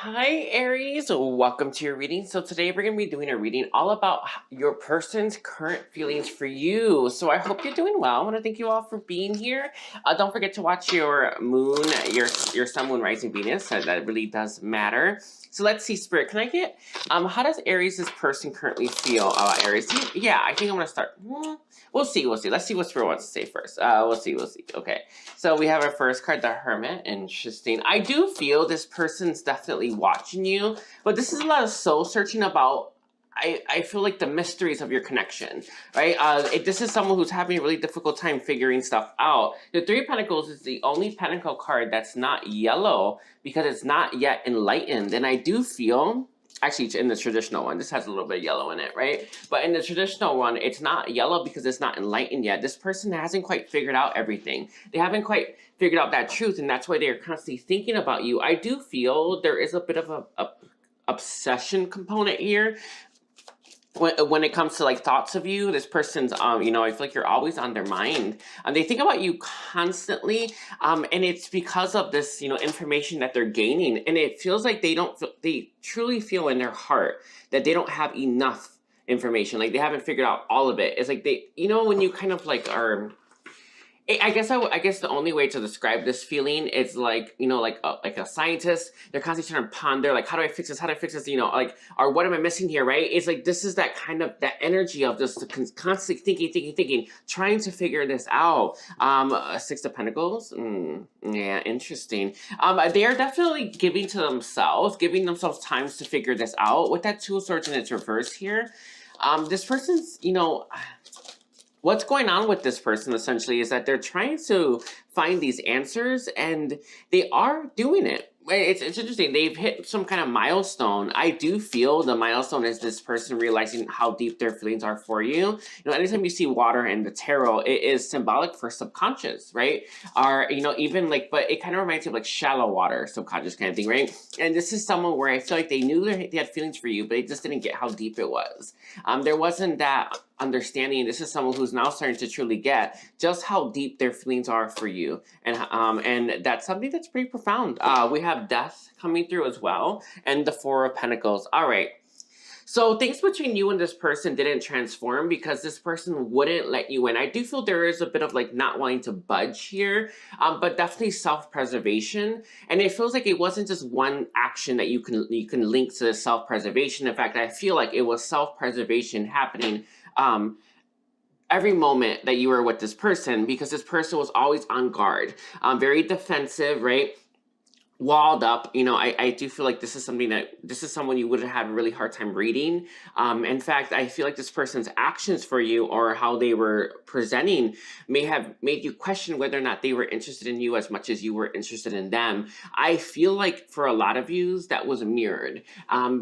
Hi, Aries. Welcome to your reading. So today we're going to be doing a reading all about your person's current feelings for you. So I hope you're doing well. I want to thank you all for being here. Don't forget to watch your moon, your sun, moon, rising, Venus. That really does matter. So let's see, Spirit. Can I get how does Aries, this person, currently feel about Aries? Yeah, I think I'm going to start. We'll see. Let's see what Spirit wants to say first. We'll see. Okay. So we have our first card, the Hermit. Interesting. I do feel this person's definitely watching you, but this is a lot of soul searching about, I feel like the mysteries of your connection, right? This is someone who's having a really difficult time figuring stuff out. The Three of Pentacles is the only Pentacle card that's not yellow because it's not yet enlightened. And I do feel, actually in the traditional one, this has a little bit of yellow in it, right? But in the traditional one, it's not yellow because it's not enlightened yet. This person hasn't quite figured out everything. They haven't quite figured out that truth, and that's why they're constantly thinking about you. I do feel there is a bit of a obsession component here. When it comes to like thoughts of you, this person's, I feel like you're always on their mind. They think about you constantly, and it's because of this, information that they're gaining. And it feels like they truly feel in their heart that they don't have enough information. Like they haven't figured out all of it. It's like they, when you kind of like are, I guess the only way to describe this feeling is like, like a scientist. They're constantly trying to ponder, like, how do I fix this? How do I fix this? Or what am I missing here, right? It's like, this is that kind of, that energy of just constantly thinking, trying to figure this out. Six of Pentacles. Yeah, interesting. They are definitely giving themselves times to figure this out. With that Two of Swords in its reverse here, this person's, what's going on with this person essentially is that they're trying to find these answers and they are doing it. It's interesting. They've hit some kind of milestone. I do feel the milestone is this person realizing how deep their feelings are for you. Anytime you see water in the tarot, it is symbolic for subconscious, right? Or, even like, but it kind of reminds you of like shallow water, subconscious kind of thing, right? And this is someone where I feel like they knew they had feelings for you, but they just didn't get how deep it was. There wasn't that understanding. This is someone who's now starting to truly get just how deep their feelings are for you, and that's something that's pretty profound. We have Death coming through as well, and the Four of Pentacles. All right, so things between you and this person didn't transform because this person wouldn't let you in. I do feel there is a bit of like not wanting to budge here, but definitely self-preservation. And it feels like it wasn't just one action that you can link to self-preservation. In fact, I feel like it was self-preservation happening every moment that you were with this person, because this person was always on guard, very defensive, right? Walled up. I do feel like this is someone you would have had a really hard time reading. In fact, I feel like this person's actions for you or how they were presenting may have made you question whether or not they were interested in you as much as you were interested in them. I feel like for a lot of you that was mirrored,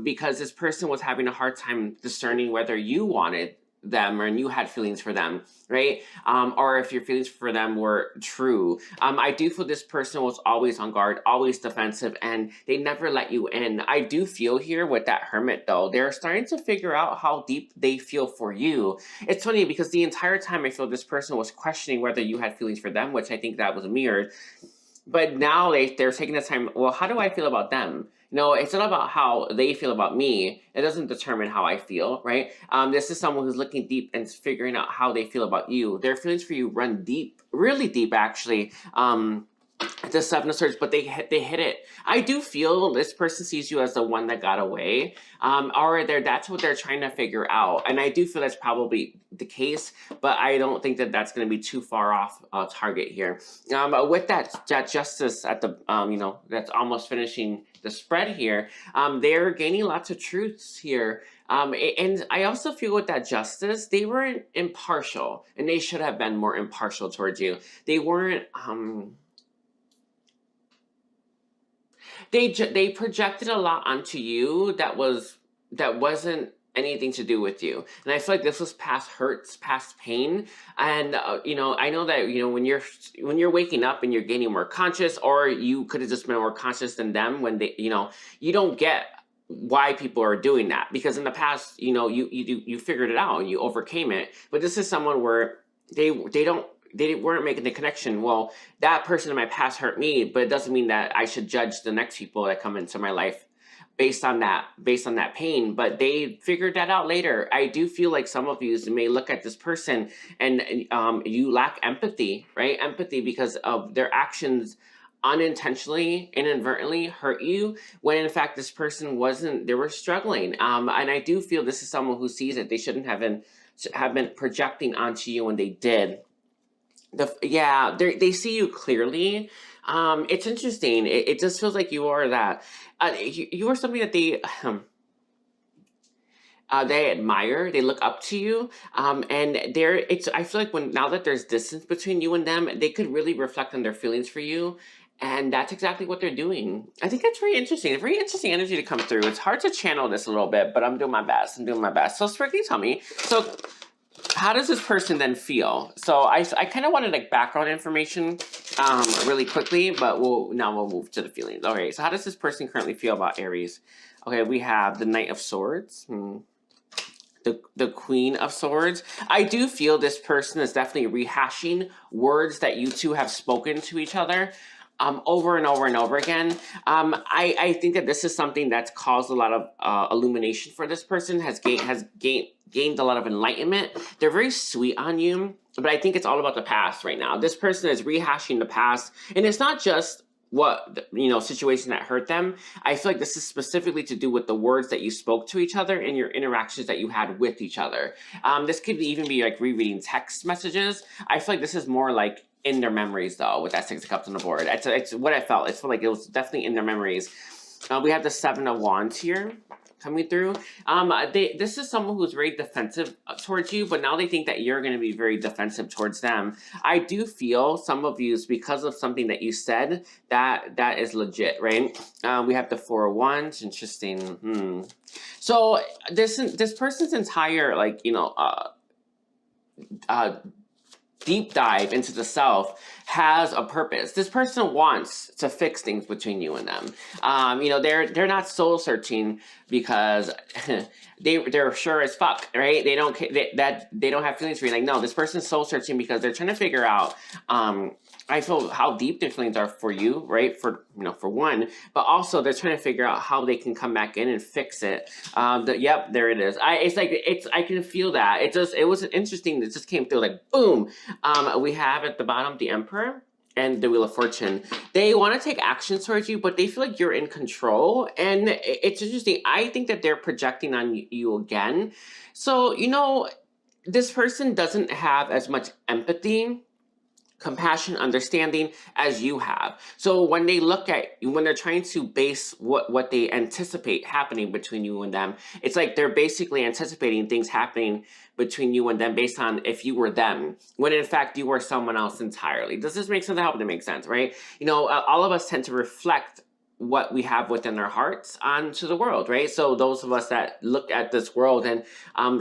because this person was having a hard time discerning whether you wanted them and you had feelings for them, right? Or if your feelings for them were true. I do feel this person was always on guard, always defensive, and they never let you in. I do feel here with that Hermit though, they're starting to figure out how deep they feel for you. It's funny because the entire time I feel this person was questioning whether you had feelings for them, which I think that was mirrored. But now they're taking the time, well, how do I feel about them? It's not about how they feel about me. It doesn't determine how I feel, right? This is someone who's looking deep and figuring out how they feel about you. Their feelings for you run deep, really deep, actually. The Seven of Swords, but they hit it. I do feel this person sees you as the one that got away, or that's what they're trying to figure out. And I do feel that's probably the case, but I don't think that that's going to be too far off target here. With that Justice at the, that's almost finishing the spread here, they're gaining lots of truths here. And I also feel with that Justice, they weren't impartial, and they should have been more impartial towards you. They weren't, they projected a lot onto you that wasn't anything to do with you. And I feel like this was past hurts, past pain. And I know that when you're waking up and you're gaining more conscious, or you could have just been more conscious than them when they, you don't get why people are doing that, because in the past, you figured it out and you overcame it. But this is someone where they weren't making the connection. Well, that person in my past hurt me, but it doesn't mean that I should judge the next people that come into my life based on that pain, but they figured that out later. I do feel like some of you may look at this person and you lack empathy, right? Empathy because of their actions unintentionally, inadvertently hurt you, when in fact this person wasn't, they were struggling. And I do feel this is someone who sees it. They shouldn't have been projecting onto you when they did. Yeah, they see you clearly. It's interesting. It just feels like you are that. You are something that they admire, they look up to you, and I feel like now that there's distance between you and them, they could really reflect on their feelings for you, and that's exactly what they're doing. I think that's very interesting. A very interesting energy to come through. It's hard to channel this a little bit, but I'm doing my best. So, Spirit, can you tell me? So, how does this person then feel? So I kind of wanted like background information really quickly, but now we'll move to the feelings. Okay, so how does this person currently feel about Aries? Okay, we have the Knight of Swords. The Queen of Swords. I do feel this person is definitely rehashing words that you two have spoken to each other over and over and over again. I think that this is something that's caused a lot of illumination for this person, has gained a lot of enlightenment. They're very sweet on you, but I think it's all about the past right now. This person is rehashing the past, and it's not just situation that hurt them. I feel like this is specifically to do with the words that you spoke to each other and your interactions that you had with each other. This could even be like rereading text messages. I feel like this is more like in their memories though, with that Six of Cups on the board. It's what I felt. It felt like it was definitely in their memories. We have the Seven of Wands here coming through. This is someone who's very defensive towards you, but now they think that you're going to be very defensive towards them. I do feel some of you, because of something that you said, that is legit, right? We have the Four of Wands. Interesting. So this person's entire deep dive into the self has a purpose. This person wants to fix things between you and them. They're not soul searching because they're sure as fuck, right? They don't they don't have feelings for you. Like, no, this person's soul searching because they're trying to figure out I feel how deep their feelings are for you, right? For one, but also they're trying to figure out how they can come back in and fix it. Yep, there it is. I can feel that. It was interesting. It just came through like boom. We have at the bottom the Emperor and the Wheel of Fortune. They want to take action towards you, but they feel like you're in control. And it's interesting. I think that they're projecting on you again. So, this person doesn't have as much empathy, compassion, understanding as you have. So when they're trying to base what they anticipate happening between you and them, it's like they're basically anticipating things happening between you and them based on if you were them, when in fact you were someone else entirely. Does this make sense? I hope it makes sense, right? All of us tend to reflect what we have within our hearts onto the world, right? So those of us that look at this world and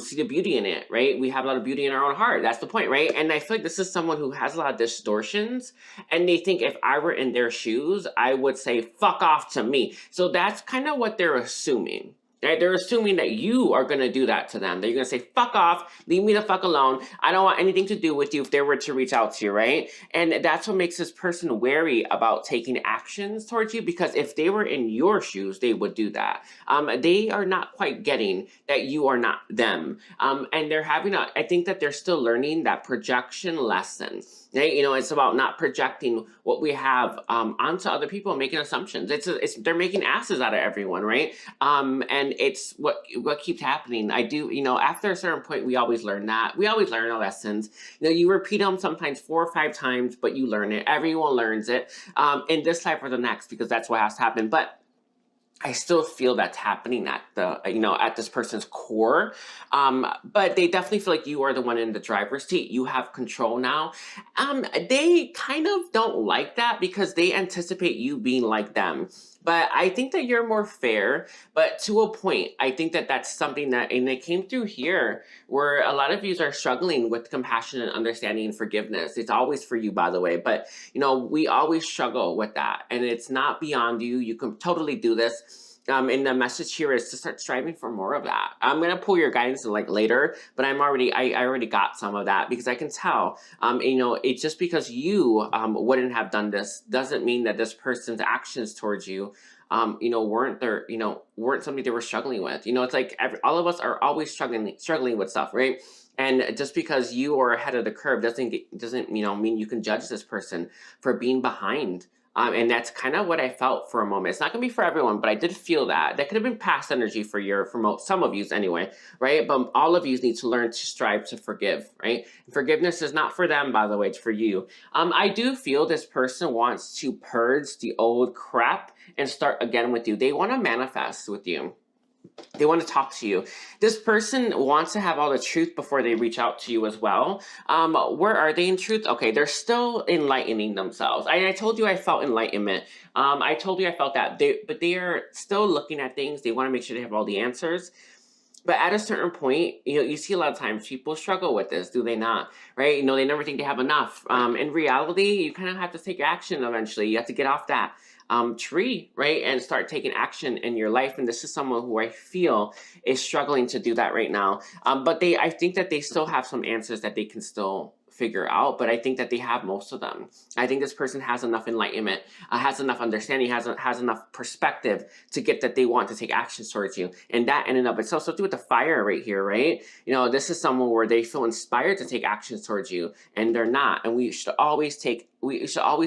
see the beauty in it, right? We have a lot of beauty in our own heart. That's the point, right? And I feel like this is someone who has a lot of distortions, and they think if I were in their shoes, I would say, fuck off to me. So that's kind of what they're assuming. Right? They're assuming that you are going to do that to them. They're going to say, fuck off, leave me the fuck alone. I don't want anything to do with you if they were to reach out to you, right? And that's what makes this person wary about taking actions towards you, because if they were in your shoes, they would do that. They are not quite getting that you are not them. And they're I think that they're still learning that projection lesson. Right? It's about not projecting what we have onto other people and making assumptions. They're making asses out of everyone, right? And it's what keeps happening. I do, after a certain point, we always learn that. We always learn our lessons. You repeat them sometimes 4 or 5 times, but you learn it. Everyone learns it in this life or the next, because that's what has to happen. But I still feel that's happening at at this person's core. But they definitely feel like you are the one in the driver's seat. You have control now. They kind of don't like that because they anticipate you being like them. But I think that you're more fair, but to a point. I think that that's something and it came through here, where a lot of you are struggling with compassion and understanding and forgiveness. It's always for you, by the way, but we always struggle with that, and it's not beyond you. You can totally do this. And the message here is to start striving for more of that. I'm gonna pull your guidance later, but I already got some of that, because I can tell. It's just because you wouldn't have done this doesn't mean that this person's actions towards you you know, weren't something they were struggling with. You know, it's like all of us are always struggling with stuff, right? And just because you are ahead of the curve doesn't you know, mean you can judge this person for being behind. And that's kind of what I felt for a moment. It's not gonna be for everyone, but I did feel that. That could have been past energy for some of you anyway, right? But all of you need to learn to strive to forgive, right? Forgiveness is not for them, by the way, it's for you. I do feel this person wants to purge the old crap and start again with you. They want to manifest with you. They want to talk to you. This person wants to have all the truth before they reach out to you as well. Where are they in truth? Okay, they're still enlightening themselves. I told you I felt enlightenment. I told you I felt that. But they are still looking at things. They want to make sure they have all the answers. But at a certain point, you know, you see a lot of times people struggle with this, do they not? Right? You know, they never think they have enough. In reality, you kind of have to take action eventually. You have to get off that tree, right? And start taking action in your life. And this is someone who I feel is struggling to do that right now. But I think that they still have some answers that they can still figure out, but I think that they have most of them. I think this person has enough enlightenment, has enough understanding, has enough perspective to get that they want to take action towards you. And that in and of itself, so do with the fire right here, right? You know, this is someone where they feel inspired to take action towards you, and they're not. And we should always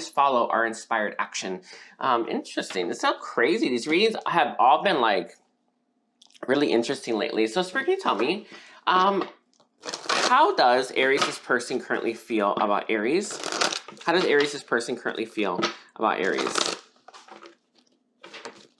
follow our inspired action. Interesting. It's so crazy. These readings have all been like really interesting lately. So Spirit, can you tell me, how does Aries' person currently feel about Aries? How does Aries' person currently feel about Aries?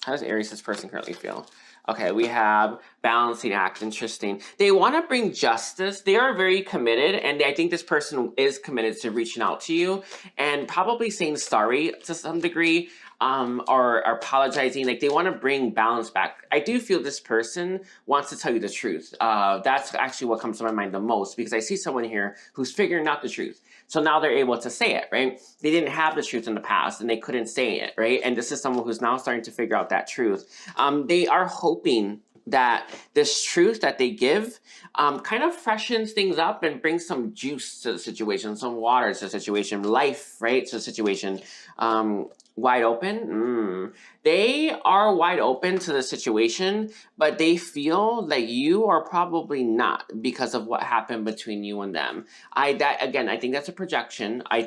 How does Aries' person currently feel? Okay, we have balancing act. Interesting. They want to bring justice. They are very committed, and I think this person is committed to reaching out to you and probably saying sorry to some degree, or apologizing. Like, they want to bring balance back. I do feel this person wants to tell you the truth. That's actually what comes to my mind the most, because I see someone here who's figuring out the truth. So now they're able to say it, right? They didn't have the truth in the past and they couldn't say it, right? And this is someone who's now starting to figure out that truth. They are hoping that this truth that they give kind of freshens things up and brings some juice to the situation, some water to the situation, life, right, to the situation. Wide open? They are wide open to the situation, but they feel that you are probably not, because of what happened between you and them. I think that's a projection. I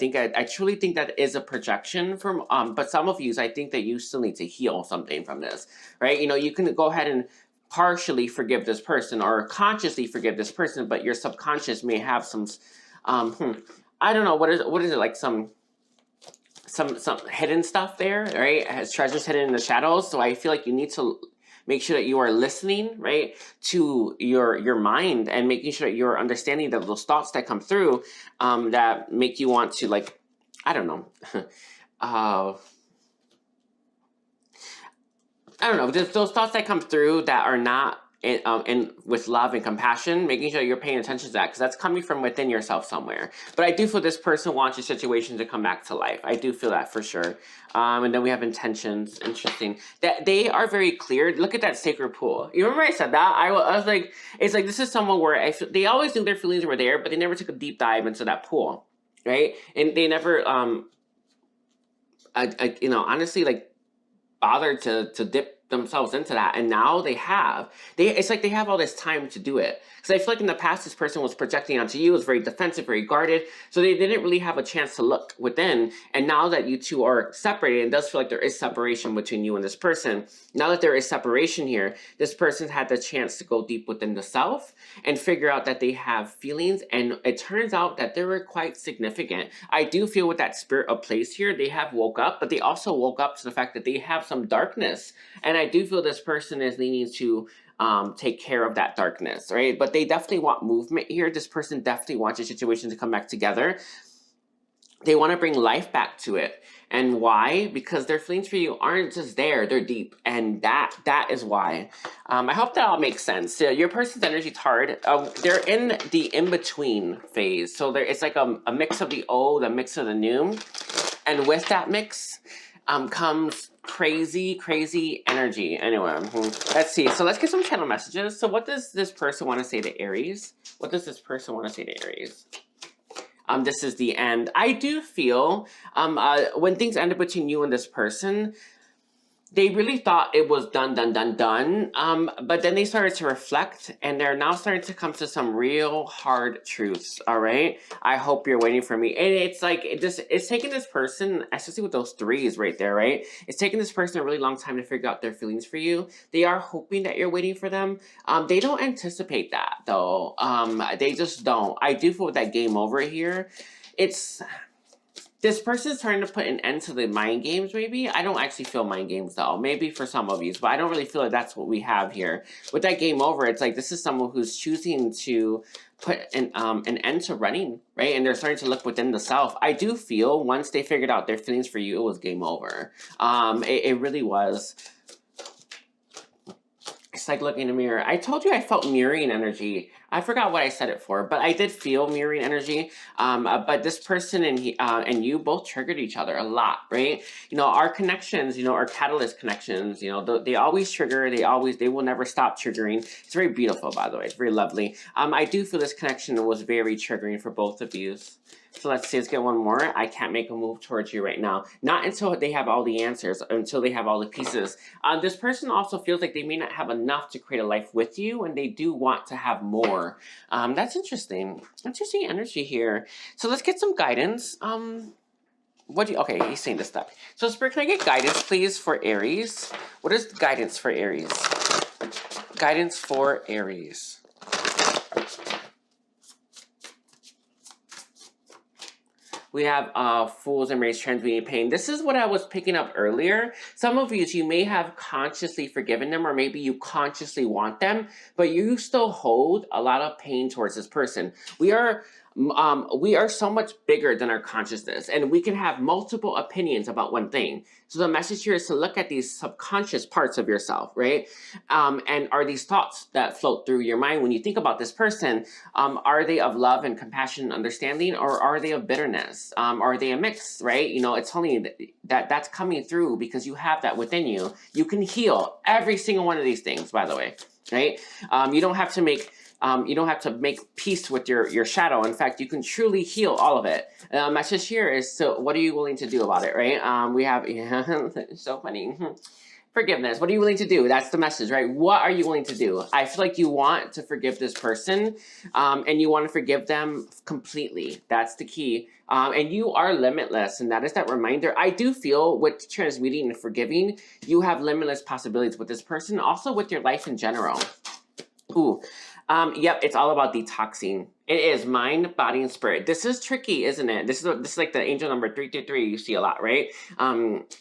truly think that is a projection from, but some of you, I think that you still need to heal something from this, right? You know, you can go ahead and partially forgive this person or consciously forgive this person, but your subconscious may have some, I don't know, what is it, like some hidden stuff there, right? It has treasures hidden in the shadows. So I feel like you need to make sure that you are listening, right, to your mind, and making sure that you're understanding that those thoughts that come through that make you want to, like, I don't know, I don't know, just those thoughts that come through that are not in with love and compassion, making sure you're paying attention to that, because that's coming from within yourself somewhere. But I do feel this person wants your situation to come back to life. I do feel that for sure. And then we have intentions. Interesting. That they are very clear. Look at that sacred pool. You remember I said that? I was like, it's like, this is someone where they always knew their feelings were there, but they never took a deep dive into that pool, right? And they never, you know, honestly, like, bothered to dip themselves into that, and now it's like they have all this time to do it, because I feel like in the past this person was projecting onto you, was very defensive, very guarded, so they didn't really have a chance to look within. And now that you two are separated, it does feel like there is separation between you and this person. Now that there is separation here, this person had the chance to go deep within the self and figure out that they have feelings, and it turns out that they were quite significant. I do feel with that spirit of place here, they have woke up, but they also woke up to the fact that they have some darkness. And I do feel this person is needing to take care of that darkness, right? But they definitely want movement here. This person definitely wants your situation to come back together. They want to bring life back to it. And why? Because their feelings for you aren't just there, they're deep. And that is why. I hope that all makes sense. So your person's energy is hard. They're in the in-between phase. So it's like a mix of the old, a mix of the new. And with that mix comes crazy energy. Anyway, let's see. So let's get some channel messages. So what does this person want to say to Aries? What does this person want to say to Aries? This is the end. I do feel when things end up between you and this person, they really thought it was done. But then they started to reflect, and they're now starting to come to some real hard truths. All right. I hope you're waiting for me. And it's like it's taking this person, especially with those threes right there, right? It's taking this person a really long time to figure out their feelings for you. They are hoping that you're waiting for them. They don't anticipate that though. They just don't. I do feel with that game over here. It's this person's trying to put an end to the mind games, maybe? I don't actually feel mind games, though. Maybe for some of you, but I don't really feel like that's what we have here. With that game over, it's like this is someone who's choosing to put an end to running, right? And they're starting to look within the self. I do feel once they figured out their feelings for you, it was game over. It really was. It's like looking in a mirror. I told you I felt mirroring energy. I forgot what I said it for, but I did feel mirroring energy. But this person and you both triggered each other a lot, right? You know, our connections, you know, our catalyst connections, you know, they always trigger. They will never stop triggering. It's very beautiful, by the way. It's very lovely. I do feel this connection was very triggering for both of you. So let's see, let's get one more. I can't make a move towards you right now. Not until they have all the answers, until they have all the pieces. This person also feels like they may not have enough to create a life with you, and they do want to have more. That's interesting. Interesting energy here. So let's get some guidance. Okay, he's saying this stuff. So Spirit, can I get guidance, please, for Aries? What is guidance for Aries? Guidance for Aries. We have Fools Embrace Transmuting Pain. This is what I was picking up earlier. Some of you may have consciously forgiven them, or maybe you consciously want them, but you still hold a lot of pain towards this person. We are so much bigger than our consciousness, and we can have multiple opinions about one thing. So the message here is to look at these subconscious parts of yourself, right? And are these thoughts that float through your mind when you think about this person, are they of love and compassion and understanding, or are they of bitterness? Are they a mix, right? You know, it's only that's coming through because you have that within you. You can heal every single one of these things, by the way, right? You don't have to make peace with your shadow. In fact, you can truly heal all of it. Message here is, so what are you willing to do about it, right? We have, yeah, so funny. Forgiveness. What are you willing to do? That's the message, right? What are you willing to do? I feel like you want to forgive this person, and you want to forgive them completely. That's the key. And you are limitless, and that is that reminder. I do feel with transmuting and forgiving, you have limitless possibilities with this person, also with your life in general. Ooh. Yep, it's all about detoxing. It is mind, body, and spirit. This is tricky, isn't it? This is like the angel number 333 you see a lot, right?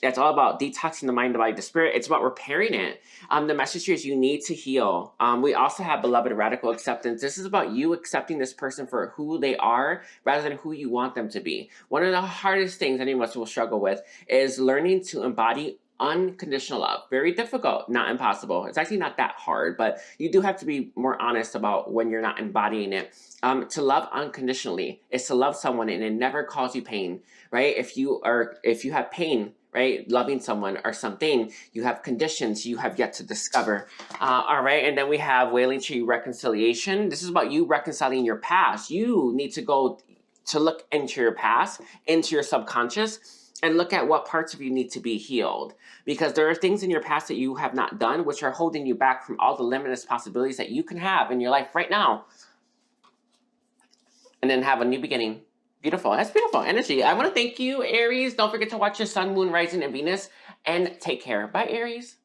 It's all about detoxing the mind, the body, the spirit. It's about repairing it. The message here is you need to heal. We also have beloved radical acceptance. This is about you accepting this person for who they are rather than who you want them to be. One of the hardest things any of us will struggle with is learning to embody unconditional love. Very difficult, not impossible. It's actually not that hard, but you do have to be more honest about when you're not embodying it. To love unconditionally is to love someone and it never cause you pain, right? If you have pain, right, loving someone or something, you have conditions you have yet to discover. All right, and then we have Wailing Tree Reconciliation. This is about you reconciling your past. You need to go to look into your past, into your subconscious, and look at what parts of you need to be healed. Because there are things in your past that you have not done, which are holding you back from all the limitless possibilities that you can have in your life right now. And then have a new beginning. Beautiful. That's beautiful energy. I want to thank you, Aries. Don't forget to watch your sun, moon, rising, and Venus. And take care. Bye, Aries.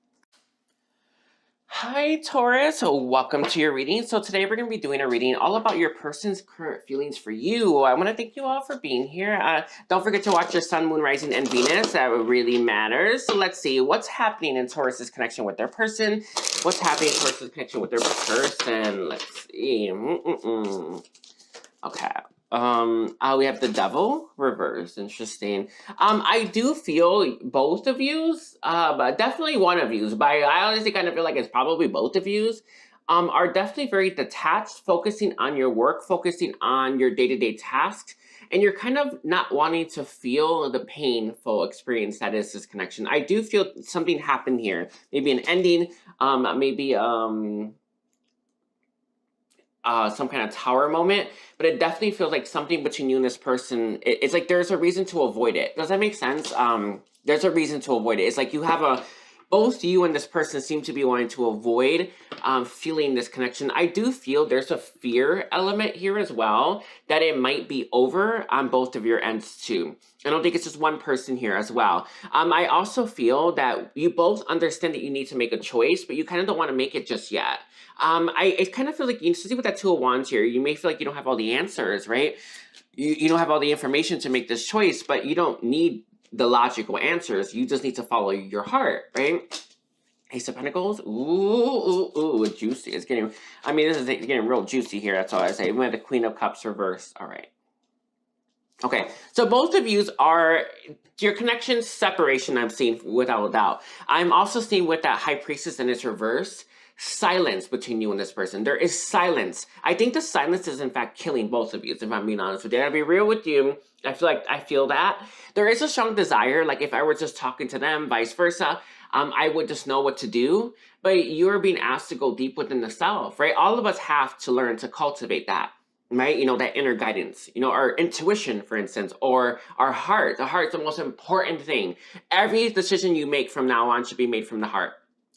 Hi, Taurus. Welcome to your reading. So today we're going to be doing a reading all about your person's current feelings for you. I want to thank you all for being here. Don't forget to watch your sun, moon, rising, and Venus. That really matters. So let's see what's happening in Taurus's connection with their person. What's happening in Taurus's connection with their person? Let's see. Okay. We have the Devil reversed. Interesting. I do feel both of yous, but definitely one of yous, but I honestly kind of feel like it's probably both of yous, are definitely very detached, focusing on your work, focusing on your day-to-day tasks, and you're kind of not wanting to feel the painful experience that is this connection. I do feel something happened here. Maybe an ending, maybe, some kind of tower moment, but it definitely feels like something between you and this person. It's like there's a reason to avoid it. Does that make sense? There's a reason to avoid it. It's like you have both you and this person seem to be wanting to avoid feeling this connection. I do feel there's a fear element here as well, that it might be over on both of your ends too. I don't think it's just one person here as well. I also feel that you both understand that you need to make a choice, but you kind of don't want to make it just yet. It kind of feels like, you see with that Two of Wands here, you may feel like you don't have all the answers, right? You don't have all the information to make this choice, but you don't need the logical answers. You just need to follow your heart, right? Ace of Pentacles. Ooh, juicy. It's getting, I mean, this is getting real juicy here. That's all I say. We have the Queen of Cups reversed. All right. Okay, so both of you are, your connection separation I'm seeing without a doubt. I'm also seeing with that High Priestess in its reverse, silence between you and this person. There is silence. I think the silence is in fact killing both of you, if I'm being honest with you. I'll be real with you. I feel that. There is a strong desire, like if I were just talking to them, vice versa, I would just know what to do. But you're being asked to go deep within the self, right? All of us have to learn to cultivate that. Right? You know, that inner guidance, you know, our intuition, for instance, or our heart. The heart's the most important thing. Every decision you make from now on should be made from the heart.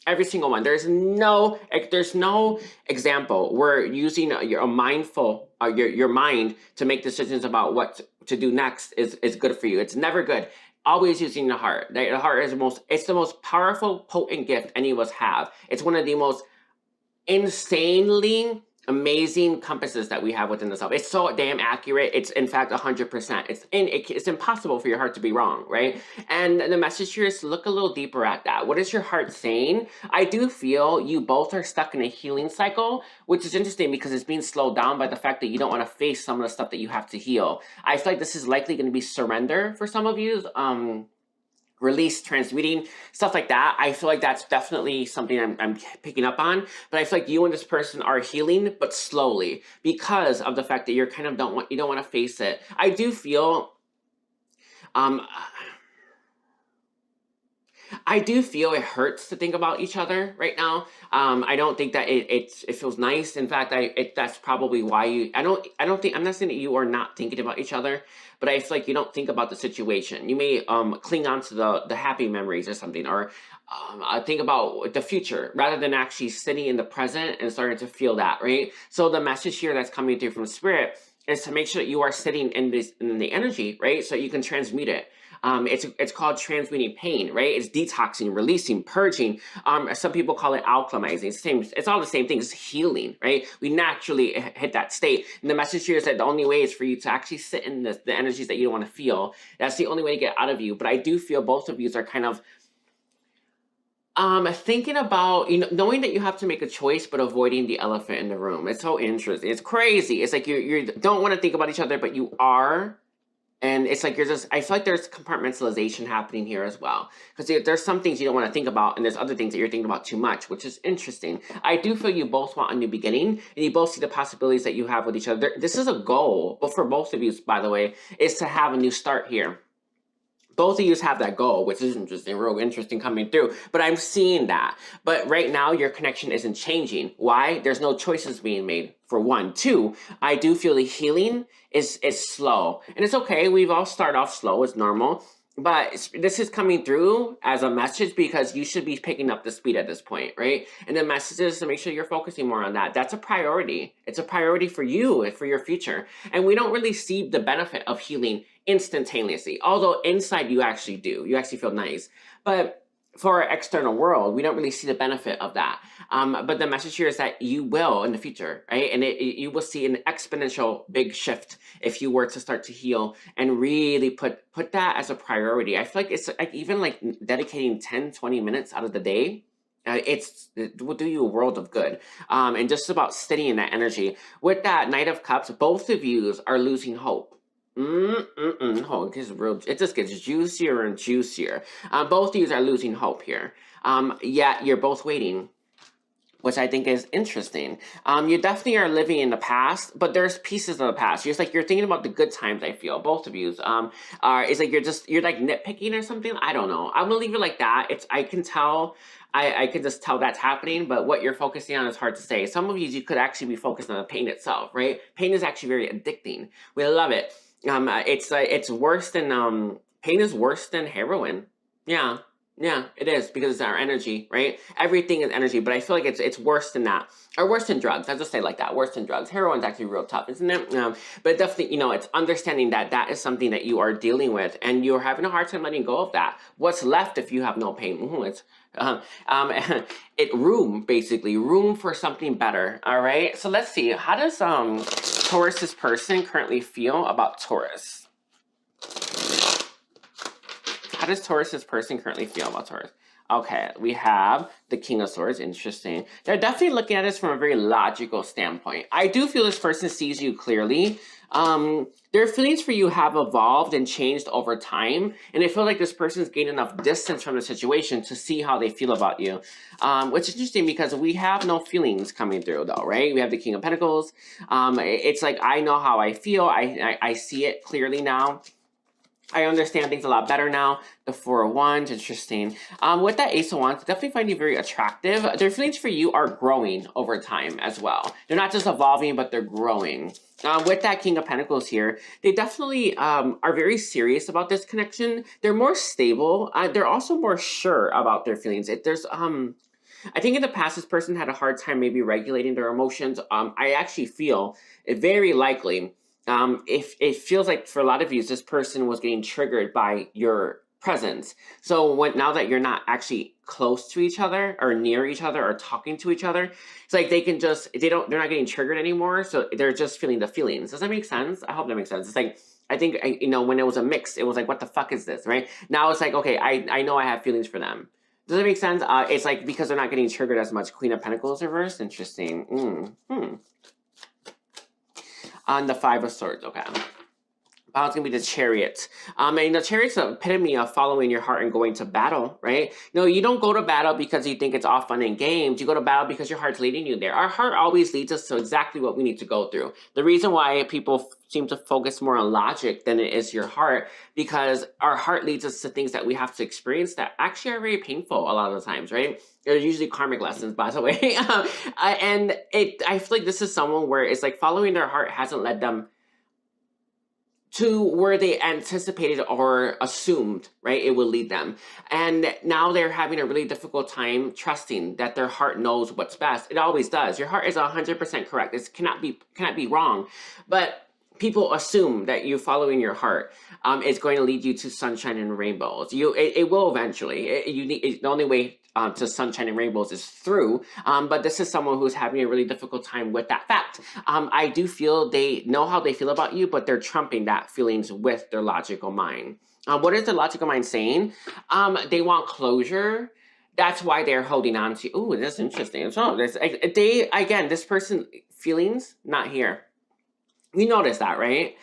Every single one. There's no example where using your mindful, your mind to make decisions about what to do next is good for you. It's never good. Always using the heart. The heart is it's the most powerful, potent gift any of us have. It's one of the most insanely amazing compasses that we have within the self. It's so damn accurate. It's in fact 100%. It's impossible for your heart to be wrong, right? And the message here is to look a little deeper at that. What is your heart saying? I do feel you both are stuck in a healing cycle, which is interesting because it's being slowed down by the fact that you don't want to face some of the stuff that you have to heal. I feel like this is likely going to be surrender for some of you. Release, transmuting, stuff like that. I feel like that's definitely something I'm picking up on. But I feel like you and this person are healing, but slowly, because of the fact that you're kind of you don't want to face it. I do feel it hurts to think about each other right now. I don't think that it feels nice. In fact, that's probably why I'm not saying that you are not thinking about each other, but I feel like you don't think about the situation. You may cling on to the happy memories or something, or think about the future rather than actually sitting in the present and starting to feel that, right? So the message here that's coming through from Spirit is to make sure that you are sitting in the energy, right? So you can transmute it. It's called transmuting pain, right? It's detoxing, releasing, purging. Some people call it alchemizing. It's all the same thing. It's healing, right? We naturally hit that state. And the message here is that the only way is for you to actually sit in the energies that you don't want to feel. That's the only way to get out of you. But I do feel both of you are kind of thinking about, knowing that you have to make a choice, but avoiding the elephant in the room. It's so interesting. It's crazy. It's like you don't want to think about each other, but you are. And it's like I feel like there's compartmentalization happening here as well. Because there's some things you don't want to think about, and there's other things that you're thinking about too much, which is interesting. I do feel you both want a new beginning, and you both see the possibilities that you have with each other. This is a goal, but for both of you, by the way, is to have a new start here. Both of you have that goal, which is interesting, real interesting coming through. But I'm seeing that. But right now, your connection isn't changing. Why? There's no choices being made, for one. Two, I do feel the healing is slow. And it's okay. We've all started off slow. It's normal. But this is coming through as a message because you should be picking up the speed at this point, right? And the message is to make sure you're focusing more on that. That's a priority. It's a priority for you and for your future. And we don't really see the benefit of healing instantaneously. Although inside you actually do. You actually feel nice. But for our external world, we don't really see the benefit of that. But the message here is that you will in the future, right? And you will see an exponential big shift if you were to start to heal and really put that as a priority. I feel like it's like even like dedicating 10, 20 minutes out of the day, it will do you a world of good. And just about sitting in that energy. With that Knight of Cups, both of you are losing hope. It just gets juicier and juicier. Both of you are losing hope here. Yet you're both waiting, which I think is interesting. You definitely are living in the past, but there's pieces of the past. You're thinking about the good times. I feel both of you it's like you're like nitpicking or something. I don't know. I'm gonna leave it like that. I can tell. I can just tell that's happening, but what you're focusing on is hard to say. Some of you could actually be focused on the pain itself, right? Pain is actually very addicting. We love it. It's worse than pain is worse than heroin. Yeah. Yeah, it is because it's our energy, right? Everything is energy, but I feel like it's worse than that, or worse than drugs. I'll just say like that, worse than drugs. Heroin's actually real tough, isn't it? But definitely, you know, it's understanding that that is something that you are dealing with, and you're having a hard time letting go of that. What's left if you have no pain? It's it room basically room for something better. All right. So let's see. How does Taurus's person currently feel about Taurus? How does Taurus's person currently feel about Taurus? Okay, we have the King of Swords. Interesting. They're definitely looking at this from a very logical standpoint. I do feel this person sees you clearly. Their feelings for you have evolved and changed over time, and I feel like this person's gained enough distance from the situation to see how they feel about you, which is interesting because we have no feelings coming through though, right? We have the King of Pentacles. It's like, I know how I feel. I see it clearly now. I understand things a lot better now. The Four of Wands, interesting. With that Ace of Wands, definitely find you very attractive. Their feelings for you are growing over time as well. They're not just evolving, but they're growing. With that King of Pentacles here, they definitely are very serious about this connection. They're more stable. They're also more sure about their feelings. I think in the past, this person had a hard time maybe regulating their emotions. I actually feel it very likely if it feels like for a lot of you, this person was getting triggered by your presence. So now that you're not actually close to each other or near each other or talking to each other, it's like they can just, they're not getting triggered anymore. So they're just feeling the feelings. Does that make sense? I hope that makes sense. It's like, I think, you know, when it was a mix, it was like, what the fuck is this, right? Now it's like, okay, I know I have feelings for them. Does that make sense? It's like because they're not getting triggered as much. Queen of Pentacles reversed. Interesting. On the Five of Swords, okay. It's gonna be the Chariot. And the Chariot's the epitome of following your heart and going to battle, right? No, you don't go to battle because you think it's all fun and games. You go to battle because your heart's leading you there. Our heart always leads us to exactly what we need to go through. The reason why people seem to focus more on logic than it is your heart, because our heart leads us to things that we have to experience that actually are very painful a lot of the times, right? They're usually karmic lessons, by the way. And I feel like this is someone where it's like following their heart hasn't led them to where they anticipated or assumed, right, it will lead them. And now they're having a really difficult time trusting that their heart knows what's best. It always does. Your heart is 100% correct. It cannot be wrong. But people assume that you following your heart is going to lead you to sunshine and rainbows. It will eventually. The only way to sunshine and rainbows is through, but this is someone who's having a really difficult time with that fact. I do feel they know how they feel about you, but they're trumping that feelings with their logical mind. What is the logical mind saying? They want closure. That's why they're holding on to you. Ooh, that's interesting. So this person feelings not here. You notice that, right?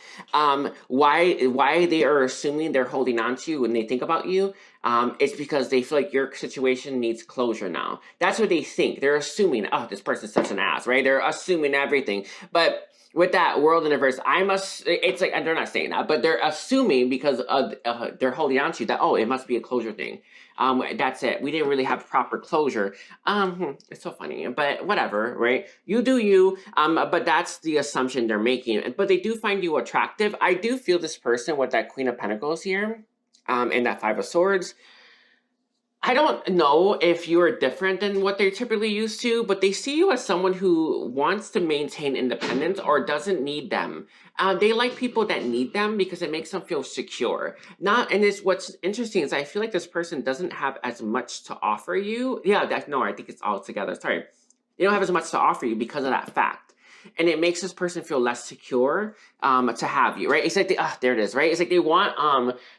Why they are assuming they're holding on to you when they think about you, it's because they feel like your situation needs closure now. That's what they think. They're assuming, oh, this person's such an ass, right? They're assuming everything. But with that world universe, it's like, and they're not saying that, but they're assuming because of, they're holding on to you that, oh, it must be a closure thing. That's it. We didn't really have proper closure. It's so funny, but whatever, right? You do you, but that's the assumption they're making. But they do find you attractive. I do feel this person with that Queen of Pentacles here, and that Five of Swords. I don't know if you're different than what they're typically used to, but they see you as someone who wants to maintain independence or doesn't need them. They like people that need them because it makes them feel secure. What's interesting is I feel like this person doesn't have as much to offer you. Yeah, I think it's all together. Sorry. They don't have as much to offer you because of that fact. And it makes this person feel less secure to have you, right? It's like, there it is, right? It's like they want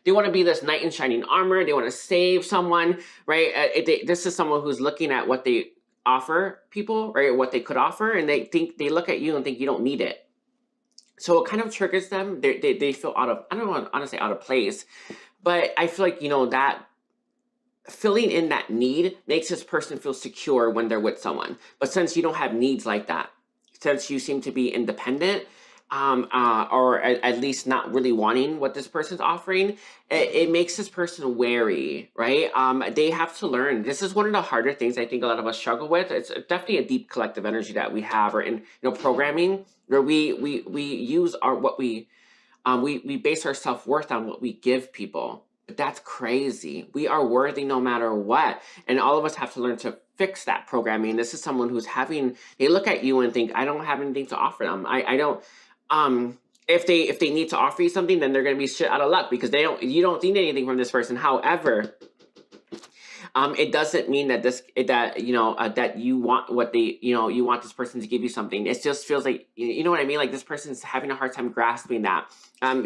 to be this knight in shining armor. They want to save someone, right? This is someone who's looking at what they offer people, right? What they could offer, and they look at you and think you don't need it. So it kind of triggers them. They feel I don't want to say out of place, but I feel like, that filling in that need makes this person feel secure when they're with someone. But since you don't have needs like that, since you seem to be independent, or at least not really wanting what this person's offering, it makes this person wary, right? They have to learn. This is one of the harder things I think a lot of us struggle with. It's definitely a deep collective energy that we have, or in programming, where we use we base our self-worth on what we give people. But that's crazy. We are worthy no matter what. And all of us have to learn to fix that programming. This is someone who's having, they look at you and think, I don't have anything to offer them. I don't, if they need to offer you something, then they're going to be shit out of luck because you don't need anything from this person. However, it doesn't mean that that you want what they, you want this person to give you something. It just feels like, you know what I mean? Like this person's having a hard time grasping that,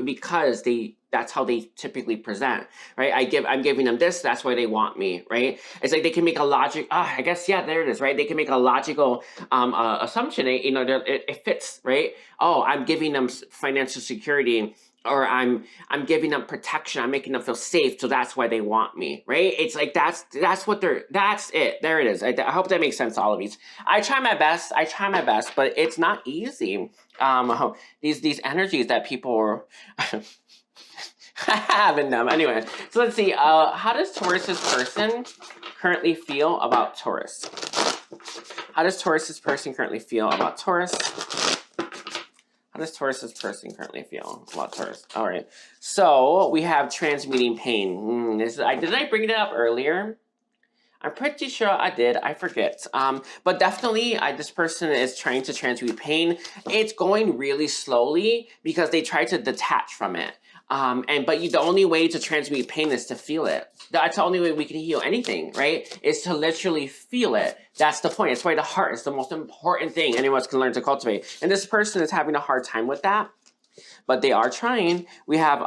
because that's how they typically present, right? I'm giving them this, that's why they want me, right? It's like they can make a I guess, yeah, there it is, right? They can make a logical assumption, it fits, right? Oh, I'm giving them financial security, or I'm giving them protection, I'm making them feel safe, so that's why they want me, right? It's like that's it. There it is. I hope that makes sense to all of these. I try my best, but it's not easy. These energies that people are having them. Anyway, so let's see. How does Taurus's person currently feel about Taurus? How does Taurus's person currently feel about Taurus? How does Taurus's person currently feel about Taurus? All right. So we have transmuting pain. Did I bring it up earlier? I'm pretty sure I did. I forget. But definitely, this person is trying to transmute pain. It's going really slowly because they try to detach from it. But the only way to transmute pain is to feel it. That's the only way we can heal anything, right? Is to literally feel it. That's the point. That's why the heart is the most important thing anyone can learn to cultivate. And this person is having a hard time with that, but they are trying. We have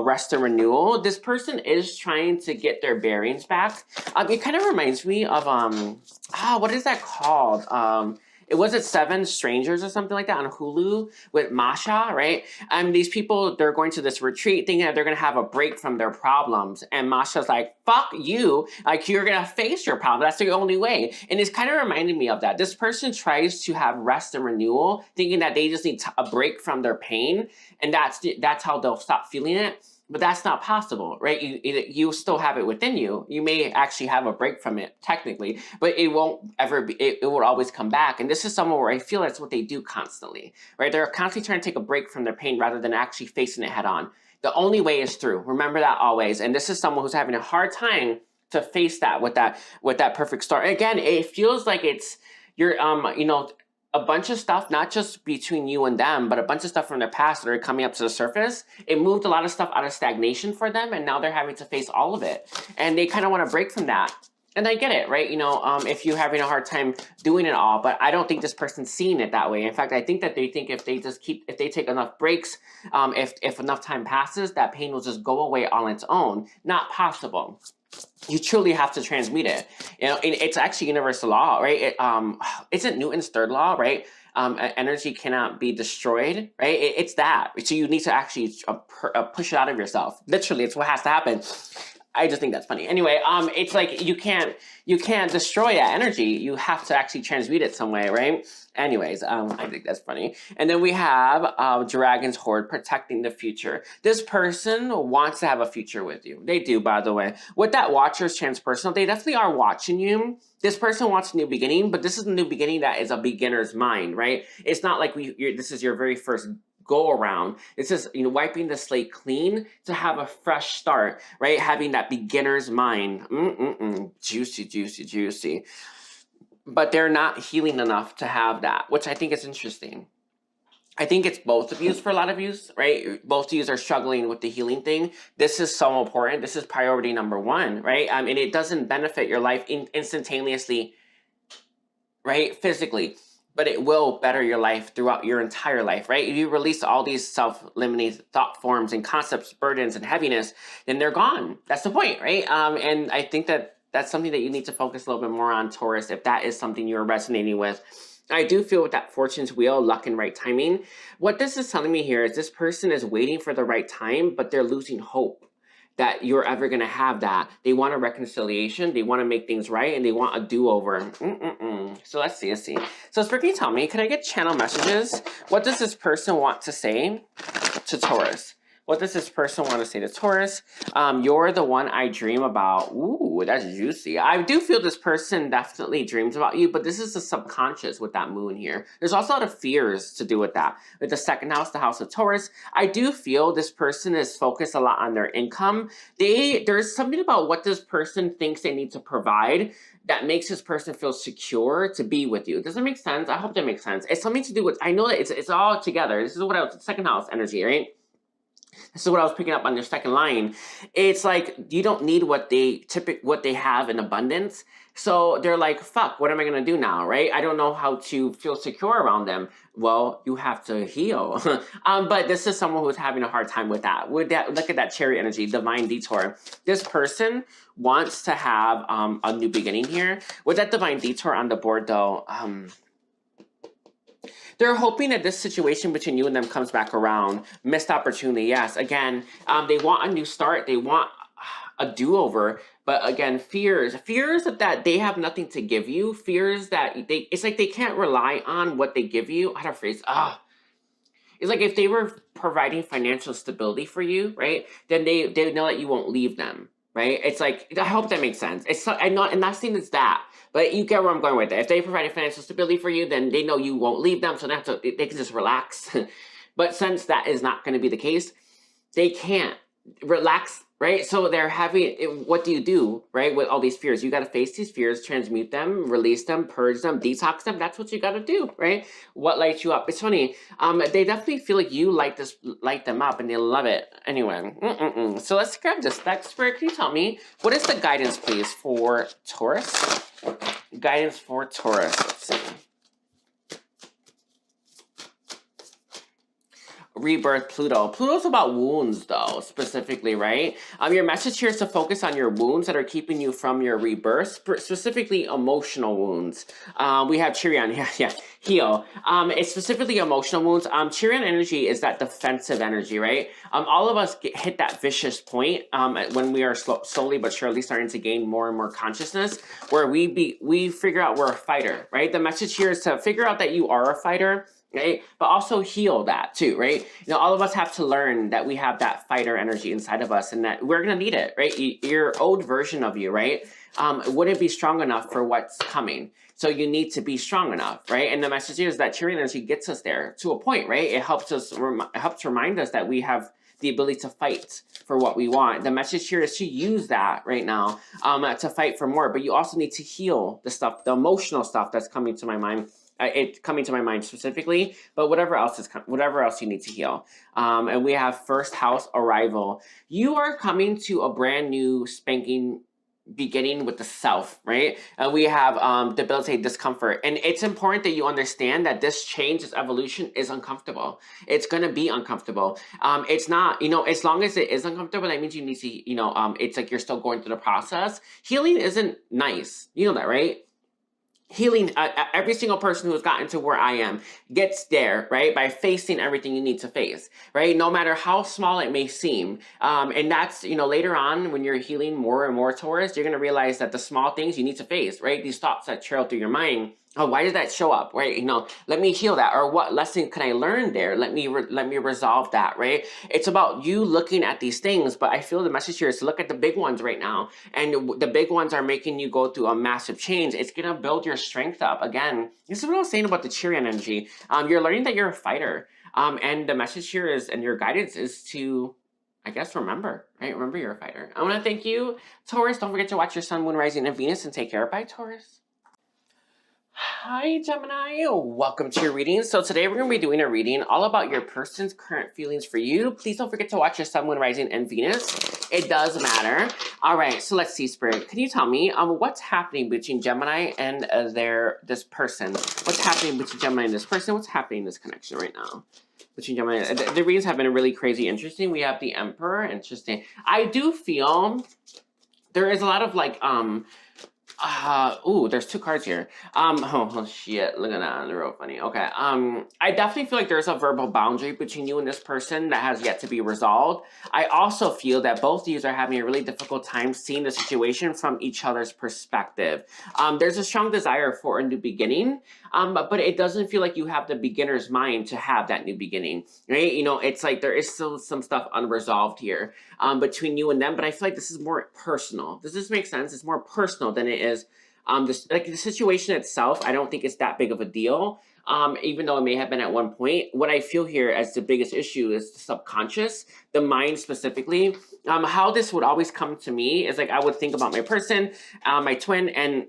rest and renewal. This person is trying to get their bearings back. It kind of reminds me of what is that called? Was it Seven Strangers or something like that on Hulu with Masha, right? These people, they're going to this retreat thinking that they're going to have a break from their problems. And Masha's like, fuck you. Like, you're going to face your problem. That's the only way. And it's kind of reminding me of that. This person tries to have rest and renewal, thinking that they just need a break from their pain. And that's how they'll stop feeling it. But that's not possible, right? You still have it within you. You may actually have a break from it, technically, but it won't ever be, it will always come back. And this is someone where I feel that's what they do constantly, right? They're constantly trying to take a break from their pain rather than actually facing it head on. The only way is through. Remember that always. And this is someone who's having a hard time to face that with that perfect start. And again, it feels like you're a bunch of stuff, not just between you and them, but a bunch of stuff from their past that are coming up to the surface. It moved a lot of stuff out of stagnation for them, and now they're having to face all of it. And they kind of want to break from that. And I get it, right? If you're having a hard time doing it all, but I don't think this person's seeing it that way. In fact, I think that they think if they take enough breaks, if enough time passes, that pain will just go away on its own. Not possible. You truly have to transmute it. It's actually universal law, right? Isn't Newton's third law, right? Energy cannot be destroyed, right? It's that. So you need to actually push it out of yourself. Literally, it's what has to happen. I just think that's funny. Anyway, it's like you can't destroy that energy. You have to actually transmute it some way, right? Anyways, I think that's funny. And then we have Dragon's Horde, protecting the future. This person wants to have a future with you. They do, by the way. With that Watcher's transpersonal, they definitely are watching you. This person wants a new beginning, but this is a new beginning that is a beginner's mind, right? It's not like this is your very first go around. It's just wiping the slate clean to have a fresh start, right? Having that beginner's mind. Juicy, juicy, juicy. But they're not healing enough to have that, which I think is interesting. I think it's both of you for a lot of you, right? Both of you are struggling with the healing thing. This is so important. This is priority number one, right? And it doesn't benefit your life instantaneously, right? Physically, but it will better your life throughout your entire life, right? If you release all these self-limiting thought forms and concepts, burdens, and heaviness, then they're gone. That's the point, right? And I think that's something that you need to focus a little bit more on, Taurus, if that is something you're resonating with. I do feel with that fortune's wheel, luck and right timing. What this is telling me here is this person is waiting for the right time, but they're losing hope that you're ever going to have that. They want a reconciliation, they want to make things right, and they want a do-over. So let's see. So Spooky, tell me, can I get channel messages? What does this person want to say to Taurus? What does this person want to say to Taurus? You're the one I dream about. Ooh, that's juicy. I do feel this person definitely dreams about you, but this is the subconscious with that moon here. There's also a lot of fears to do with that. With the second house, the house of Taurus, I do feel this person is focused a lot on their income. There's something about what this person thinks they need to provide that makes this person feel secure to be with you. Does that make sense? I hope that makes sense. It's something to do with, I know that it's all together. This is what I was, second house energy, right? This is what I was picking up on your second line. It's like you don't need what they have in abundance. So they're like, fuck, what am I gonna do now, right? I don't know how to feel secure around them. Well, you have to heal. But this is someone who's having a hard time with that. Look at that cherry energy, divine detour. This person wants to have a new beginning here. With that divine detour on the board though, they're hoping that this situation between you and them comes back around. Missed opportunity, yes. Again, they want a new start. They want a do-over. But again, fears that they have nothing to give you. Fears that it's like they can't rely on what they give you. I had a phrase, it's like if they were providing financial stability for you, right? Then they know that you won't leave them, right? It's like, I hope that makes sense. I'm not saying it's that, but you get where I'm going with it. If they provide financial stability for you, then they know you won't leave them, so they can just relax. But since that is not going to be the case, they can't relax, right? So they're having, what do you do, right? With all these fears, you got to face these fears, transmute them, release them, purge them, detox them. That's what you got to do, right? What lights you up? It's funny. They definitely feel like you light them up and they love it. Anyway, so let's grab this deck. Spirit, can you tell me, what is the guidance, please, for Taurus? Guidance for Taurus, let's see. Rebirth Pluto. Pluto's about wounds though, specifically, right? Your message here is to focus on your wounds that are keeping you from your rebirth, specifically emotional wounds. We have Sirian, heal. It's specifically emotional wounds. Sirian energy is that defensive energy, right? All of us hit that vicious point when we are slowly but surely starting to gain more and more consciousness, where we figure out we're a fighter, right? The message here is to figure out that you are a fighter, right? But also heal that too, right? You know, all of us have to learn that we have that fighter energy inside of us and that we're gonna need it, right? Your old version of you, right? Wouldn't be strong enough for what's coming. So you need to be strong enough, right? And the message is that Sirian energy gets us there to a point, right? It helps remind us that we have the ability to fight for what we want. The message here is to use that right now to fight for more, but you also need to heal the stuff, the emotional stuff that's coming to my mind. It's coming to my mind specifically, but whatever else you need to heal. And we have first house arrival. You are coming to a brand new spanking beginning with the self, right? And we have debilitating discomfort. And it's important that you understand that this change, this evolution is uncomfortable. It's going to be uncomfortable. It's not, as long as it is uncomfortable, that means you need to, it's like you're still going through the process. Healing isn't nice. You know that, right? Healing, every single person who has gotten to where I am gets there, right? By facing everything you need to face, right? No matter how small it may seem. And that's, later on when you're healing more and more Taurus, you're going to realize that the small things you need to face, right? These thoughts that trail through your mind. Oh, why did that show up, right? Let me heal that. Or what lesson can I learn there? Let me resolve that, right? It's about you looking at these things, but I feel the message here is to look at the big ones right now. And the big ones are making you go through a massive change. It's going to build your strength up. Again, this is what I was saying about the Sirian energy. You're learning that you're a fighter. And the message here is, and your guidance is to, I guess, remember, right? Remember you're a fighter. I want to thank you, Taurus. Don't forget to watch your sun, moon, rising, and Venus, and take care. Bye, Taurus. Hi, Gemini. Welcome to your reading. So today we're going to be doing a reading all about your person's current feelings for you. Please don't forget to watch your sun, moon, rising, and Venus. It does matter. All right, so let's see, Spirit. Can you tell me what's happening between Gemini and this person? What's happening between Gemini and this person? What's happening in this connection right now? Between Gemini, the readings have been really crazy interesting. We have the Emperor, interesting. I do feel there is a lot of Ooh, there's two cards here. Oh shit, look at that, they're real funny. Okay, I definitely feel like there's a verbal boundary between you and this person that has yet to be resolved. I also feel that both of you are having a really difficult time seeing the situation from each other's perspective. There's a strong desire for a new beginning, but it doesn't feel like you have the beginner's mind to have that new beginning, right? You know, it's like there is still some stuff unresolved here between you and them, but I feel like this is more personal. Does this make sense? It's more personal than it is this, like the situation itself. I don't think it's that big of a deal. Even though it may have been at one point, what I feel here as the biggest issue is the subconscious, the mind specifically. How this would always come to me is like I would think about my person, my twin, and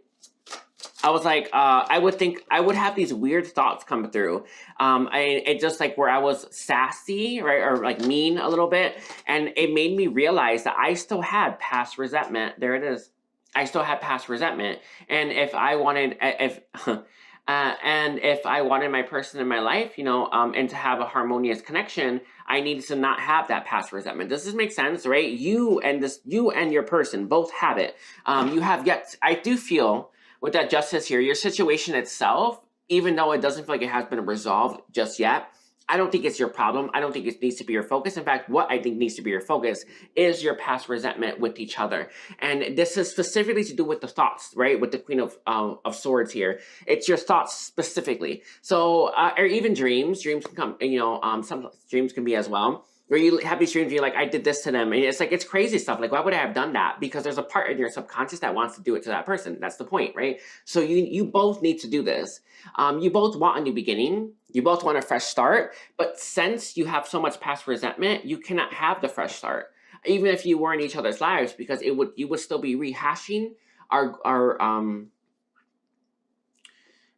I was like, I would have these weird thoughts come through. It just like where I was sassy, right, or like mean a little bit, and it made me realize that I still had past resentment. There it is. I still had past resentment, and if I wanted, and if I wanted my person in my life, you know, and to have a harmonious connection, I needed to not have that past resentment. Does this make sense, right? You and your person both have it. You have yet. I do feel with that justice here, your situation itself, even though it doesn't feel like it has been resolved just yet, I don't think it's your problem. I don't think it needs to be your focus. In fact, what I think needs to be your focus is your past resentment with each other. And this is specifically to do with the thoughts, right? With the Queen of Swords here. It's your thoughts specifically. So, or even dreams. Dreams can come, you know, some dreams can be as well. Where you have these dreams, you're like, I did this to them. And it's like, it's crazy stuff. Like, why would I have done that? Because there's a part in your subconscious that wants to do it to that person. That's the point, right? So you both need to do this. You both want a new beginning. You both want a fresh start. But since you have so much past resentment, you cannot have the fresh start. Even if you were in each other's lives, because you would still be rehashing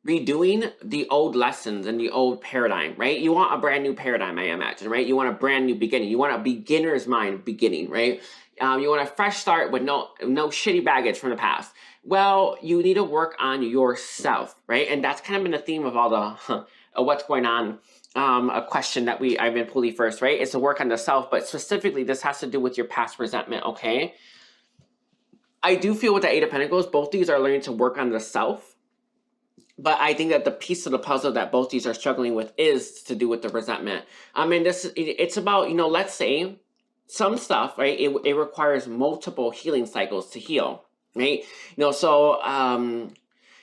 redoing the old lessons and the old paradigm, right? You want a brand new paradigm, I imagine, right? You want a brand new beginning. You want a beginner's mind beginning, right? You want a fresh start with no shitty baggage from the past. Well, you need to work on yourself, right? And that's kind of been the theme of all the what's going on. A question that I've been pulling first, right? It's to work on the self, but specifically this has to do with your past resentment, okay? I do feel with the Eight of Pentacles, both these are learning to work on the self. But I think that the piece of the puzzle that both these are struggling with is to do with the resentment. I mean, it's about, you know, let's say some stuff, right? It requires multiple healing cycles to heal, right? You know, so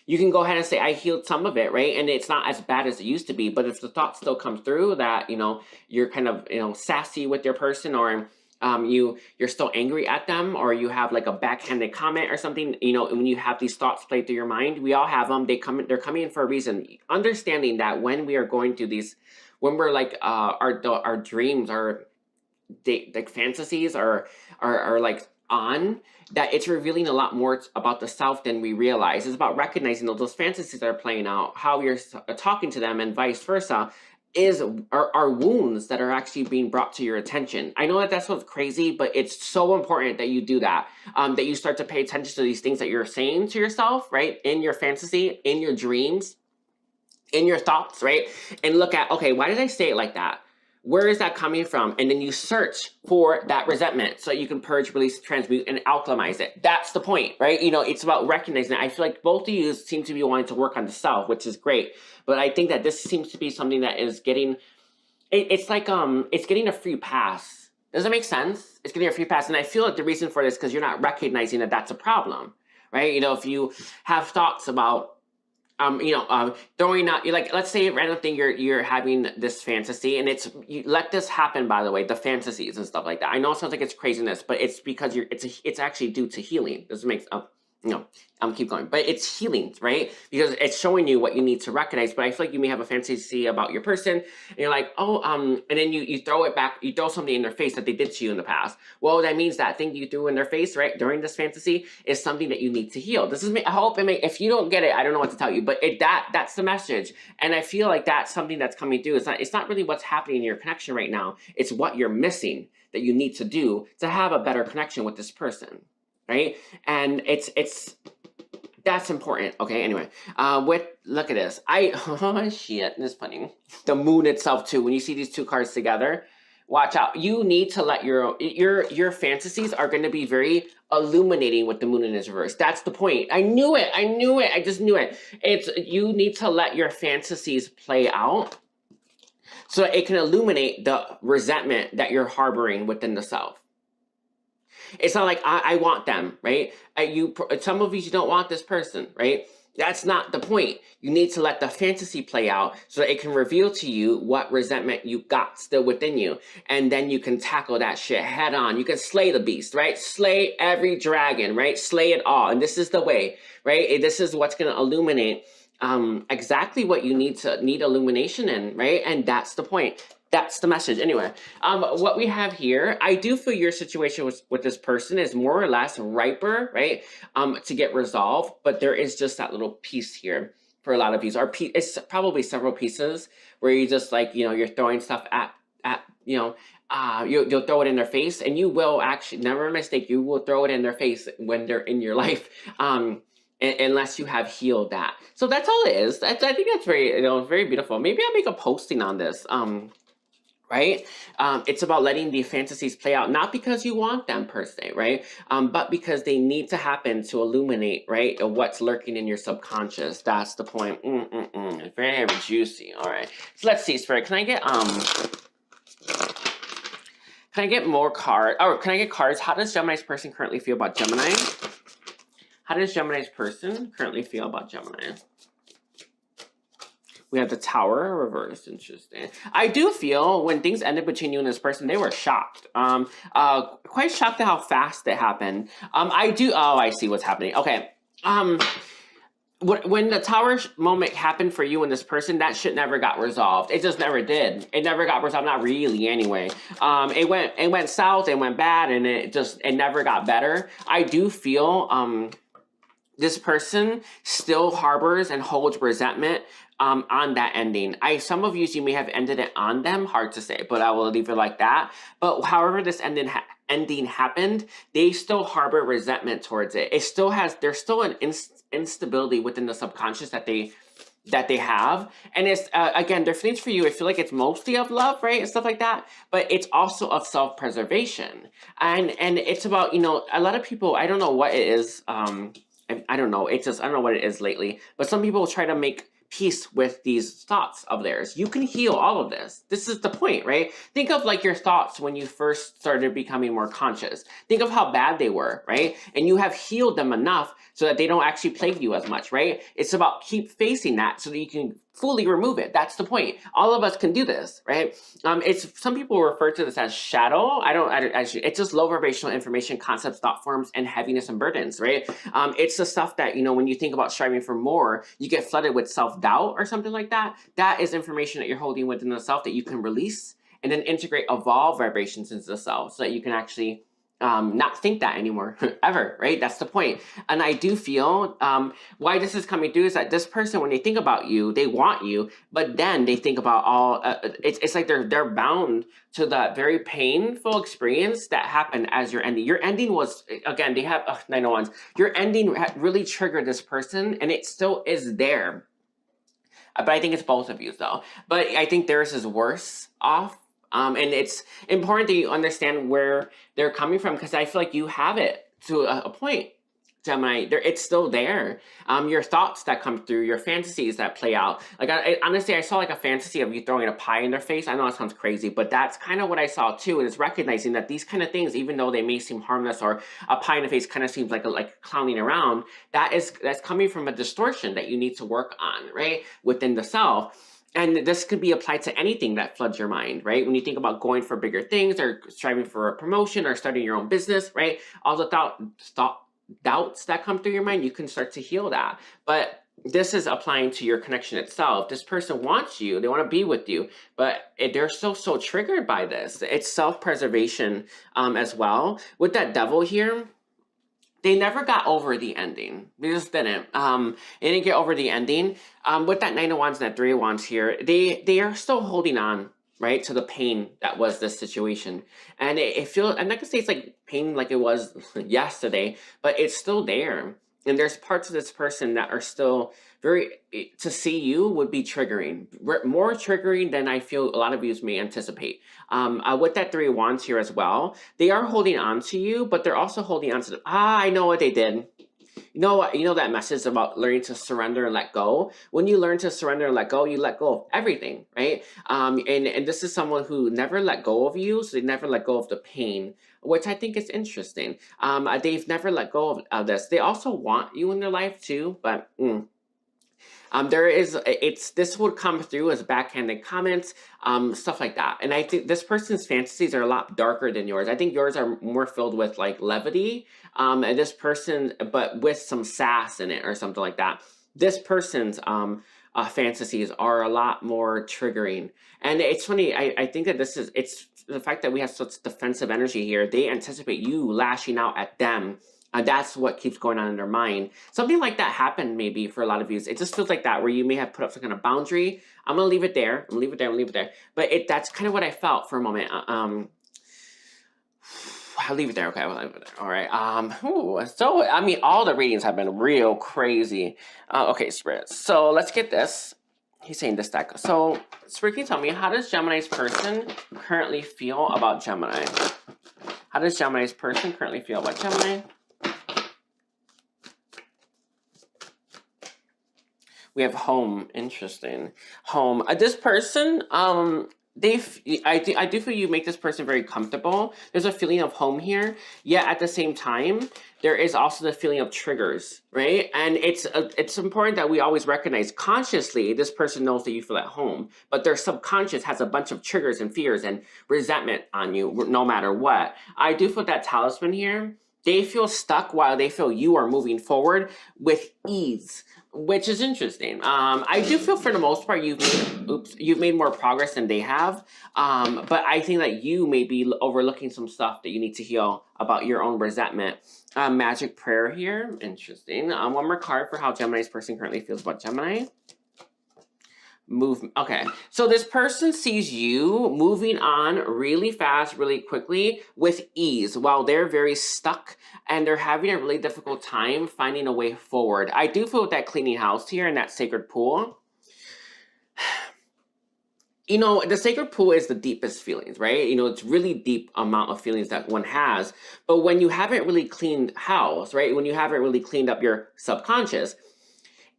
you can go ahead and say, I healed some of it, right? And it's not as bad as it used to be. But if the thoughts still come through that, you know, you're kind of, you know, sassy with your person, or you're still angry at them, or you have like a backhanded comment or something, you know, when you have these thoughts play through your mind, we all have them. They're coming in for a reason. Understanding that when we are going through these, when we're like our dreams, our like fantasies are like on, that it's revealing a lot more about the self than we realize. It's about recognizing those fantasies that are playing out, how you're talking to them, and vice versa. Are wounds that are actually being brought to your attention. I know that that's what's crazy, but it's so important that you do that. That you start to pay attention to these things that you're saying to yourself, right? In your fantasy, in your dreams, in your thoughts, right? And look at, okay, why did I say it like that? Where is that coming from? And then you search for that resentment so you can purge, release, transmute, and alchemize it. That's the point, right? You know, it's about recognizing it. I feel like both of you seem to be wanting to work on the self, which is great. But I think that this seems to be something that is getting, it's like, it's getting a free pass. Does that make sense? It's getting a free pass. And I feel like the reason for this is because you're not recognizing that that's a problem, right? You know, if you have thoughts about, you know, throwing out, like, let's say a random thing, you're having this fantasy, and you let this happen, by the way, the fantasies and stuff like that. I know it sounds like it's craziness, but it's because it's actually due to healing. This makes, you know, keep going, but it's healing, right? Because it's showing you what you need to recognize. But I feel like you may have a fantasy about your person, and you're like, oh, and then you throw it back, you throw something in their face that they did to you in the past. Well, that means that thing you threw in their face, right, during this fantasy is something that you need to heal. This is, I hope it may, if you don't get it, I don't know what to tell you, but that's the message. And I feel like that's something that's coming through. It's not really what's happening in your connection right now. It's what you're missing that you need to do to have a better connection with this person. Right? And that's important. Okay, anyway. Look at this. Oh shit, this is funny. The moon itself too. When you see these two cards together, Watch out. You need to let your fantasies are going to be very illuminating with the moon in its reverse. That's the point. I knew it. I knew it. I just knew it. It's you need to let your fantasies play out so that it can illuminate the resentment that you're harboring within the self. It's not like I want them, right? Some of you don't want this person, right? That's not the point. You need to let the fantasy play out so that it can reveal to you what resentment you got still within you. And then you can tackle that shit head on. You can slay the beast, right? Slay every dragon, right? Slay it all. And this is the way, right? This is what's going to illuminate exactly what you need illumination in, right? And that's the point. That's the message. Anyway, what we have here, I do feel your situation with this person is more or less riper, right? To get resolved, but there is just that little piece here for a lot of you. It's probably several pieces where you just like, you're throwing stuff at you'll throw it in their face, and you will actually, never a mistake, you will throw it in their face when they're in your life. Unless you have healed that. So that's all it is. I think that's very, very beautiful. Maybe I'll make a posting on this. Right? It's about letting the fantasies play out, not because you want them per se, right? But because they need to happen to illuminate, right? What's lurking in your subconscious. That's the point. Very juicy. All right. So let's see, Spirit. Can I get more cards? Or can I get cards? How does Gemini's person currently feel about Gemini? How does Gemini's person currently feel about Gemini? We have the Tower reversed. Interesting. I do feel when things ended between you and this person, they were shocked. Quite shocked at how fast it happened. Oh, I see what's happening. Okay. When the Tower moment happened for you and this person, that shit never got resolved. It just never did. It never got resolved. Not really, anyway. It went south. It went bad, and it never got better. I do feel this person still harbors and holds resentment on that ending. Some of you may have ended it on them, hard to say, but I will leave it like that. But however this ending happened, they still harbor resentment towards it. There's still an instability within the subconscious that they have. And it's, again, their feelings for you, I feel like it's mostly of love, right? And stuff like that. But it's also of self-preservation. And it's about, a lot of people, I don't know what it is. I don't know. I don't know what it is lately. But some people try to make peace with these thoughts of theirs. You can heal all of this. This is the point, right? Think of like your thoughts when you first started becoming more conscious. Think of how bad they were, right? And you have healed them enough so that they don't actually plague you as much, right? It's about keep facing that so that you can fully remove it. That's the point. All of us can do this, right? Some people refer to this as shadow. I don't actually, it's just low vibrational information, concepts, thought forms, and heaviness and burdens, right? It's the stuff that, when you think about striving for more, you get flooded with self-doubt or something like that. That is information that you're holding within the self that you can release and then integrate, evolve vibrations into the self so that you can actually not think that anymore, ever, right? That's the point. And I do feel why this is coming through is that this person, when they think about you, they want you, but then they think about all, it's like they're bound to that very painful experience that happened as your ending. Your ending was, again, they have 901s. Your ending really triggered this person and it still is there. But I think it's both of you though. But I think theirs is worse off. And it's important that you understand where they're coming from because I feel like you have it to a point, Gemini. It's still there. Your thoughts that come through, your fantasies that play out. Like, honestly, I saw like a fantasy of you throwing a pie in their face. I know that sounds crazy, but that's kind of what I saw too. And it's recognizing that these kind of things, even though they may seem harmless or a pie in the face kind of seems like clowning around, that's coming from a distortion that you need to work on, right? Within the self. And this could be applied to anything that floods your mind, right? When you think about going for bigger things or striving for a promotion or starting your own business, right? All the doubts that come through your mind, you can start to heal that. But this is applying to your connection itself. This person wants you. They want to be with you. But they're so triggered by this. It's self-preservation as well. With that devil here, they never got over the ending. They just didn't. They didn't get over the ending. With that 9 of Wands and that 3 of Wands here, they are still holding on, right, to the pain that was this situation. And it feels, I'm not gonna say it's like pain like it was yesterday, but it's still there. And there's parts of this person that are still very, to see you would be triggering, more triggering than I feel a lot of you may anticipate. With that 3 of Wands here as well, they are holding on to you, but they're also holding on to I know what they did. You know what? You know that message about learning to surrender and let go. When you learn to surrender and let go, you let go of everything, right? And this is someone who never let go of you, so they never let go of the pain, which I think is interesting. They've never let go of this. They also want you in their life too, but. There is, this would come through as backhanded comments, stuff like that. And I think this person's fantasies are a lot darker than yours. I think yours are more filled with like levity, and this person, but with some sass in it or something like that. This person's fantasies are a lot more triggering. And it's funny, I think that it's the fact that we have such defensive energy here. They anticipate you lashing out at them. That's what keeps going on in their mind. Something like that happened maybe for a lot of you. It just feels like that, where you may have put up some kind of boundary. I'm gonna leave it there. I'm gonna leave it there. I'm gonna leave it there. But that's kind of what I felt for a moment. I'll leave it there. Okay, I'll leave it there. All right. So I mean, all the readings have been real crazy. Okay, Spirit. So let's get this. He's saying this deck. So Spirit, can you tell me, how does Gemini's person currently feel about Gemini? How does Gemini's person currently feel about Gemini? We have home. Interesting. Home. This person, I do feel you make this person very comfortable. There's a feeling of home here. Yet at the same time, there is also the feeling of triggers, right? And it's important that we always recognize consciously this person knows that you feel at home, but their subconscious has a bunch of triggers and fears and resentment on you, no matter what. I do feel that talisman here. They feel stuck while they feel you are moving forward with ease, which is interesting. I do feel for the most part you've made more progress than they have. But I think that you may be overlooking some stuff that you need to heal about your own resentment. Magic prayer here. Interesting. One more card for how Gemini's person currently feels about Gemini. Okay, so this person sees you moving on really fast, really quickly with ease, while they're very stuck and they're having a really difficult time finding a way forward. I do feel with that cleaning house here and that sacred pool. You know, the sacred pool is the deepest feelings, right? You know, it's really deep amount of feelings that one has. But when you haven't really cleaned house, right? When you haven't really cleaned up your subconscious,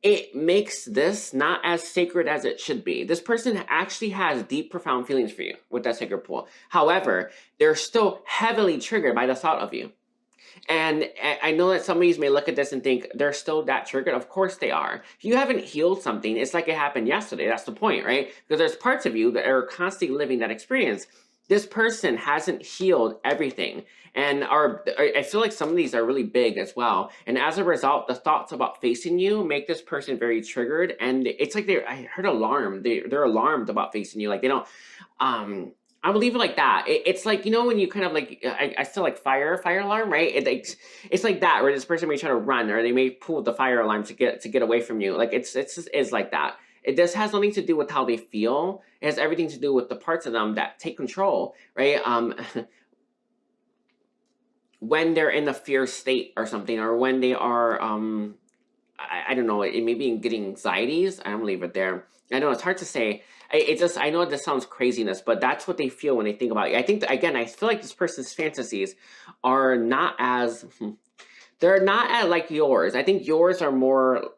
it makes this not as sacred as it should be. This person actually has deep, profound feelings for you with that sacred pool. However, they're still heavily triggered by the thought of you. And I know that some of you may look at this and think they're still that triggered. Of course they are. If you haven't healed something, it's like it happened yesterday. That's the point, right? Because there's parts of you that are constantly living that experience. This person hasn't healed everything. And I feel like some of these are really big as well. And as a result, the thoughts about facing you make this person very triggered. And it's like I heard alarm. They're alarmed about facing you. Like they don't, I will leave it like that. It's like, you know, when you kind of like, I still like fire alarm, right? It's like that, where this person may try to run, or they may pull the fire alarm to get away from you. Like it's like that. This has nothing to do with how they feel. It has everything to do with the parts of them that take control, right? When they're in a fear state or something, or when they are, I don't know, it may be getting anxieties. I don't leave it there. I know it's hard to say. I know this sounds craziness, but that's what they feel when they think about you. I think, again, I feel like this person's fantasies are not as, they're not as like yours. I think yours are more,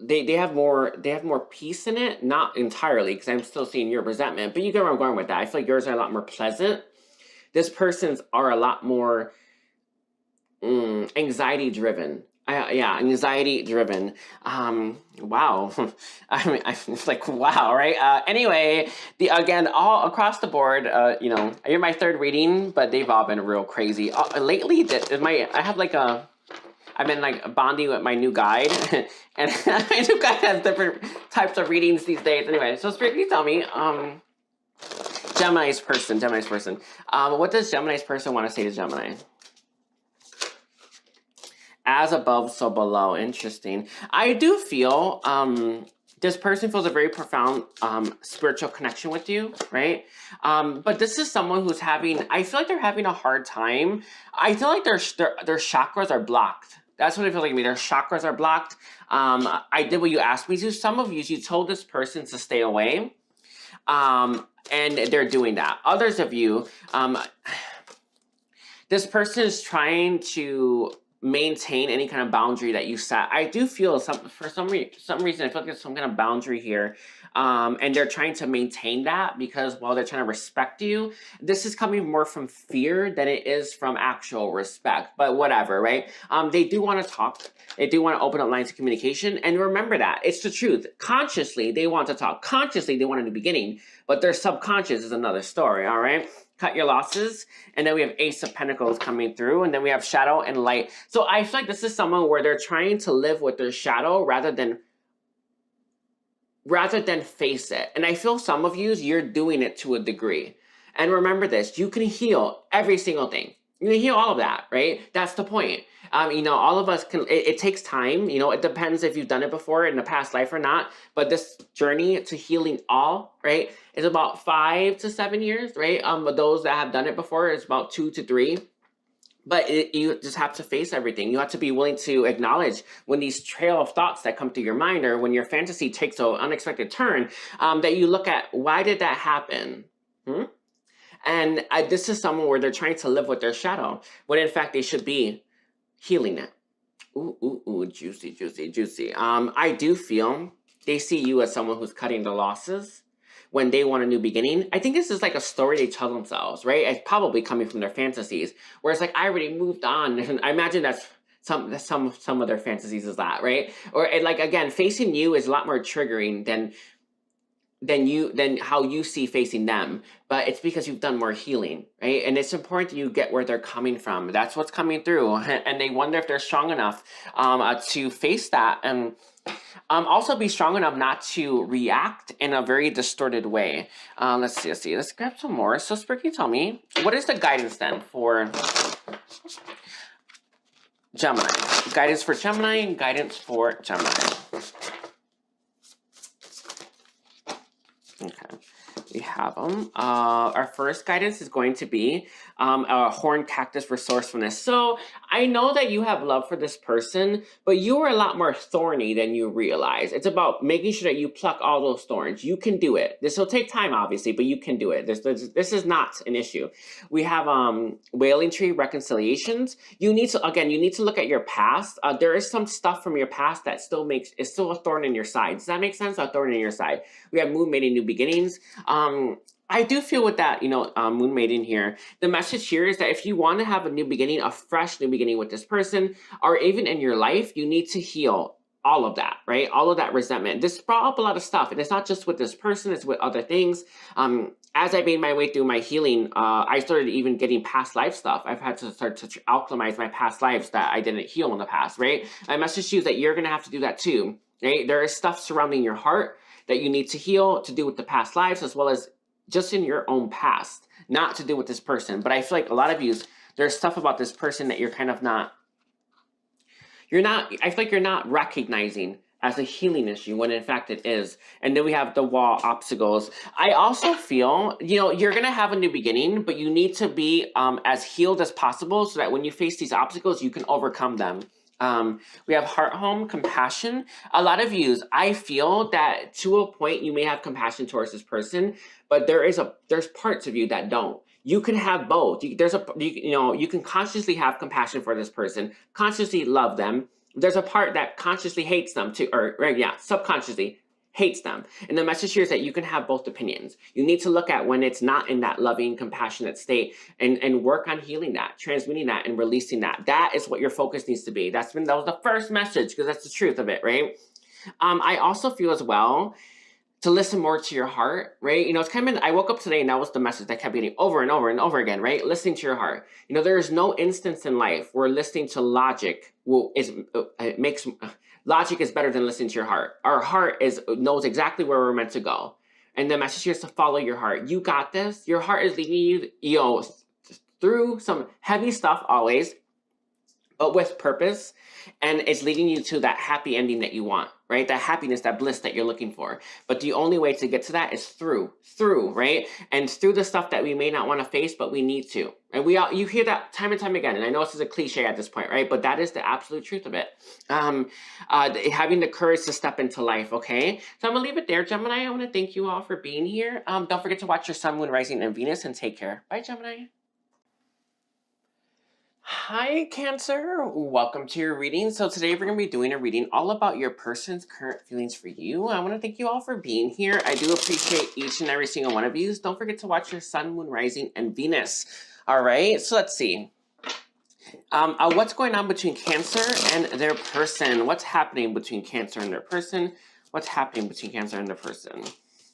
they have more peace in it. Not entirely, because I'm still seeing your resentment, but you get where I'm going with that. I feel like yours are a lot more pleasant. This person's are a lot more anxiety driven. Yeah, anxiety driven. Wow. I mean, I'm like, wow, right? Anyway, again, all across the board, you know, you're my third reading, but they've all been real crazy. Lately, I've been like bonding with my new guide, and my new guide has different types of readings these days. Anyway, so Spirit, can you tell me, Gemini's person. What does Gemini's person want to say to Gemini? As above, so below. Interesting. I do feel this person feels a very profound spiritual connection with you, right? But this is someone who's I feel like they're having a hard time. I feel like their chakras are blocked. That's what I feel like to me. Their chakras are blocked. I did what you asked me to. Some of you told this person to stay away. And they're doing that. Others of you, this person is trying to maintain any kind of boundary that you set. I do feel for some reason I feel like there's some kind of boundary here, and they're trying to maintain that because while they're trying to respect you, this is coming more from fear than it is from actual respect. But whatever, right? They do want to talk. They do want to open up lines of communication, and remember that it's the truth. Consciously, they want to talk. Consciously, they want a new beginning, but their subconscious is another story. All right. Cut your losses. And then we have Ace of Pentacles coming through. And then we have shadow and light. So I feel like this is someone where they're trying to live with their shadow rather than face it. And I feel some of you, you're doing it to a degree. And remember this, you can heal every single thing. You can heal all of that, right? That's the point. You know, all of us can, it takes time. You know, it depends if you've done it before in a past life or not. But this journey to healing all, right, is about 5 to 7 years, right? But those that have done it before, it's about 2 to 3. But you just have to face everything. You have to be willing to acknowledge when these trail of thoughts that come to your mind or when your fantasy takes an unexpected turn, that you look at, why did that happen? And this is someone where they're trying to live with their shadow, when in fact they should be healing it. Ooh, juicy, juicy, juicy. I do feel they see you as someone who's cutting the losses when they want a new beginning. I think this is like a story they tell themselves, right? It's probably coming from their fantasies, where it's like, I already moved on. And I imagine that's some of their fantasies is that, right? Or like, again, facing you is a lot more triggering than how you see facing them, but it's because you've done more healing, right? And it's important you get where they're coming from. That's what's coming through, and they wonder if they're strong enough to face that, and also be strong enough not to react in a very distorted way. Let's see. Let's grab some more. So, Spooky, tell me, what is the guidance then for Gemini? Guidance for Gemini and guidance for Gemini. Okay, we have them. Our first guidance is going to be a horned cactus resourcefulness. So I know that you have love for this person, but you are a lot more thorny than you realize. It's about making sure that you pluck all those thorns. You can do it. This will take time, obviously, but you can do it. This is not an issue. We have wailing tree reconciliations. You need to look at your past. There is some stuff from your past that is still a thorn in your side. Does that make sense? A thorn in your side. We have moon mating new beginnings. I do feel with that, moon mating here, the message here is that if you want to have a new beginning, a fresh new beginning with this person, or even in your life, you need to heal all of that, right? All of that resentment. This brought up a lot of stuff, and it's not just with this person, it's with other things. As I made my way through my healing, I started even getting past life stuff. I've had to start to alchemize my past lives that I didn't heal in the past, right? My message to you is that you're going to have to do that too, right? There is stuff surrounding your heart that you need to heal to do with the past lives, as well as just in your own past, not to do with this person. But I feel like a lot of you, there's stuff about this person that you're kind of I feel like you're not recognizing as a healing issue when in fact it is. And then we have the wall obstacles. I also feel, you're going to have a new beginning, but you need to be as healed as possible so that when you face these obstacles, you can overcome them. We have heart home compassion. A lot of you, I feel that to a point you may have compassion towards this person, but there's parts of you that don't. You can have both. You can consciously have compassion for this person, consciously love them. There's a part that consciously hates them too, subconsciously hates them. And the message here is that you can have both opinions. You need to look at when it's not in that loving, compassionate state and work on healing that, transmuting that, and releasing that. That is what your focus needs to be. That was the first message, because that's the truth of it, right? I also feel as well to listen more to your heart, right? It's kind of I woke up today and that was the message that kept getting over and over and over again, right? Listening to your heart. There is no instance in life where listening to logic logic is better than listening to your heart. Our heart knows exactly where we're meant to go. And the message here is to follow your heart. You got this. Your heart is leading you, through some heavy stuff always, but with purpose, and it's leading you to that happy ending that you want, right? That happiness, that bliss that you're looking for. But the only way to get to that is through, right? And through the stuff that we may not want to face, but we need to. And you hear that time and time again. And I know this is a cliche at this point, right? But that is the absolute truth of it. Having the courage to step into life, okay? So I'm gonna leave it there, Gemini. I want to thank you all for being here. Don't forget to watch your sun, moon, rising, and Venus, and take care. Bye, Gemini. Hi, Cancer. Welcome to your reading. So today we're going to be doing a reading all about your person's current feelings for you. I want to thank you all for being here. I do appreciate each and every single one of you. Don't forget to watch your sun, moon, rising, and Venus. All right, so let's see. What's going on between Cancer and their person? What's happening between Cancer and their person? What's happening between Cancer and their person?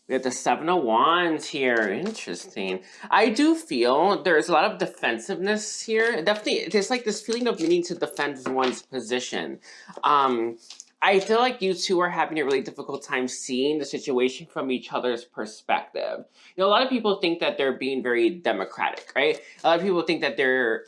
We have the Seven of Wands here. Interesting. I do feel there's a lot of defensiveness here. Definitely, there's like this feeling of needing to defend one's position. I feel like you two are having a really difficult time seeing the situation from each other's perspective. You know, a lot of people think that they're being very democratic, right? A lot of people think that they're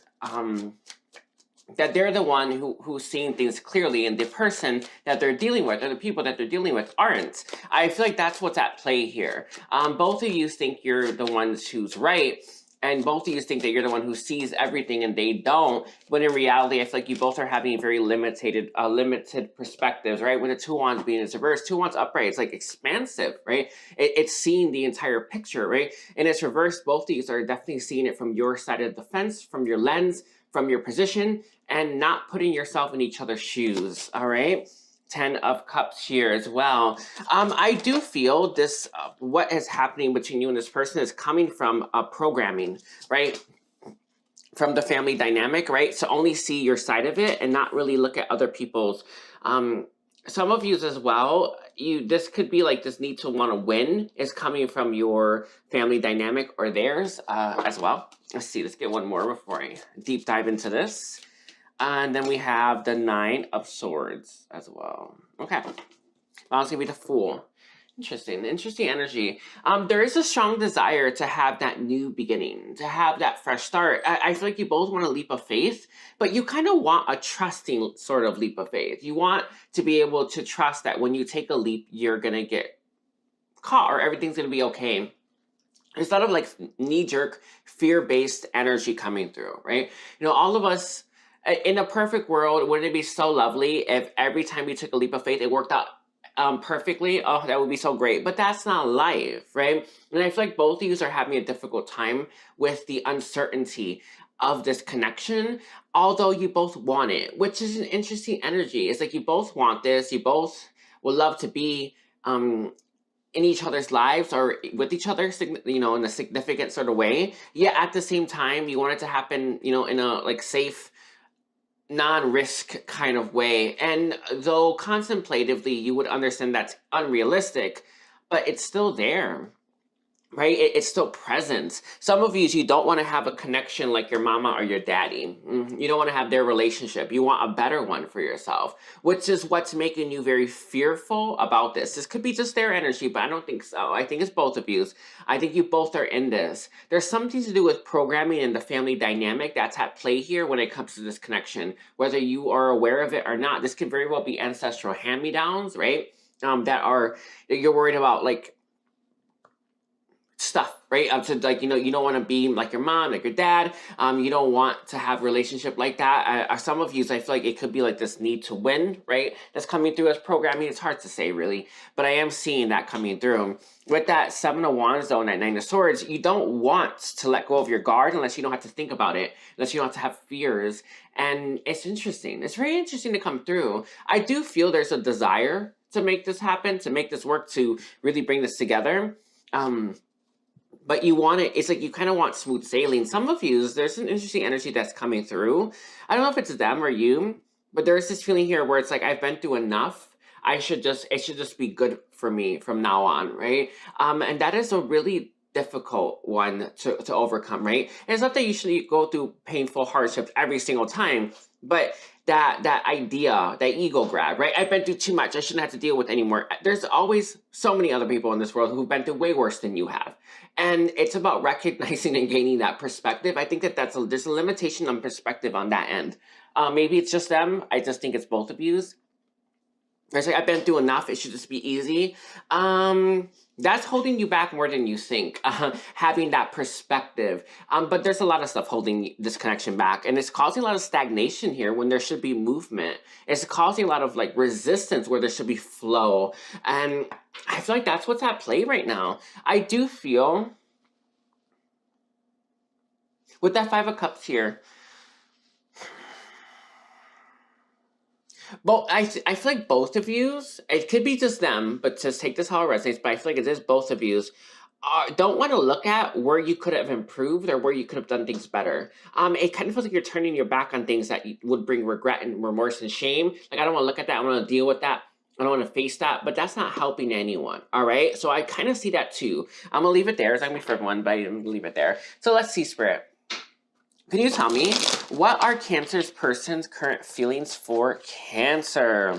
the one who's seeing things clearly, and the person that they're dealing with, or the people that they're dealing with, aren't. I feel like that's what's at play here. Both of you think you're the ones who's right, and both of you think that you're the one who sees everything and they don't, but in reality, I feel like you both are having very limited perspectives, right? When the Two Wands being in reverse, Two Wands upright, it's like expansive, right? It's seeing the entire picture, right? And it's reverse, both of you are definitely seeing it from your side of the fence, from your lens, from your position, and not putting yourself in each other's shoes, all right? 10 of Cups here as well. I do feel this, what is happening between you and this person is coming from programming, right? From the family dynamic, right? So only see your side of it and not really look at other people's. Some of you as well, this could be like this need to want to win is coming from your family dynamic or theirs as well. Let's see, let's get one more before I deep dive into this. And then we have the Nine of Swords as well. Okay. Now it's going to be the Fool. Interesting energy. There is a strong desire to have that new beginning, to have that fresh start. I feel like you both want a leap of faith, but you kind of want a trusting sort of leap of faith. You want to be able to trust that when you take a leap, you're going to get caught or everything's going to be okay. There's a lot of like knee-jerk, fear-based energy coming through, right? You know, all of us, in a perfect world, wouldn't it be so lovely if every time you took a leap of faith, it worked out perfectly? Oh, that would be so great. But that's not life, right? And I feel like both of you are having a difficult time with the uncertainty of this connection, although you both want it, which is an interesting energy. It's like you both want this. You both would love to be in each other's lives or with each other, you know, in a significant sort of way. Yet at the same time, you want it to happen, you know, in a like safe, non-risk kind of way. And though contemplatively you would understand that's unrealistic, but it's still there, right? It's still present. Some of you don't want to have a connection like your mama or your daddy. You don't want to have their relationship. You want a better one for yourself, which is what's making you very fearful about this. This could be just their energy, but I don't think so. I think it's both of you. I think you both are in this. There's something to do with programming and the family dynamic that's at play here when it comes to this connection. Whether you are aware of it or not, this could very well be ancestral hand-me-downs, right? That you're worried about, like, stuff, right? To like, you know, you don't want to be like your mom, like your dad. You don't want to have a relationship like that. Some of you, I feel like it could be like this need to win, right? That's coming through as programming. It's hard to say really, but I am seeing that coming through. With that Seven of Wands though, and that Nine of Swords, you don't want to let go of your guard unless you don't have to think about it, unless you don't have to have fears. And it's interesting. It's very interesting to come through. I do feel there's a desire to make this happen, to make this work, to really bring this together. But you want it, it's like you kind of want smooth sailing. Some of you, there's an interesting energy that's coming through. I don't know if it's them or you, but there's this feeling here where it's like, I've been through enough. It should just be good for me from now on, right? And that is a really difficult one to overcome, right? And it's not that you should go through painful hardships every single time, but that idea, that ego grab, right? I've been through too much. I shouldn't have to deal with anymore. There's always so many other people in this world who've been through way worse than you have. And it's about recognizing and gaining that perspective. I think that there's a limitation on perspective on that end. Maybe it's just them. I just think it's both of yous. It's like, I've been through enough. It should just be easy. That's holding you back more than you think, having that perspective. But there's a lot of stuff holding this connection back, and it's causing a lot of stagnation here when there should be movement. It's causing a lot of like resistance where there should be flow. And I feel like that's what's at play right now. I do feel with that Five of Cups here, but I feel like both of yous, it could be just them, but just take this how it resonates, but I feel like it is both of yous, don't want to look at where you could have improved or where you could have done things better. It kind of feels like you're turning your back on things that would bring regret and remorse and shame. Like, I don't want to look at that. I want to deal with that. I don't want to face that, but that's not helping anyone, all right? So I kind of see that too. I'm going to leave it there. It's not going to be for everyone, but I'm going to leave it there. So let's see, Spirit. Can you tell me, what are Cancer's person's current feelings for Cancer?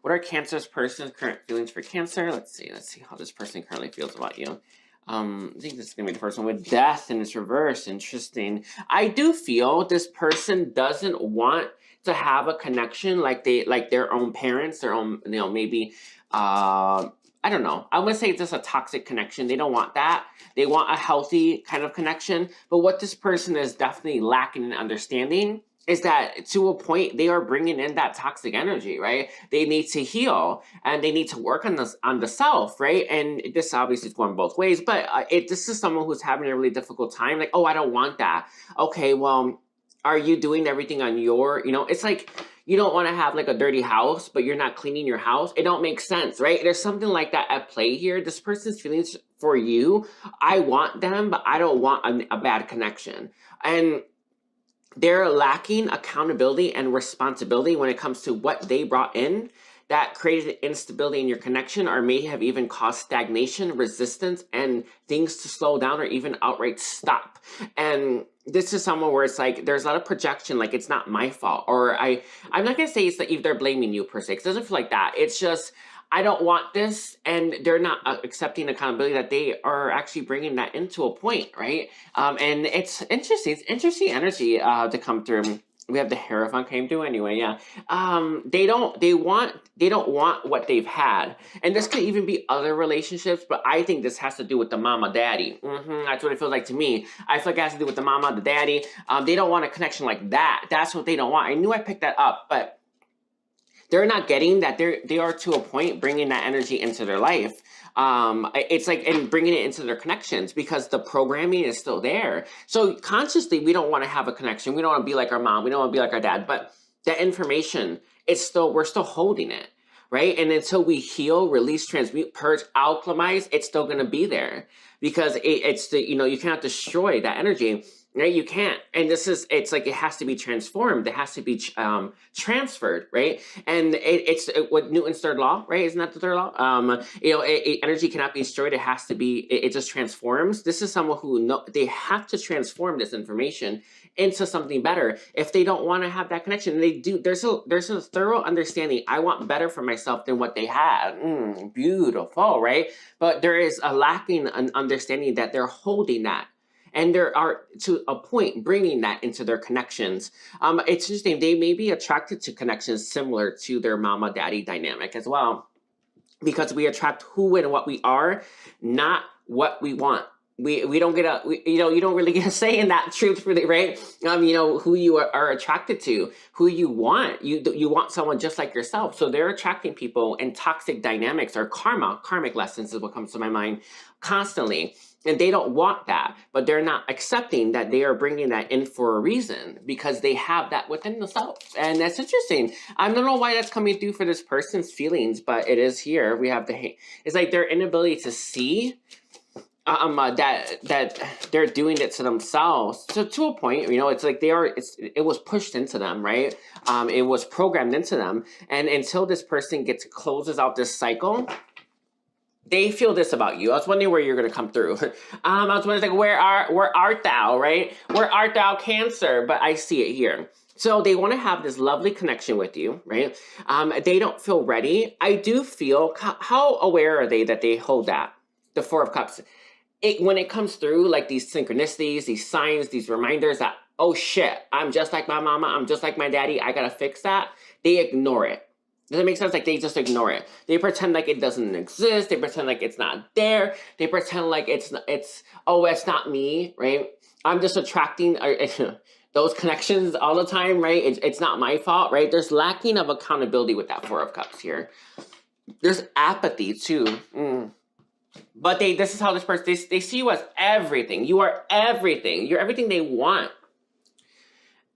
What are Cancer's person's current feelings for Cancer? Let's see how this person currently feels about you. I think this is going to be the first one with Death in its reverse. Interesting. I do feel this person doesn't want to have a connection like their own parents, their own, maybe, I don't know. I would say it's just a toxic connection. They don't want that. They want a healthy kind of connection. But what this person is definitely lacking in understanding is that to a point, they are bringing in that toxic energy, right? They need to heal and they need to work on the self, right? And this obviously is going both ways, but this is someone who's having a really difficult time. Like, oh, I don't want that. Okay, well, are you doing everything on your, it's like, you don't want to have like a dirty house, but you're not cleaning your house. It don't make sense, right? There's something like that at play here. This person's feelings for you, I want them, but I don't want a bad connection. And they're lacking accountability and responsibility when it comes to what they brought in that created instability in your connection, or may have even caused stagnation, resistance, and things to slow down or even outright stop. And this is someone where it's like, there's a lot of projection, like it's not my fault, or I'm not gonna say it's like they're blaming you per se, because it doesn't feel like that. It's just, I don't want this, and they're not accepting accountability that they are actually bringing that into a point, right? And it's interesting energy to come through. We have the Hierophant came through anyway, yeah. They don't want what they've had. And this could even be other relationships, but I think this has to do with the mama daddy. That's what it feels like to me. I feel like it has to do with the mama, the daddy. They don't want a connection like that. That's what they don't want. I knew I picked that up, but they're not getting that. They are to a point bringing that energy into their life. It's like, and bringing it into their connections because the programming is still there. So consciously, we don't want to have a connection. We don't want to be like our mom. We don't want to be like our dad. But that information, we're still holding it, right? And until we heal, release, transmute, purge, alchemize, it's still going to be there because you cannot destroy that energy. Right, you can't, and it's like it has to be transformed. It has to be transferred, right? And it's what Newton's third law, right? Isn't that the third law? Energy cannot be destroyed. It has to be. It just transforms. This is someone who they have to transform this information into something better. If they don't want to have that connection, and they do. There's a thorough understanding. I want better for myself than what they had. Beautiful, right? But there is a lacking an understanding that they're holding that. And there are, to a point, bringing that into their connections. It's interesting. They may be attracted to connections similar to their mama-daddy dynamic as well. Because we attract who and what we are, not what we want. We don't get you don't really get a say in that, truthfully, right? Who you are attracted to, who you want. You want someone just like yourself. So they're attracting people in toxic dynamics or karmic lessons is what comes to my mind constantly. And they don't want that, but they're not accepting that they are bringing that in for a reason because they have that within themselves. And that's interesting. I don't know why that's coming through for this person's feelings, but it is here. We have it's like their inability to see that they're doing it to themselves. So to a point, it's like it was pushed into them, right? It was programmed into them. And until this person closes out this cycle, They feel this about you. I was wondering where you're gonna come through. I was wondering like, where art thou, right? Where art thou, Cancer? But I see it here. So they want to have this lovely connection with you, right? They don't feel ready. I do feel, how aware are they that they hold that? The Four of Cups. When it comes through, like these synchronicities, these signs, these reminders that, oh shit, I'm just like my mama, I'm just like my daddy, I gotta fix that. They ignore it. Does that make sense? Like they just ignore it. They pretend like it doesn't exist. They pretend like it's not there. They pretend like it's not me, right? I'm just attracting those connections all the time, right? It's not my fault, right? There's lacking of accountability with that Four of Cups here. There's apathy too. But this is how this person, they see you as everything. You are everything. You're everything they want.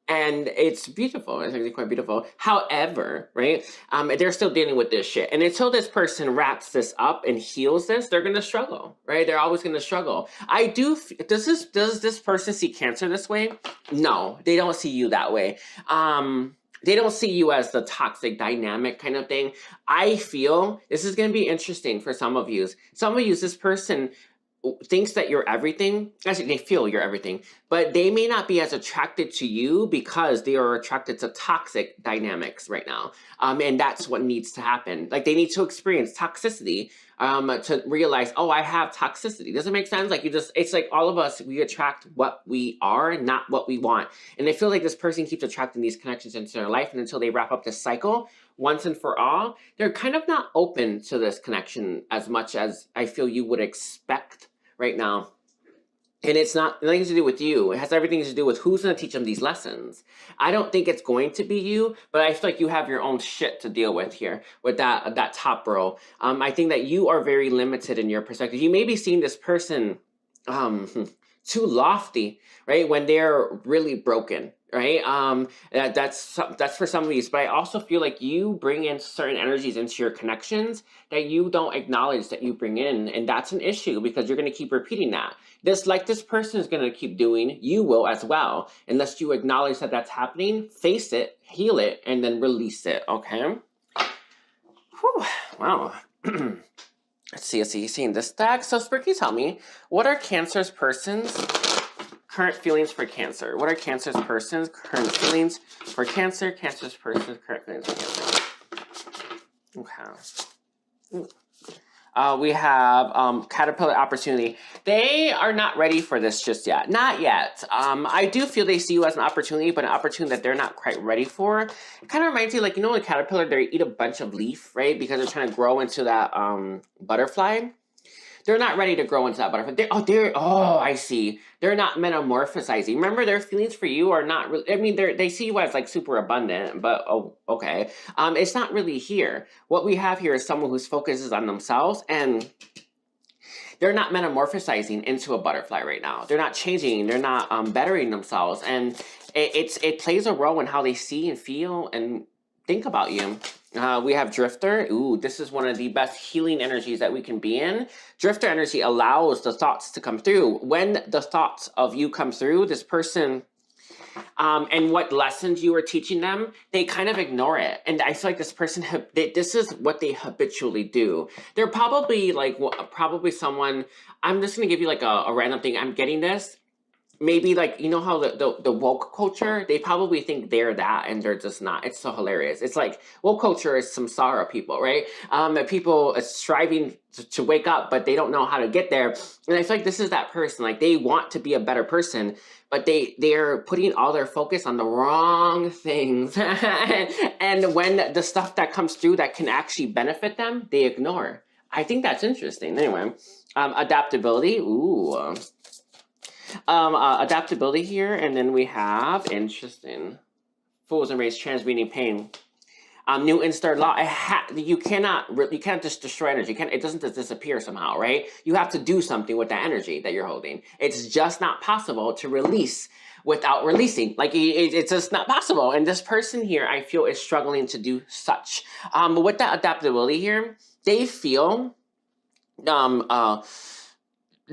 And it's beautiful. It's actually quite beautiful. However, right, they're still dealing with this shit. And until this person wraps this up and heals this, they're going to struggle, right? They're always going to struggle. Does this person see Cancer this way? No, they don't see you that way. They don't see you as the toxic dynamic kind of thing. I feel this is going to be interesting for some of you. Some of you, this person thinks that you're everything. Actually, they feel you're everything, but they may not be as attracted to you because they are attracted to toxic dynamics right now. And that's what needs to happen. Like they need to experience toxicity to realize, oh, I have toxicity. Does it make sense? Like it's like all of us, we attract what we are, not what we want. And I feel like this person keeps attracting these connections into their life, and until they wrap up this cycle, once and for all, they're kind of not open to this connection as much as I feel you would expect right now. And it's nothing to do with you. It has everything to do with who's going to teach them these lessons. I don't think it's going to be you, but I feel like you have your own shit to deal with here with that top row. I think that you are very limited in your perspective. You may be seeing this person too lofty, right? When they're really broken, right? That's for some of you, but I also feel like you bring in certain energies into your connections that you don't acknowledge that you bring in, and that's an issue because you're going to keep repeating that. This person is going to keep doing, you will as well, unless you acknowledge that that's happening, face it, heal it, and then release it, okay? Whew, wow. Let's see, seeing this stack. So Spooky, tell me, what are Cancer's person's current feelings for Cancer? What are Cancer's person's current feelings for Cancer? Cancer's person's current feelings for Cancer. Okay. We have Caterpillar Opportunity. They are not ready for this just yet. Not yet. I do feel they see you as an opportunity, but an opportunity that they're not quite ready for. It kind of reminds you, like, you know, a caterpillar, they eat a bunch of leaf, right? Because they're trying to grow into that butterfly. They're not ready to grow into that butterfly. I see. They're not metamorphosizing. Remember, their feelings for you are not really, I mean, they see you as like super abundant, but oh, okay. It's not really here. What we have here is someone whose focus is on themselves, and they're not metamorphosizing into a butterfly right now. They're not changing. They're not bettering themselves. And it plays a role in how they see and feel and think about you. We have Drifter. Ooh, this is one of the best healing energies that we can be in. Drifter energy allows the thoughts to come through. When the thoughts of you come through, this person, and what lessons you were teaching them, they kind of ignore it. And I feel like this person, this is what they habitually do. They're probably like, probably someone, I'm just going to give you like a random thing. I'm getting this. Maybe like, you know how the woke culture, they probably think they're that and they're just not. It's so hilarious. It's like woke culture is samsara people, right? People are striving to wake up, but they don't know how to get there. And I feel like this is that person. Like they want to be a better person, but they're putting all their focus on the wrong things. And when the stuff that comes through that can actually benefit them, they ignore. I think that's interesting. Anyway, adaptability. Ooh. Adaptability here, and then we have, interesting, Fools and Race transmuting pain. New instar law. You cannot just destroy energy. It doesn't just disappear somehow, right? You have to do something with that energy that you're holding. It's just not possible to release without releasing. Like it's just not possible. And this person here, I feel, is struggling to do such. But with that adaptability here, they feel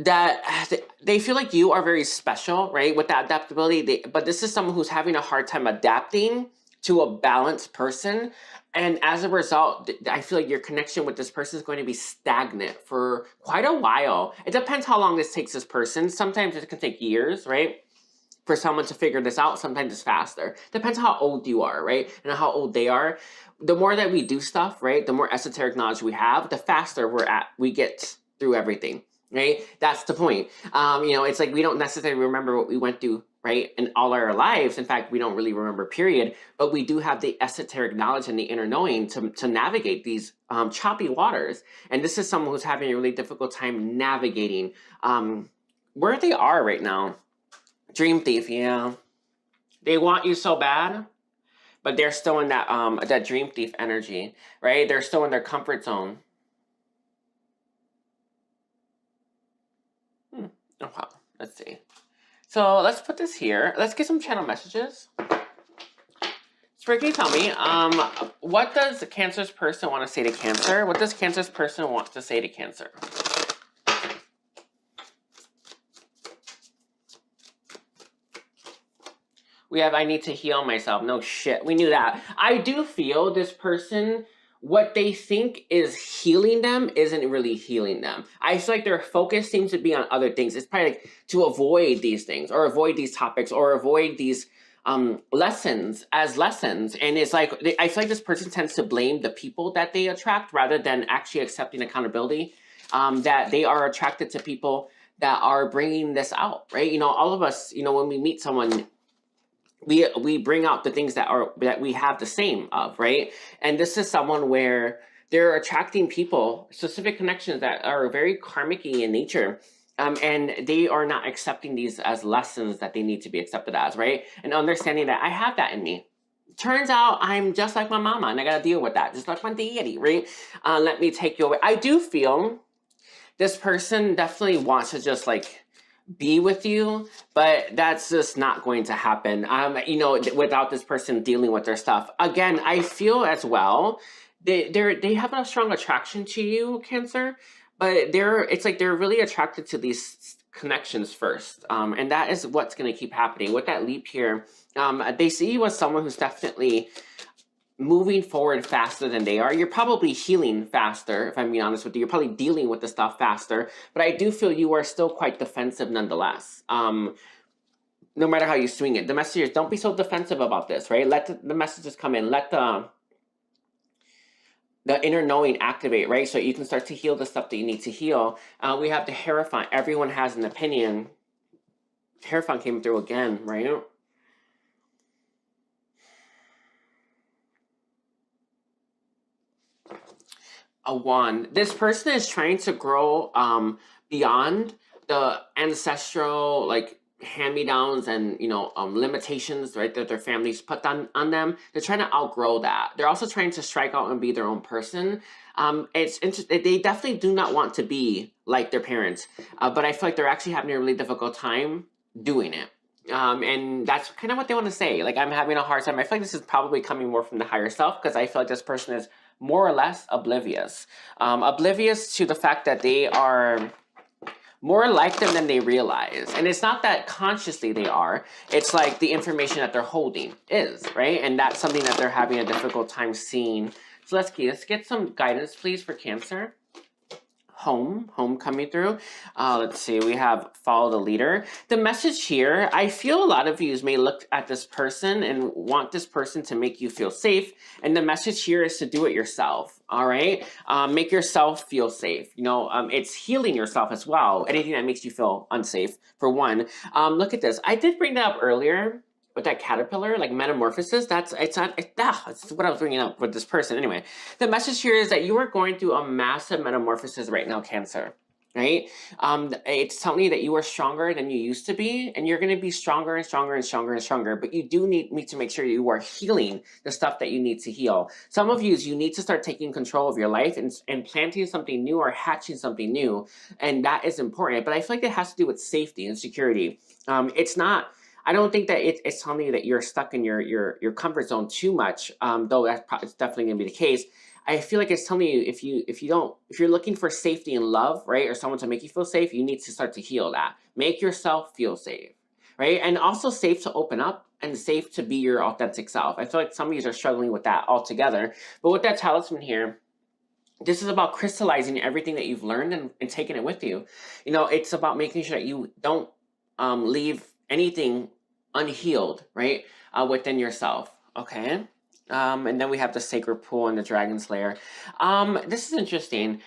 that they feel like you are very special, right? With that adaptability, but this is someone who's having a hard time adapting to a balanced person. And as a result, I feel like your connection with this person is going to be stagnant for quite a while. It depends how long this takes this person. Sometimes it can take years, right? For someone to figure this out. Sometimes it's faster. Depends how old you are, right? And how old they are. The more that we do stuff, right? The more esoteric knowledge we have, the faster we get through everything, right? That's the point. You know, it's like we don't necessarily remember what we went through, right, in all our lives. In fact, we don't really remember, period. But we do have the esoteric knowledge and the inner knowing to navigate these choppy waters. And this is someone who's having a really difficult time navigating where they are right now. Dream thief, yeah. They want you so bad, but they're still in that dream thief energy, right? They're still in their comfort zone. Okay, let's see. So let's put this here. Let's get some channel messages. Spirit, can you tell me, what does the Cancer's person want to say to Cancer? What does Cancer's person want to say to Cancer? We have, I need to heal myself. No shit, we knew that. I do feel this person, what they think is healing them isn't really healing them. I feel like their focus seems to be on other things. It's probably like to avoid these things or avoid these topics or avoid these lessons as lessons. And it's like, I feel like this person tends to blame the people that they attract rather than actually accepting accountability, that they are attracted to people that are bringing this out, right? You know, all of us, you know, when we meet someone, we bring out the things that we have the same of, right? And this is someone where they're attracting people, specific connections that are very karmic-y in nature, and they are not accepting these as lessons that they need to be accepted as, right? And understanding that I have that in me. Turns out I'm just like my mama, and I gotta deal with that, just like my deity, right? Let me take you away. I do feel this person definitely wants to just like be with you, but that's just not going to happen, you know, without this person dealing with their stuff. Again, I feel as well, they have a strong attraction to you, Cancer, but it's like they're really attracted to these connections first, and that is what's going to keep happening. With that leap here, they see you as someone who's definitely moving forward faster than they are. You're probably healing faster, if I'm being honest with you. You're probably dealing with the stuff faster, but I do feel you are still quite defensive nonetheless. No matter how you swing it. The message is, don't be so defensive about this, right? Let the messages come in. Let the inner knowing activate, right? So you can start to heal the stuff that you need to heal. We have the Hierophant. Everyone has an opinion. Hierophant came through again, right? A wand. This person is trying to grow beyond the ancestral like hand-me-downs and, you know, limitations, right, that their families put on them. They're trying to outgrow that. They're also trying to strike out and be their own person. It's interesting. They definitely do not want to be like their parents, but I feel like they're actually having a really difficult time doing it. And that's kind of what they want to say. Like, I'm having a hard time. I feel like this is probably coming more from the higher self, because I feel like this person is more or less oblivious. Oblivious to the fact that they are more like them than they realize. And it's not that consciously they are. It's like the information that they're holding is, right? And that's something that they're having a difficult time seeing. So let's get some guidance, please, for Cancer. Home coming through. Let's see, we have follow the leader. The message here, I feel a lot of you may look at this person and want this person to make you feel safe. And the message here is to do it yourself, all right? Make yourself feel safe. You know, it's healing yourself as well. Anything that makes you feel unsafe, for one. Look at this. I did bring that up earlier with that caterpillar, like metamorphosis. That's what I was bringing up with this person. Anyway, the message here is that you are going through a massive metamorphosis right now, Cancer, right? It's telling you that you are stronger than you used to be, and you're going to be stronger and stronger and stronger and stronger, but you do need to make sure you are healing the stuff that you need to heal. Some of you need to start taking control of your life and planting something new or hatching something new, and that is important. But I feel like it has to do with safety and security. It's not, I don't think that it's telling you that you're stuck in your comfort zone too much, though it's definitely going to be the case. I feel like it's telling you if you're looking for safety and love, right, or someone to make you feel safe, you need to start to heal that. Make yourself feel safe. right? And also safe to open up and safe to be your authentic self. I feel like some of you are struggling with that altogether. But with that talisman here, this is about crystallizing everything that you've learned and taking it with you. You know, it's about making sure that you don't leave anything unhealed, right, within yourself, okay? And then we have the sacred pool and the dragon slayer. This is interesting.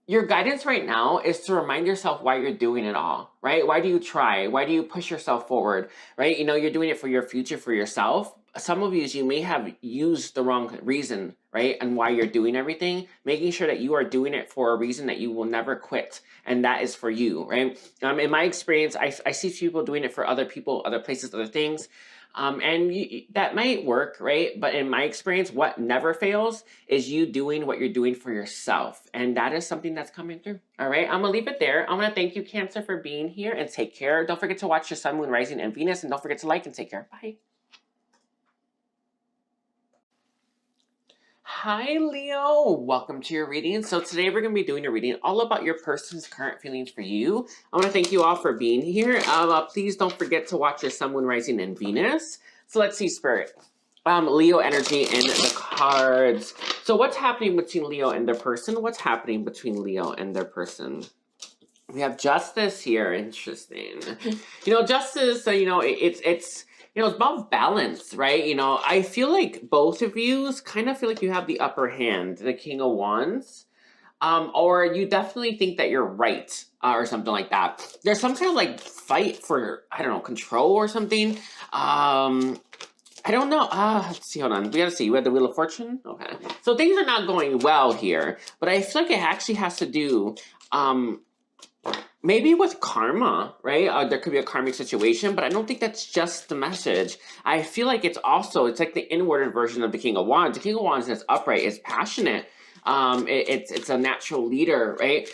Your guidance right now is to remind yourself why you're doing it all, right? Why do you try? Why do you push yourself forward, right? You know, you're doing it for your future, for yourself. Some of you may have used the wrong reason, right? And why you're doing everything, making sure that you are doing it for a reason that you will never quit. And that is for you, right? In my experience, I see people doing it for other people, other places, other things. That might work, right? But in my experience, what never fails is you doing what you're doing for yourself. And that is something that's coming through. All right, I'm gonna leave it there. I'm gonna thank you, Cancer, for being here, and take care. Don't forget to watch your sun, moon, rising, and Venus, and don't forget to like and take care. Bye. Hi, Leo. Welcome to your reading. So today we're going to be doing a reading all about your person's current feelings for you. I want to thank you all for being here. Please don't forget to watch your sun, moon, rising, and Venus. So let's see, Spirit. Leo energy in the cards. So what's happening between Leo and their person? What's happening between Leo and their person? We have Justice here. Interesting. You know, Justice, you know, it's you know, it's about balance, right? You know, I feel like both of you kind of feel like you have the upper hand, the King of Wands. Or you definitely think that you're right, or something like that. There's some kind of like fight for, I don't know, control or something. I don't know. Let's see, hold on. We gotta see. We have the Wheel of Fortune. Okay. So things are not going well here, but I feel like it actually has to do, maybe with karma, right? There could be a karmic situation, but I don't think that's just the message. I feel like it's like the inward version of the King of Wands. The King of Wands is upright, is passionate. It's a natural leader, right?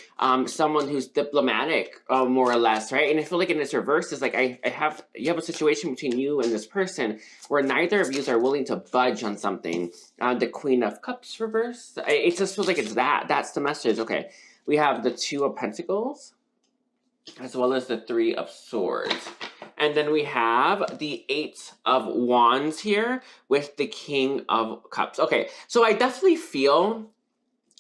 Someone who's diplomatic, more or less, right? And I feel like in this reverse is like you have a situation between you and this person where neither of you are willing to budge on something. The Queen of Cups reverse. It just feels like it's that's the message. Okay, we have the Two of Pentacles, as well as the Three of Swords. And then we have the Eight of Wands here with the King of Cups. Okay, so I definitely feel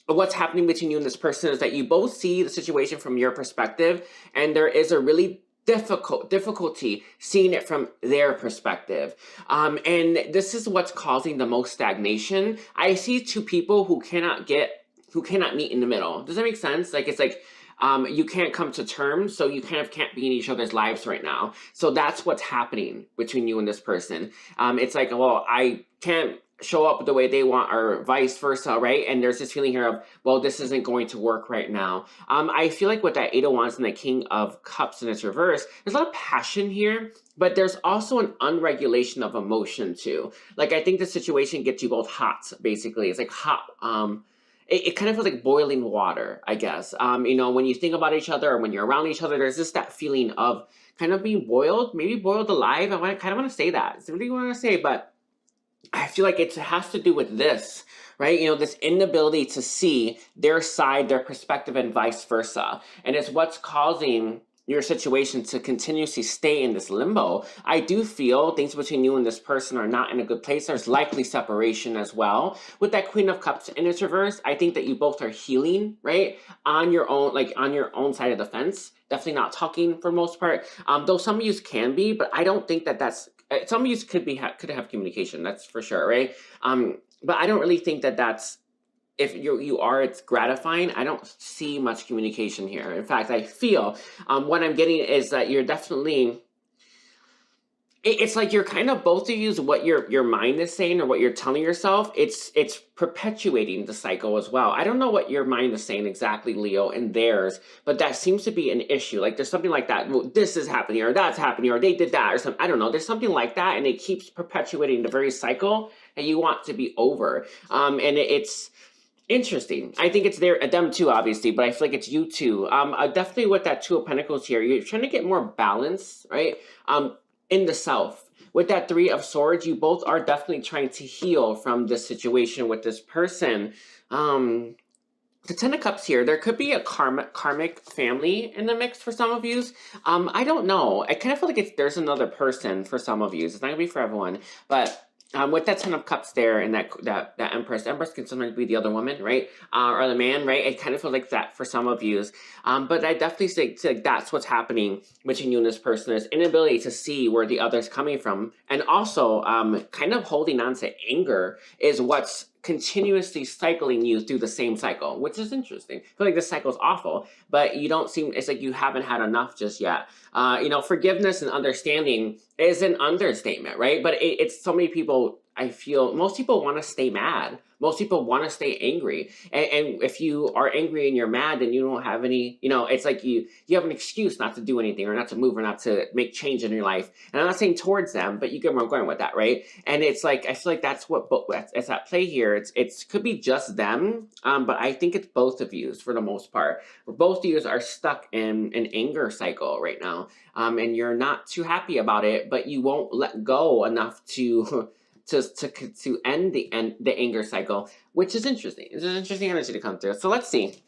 what's happening between you and this person is that you both see the situation from your perspective, and there is a really difficulty seeing it from their perspective. And this is what's causing the most stagnation. I see two people who cannot meet in the middle. Does that make sense? Like, it's like, you can't come to terms, so you kind of can't be in each other's lives right now. So that's what's happening between you and this person. It's like, well, I can't show up the way they want, or vice versa, right? And there's this feeling here of, well, this isn't going to work right now. I feel like with that Eight of Wands and the King of Cups in its reverse, there's a lot of passion here, but there's also an unregulation of emotion too. Like, I think the situation gets you both hot, basically. It's like hot, it kind of feels like boiling water, I guess. You know, when you think about each other or when you're around each other, there's just that feeling of kind of being boiled, maybe boiled alive. I kind of want to say that. It's really what I want to say, but I feel like it has to do with this, right? You know, this inability to see their side, their perspective, and vice versa. And it's what's causing your situation to continuously stay in this limbo. I do feel things between you and this person are not in a good place. There's likely separation as well. With that Queen of Cups in its reverse, I think that you both are healing, right? On your own, like on your own side of the fence. Definitely not talking for the most part. Though some of you can be, but I don't think that that's, some of you could have communication, that's for sure, right? But I don't really think that that's, if it's gratifying. I don't see much communication here. In fact, I feel what I'm getting is that you're definitely, it's like you're kind of, both of you, is what your mind is saying or what you're telling yourself. It's perpetuating the cycle as well. I don't know what your mind is saying exactly, Leo, and theirs, but that seems to be an issue. Like, there's something like that. Well, this is happening, or that's happening, or they did that, or something. I don't know. There's something like that, and it keeps perpetuating the very cycle that you want to be over. And it's interesting. I think it's them too, obviously, but I feel like it's you too. Definitely with that Two of Pentacles here, you're trying to get more balance, right? In the self. With that Three of Swords, you both are definitely trying to heal from this situation with this person. To the Ten of Cups here, there could be a karmic family in the mix for some of you. I don't know. I kind of feel like there's another person for some of you. It's not gonna be for everyone, but with that Ten of Cups there and that Empress can sometimes be the other woman, right? Or the man, right? I kind of feel like that for some of you. But I definitely say that's what's happening between you and this person, is inability to see where the other's coming from. And also kind of holding on to anger is what's continuously cycling you through the same cycle, which is interesting. I feel like this cycle's awful, but you don't seem, it's like you haven't had enough just yet. You know, forgiveness and understanding is an understatement, right? But it's so many people, I feel, most people want to stay mad. Most people want to stay angry. And if you are angry and you're mad, then you don't have any, you know, it's like you have an excuse not to do anything or not to move or not to make change in your life. And I'm not saying towards them, but you get where I'm going with that, right? And it's like, I feel like that's what it's at play here. It's could be just them, but I think it's both of you for the most part. Both of you are stuck in an anger cycle right now. And you're not too happy about it, but you won't let go enough to end the anger cycle, which is interesting. It's an interesting energy to come through. So let's see.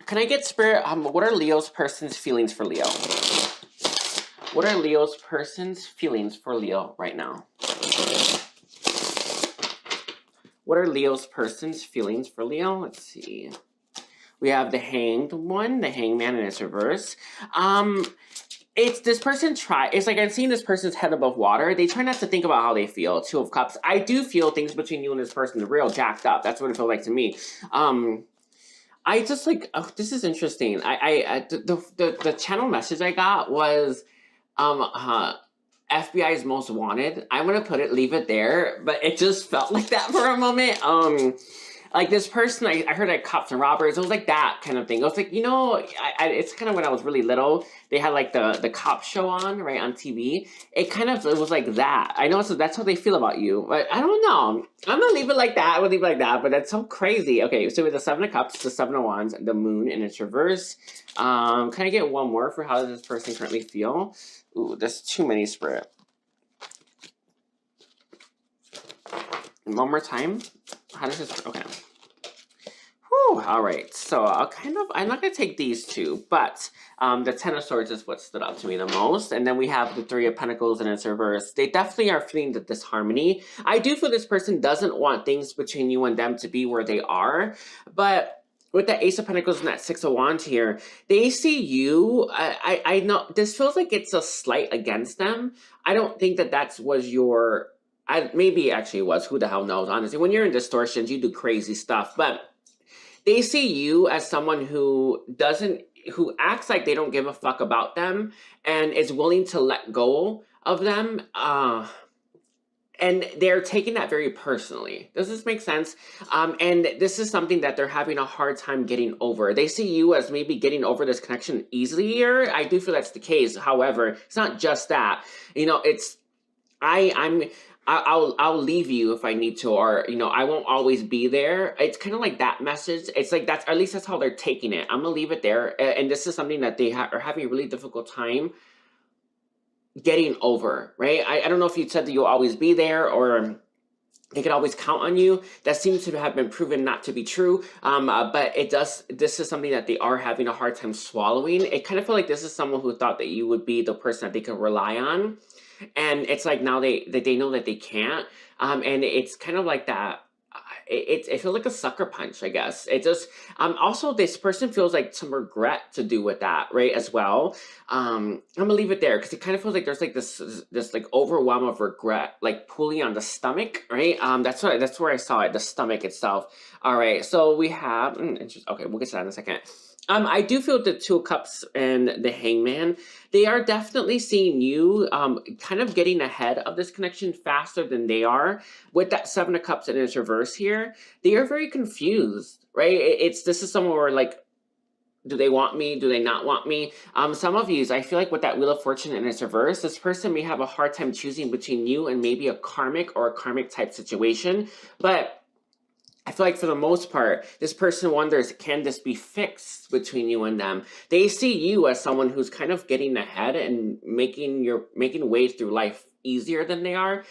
Can I get spirit? What are Leo's person's feelings for Leo? What are Leo's person's feelings for Leo right now? What are Leo's person's feelings for Leo? Let's see. We have the Hanged One, the Hangman in its reverse. It's this person it's like I'm seeing this person's head above water. They try not to think about how they feel. Two of Cups. I do feel things between you and this person are real jacked up. That's what it feels like to me. I just like, oh, this is interesting. The channel message I got was FBI's most wanted. I'm gonna leave it there, but it just felt like that for a moment. Like this person, I heard like cops and robbers. It was like that kind of thing. It was like, you know, it's kind of when I was really little. They had like the cop show on, right, on TV. It was like that. I know, so that's how they feel about you. But I don't know. I'm gonna leave it like that. I'm gonna leave it like that. But that's so crazy. Okay, so with the Seven of Cups, the Seven of Wands, the Moon in its reverse. Can I get one more for how does this person currently feel? Ooh, there's too many, Spirit. One more time. How does this, okay. Whew, all right, so I'm not gonna take these two, but the Ten of Swords is what stood out to me the most. And then we have the Three of Pentacles in its reverse. They definitely are feeling the disharmony. I do feel this person doesn't want things between you and them to be where they are, but with the Ace of Pentacles and that Six of Wands here, they see you, I know, this feels like it's a slight against them. I don't think that was your, maybe it actually was, who the hell knows, honestly. When you're in distortions, you do crazy stuff, but they see you as someone who acts like they don't give a fuck about them and is willing to let go of them. And they're taking that very personally. Does this make sense? And this is something that they're having a hard time getting over. They see you as maybe getting over this connection easier. I do feel that's the case. However, it's not just that. You know, it's, I'll leave you if I need to, or, you know, I won't always be there. It's kind of like that message. It's like at least that's how they're taking it. I'm gonna leave it there. And this is something that they are having a really difficult time getting over, right? I don't know if you said that you'll always be there or they could always count on you. That seems to have been proven not to be true. But this is something that they are having a hard time swallowing. It kind of feel like this is someone who thought that you would be the person that they could rely on. And it's like now they know that they can't. And it's kind of like that. It feels like a sucker punch, I guess. It just, also this person feels like some regret to do with that, right, as well. I'm gonna leave it there because it kind of feels like there's like this like overwhelm of regret, like pulling on the stomach, right? That's where I saw it, the stomach itself. All right, so we have, okay, we'll get to that in a second. I do feel the Two of Cups and the Hangman, they are definitely seeing you kind of getting ahead of this connection faster than they are. With that Seven of Cups in its reverse here, they are very confused, right? This is someone where like, do they want me? Do they not want me? Some of you, I feel like with that Wheel of Fortune in its reverse, this person may have a hard time choosing between you and maybe a karmic or a karmic type situation, but I feel like for the most part, this person wonders, can this be fixed between you and them? They see you as someone who's kind of getting ahead and making ways through life easier than they are.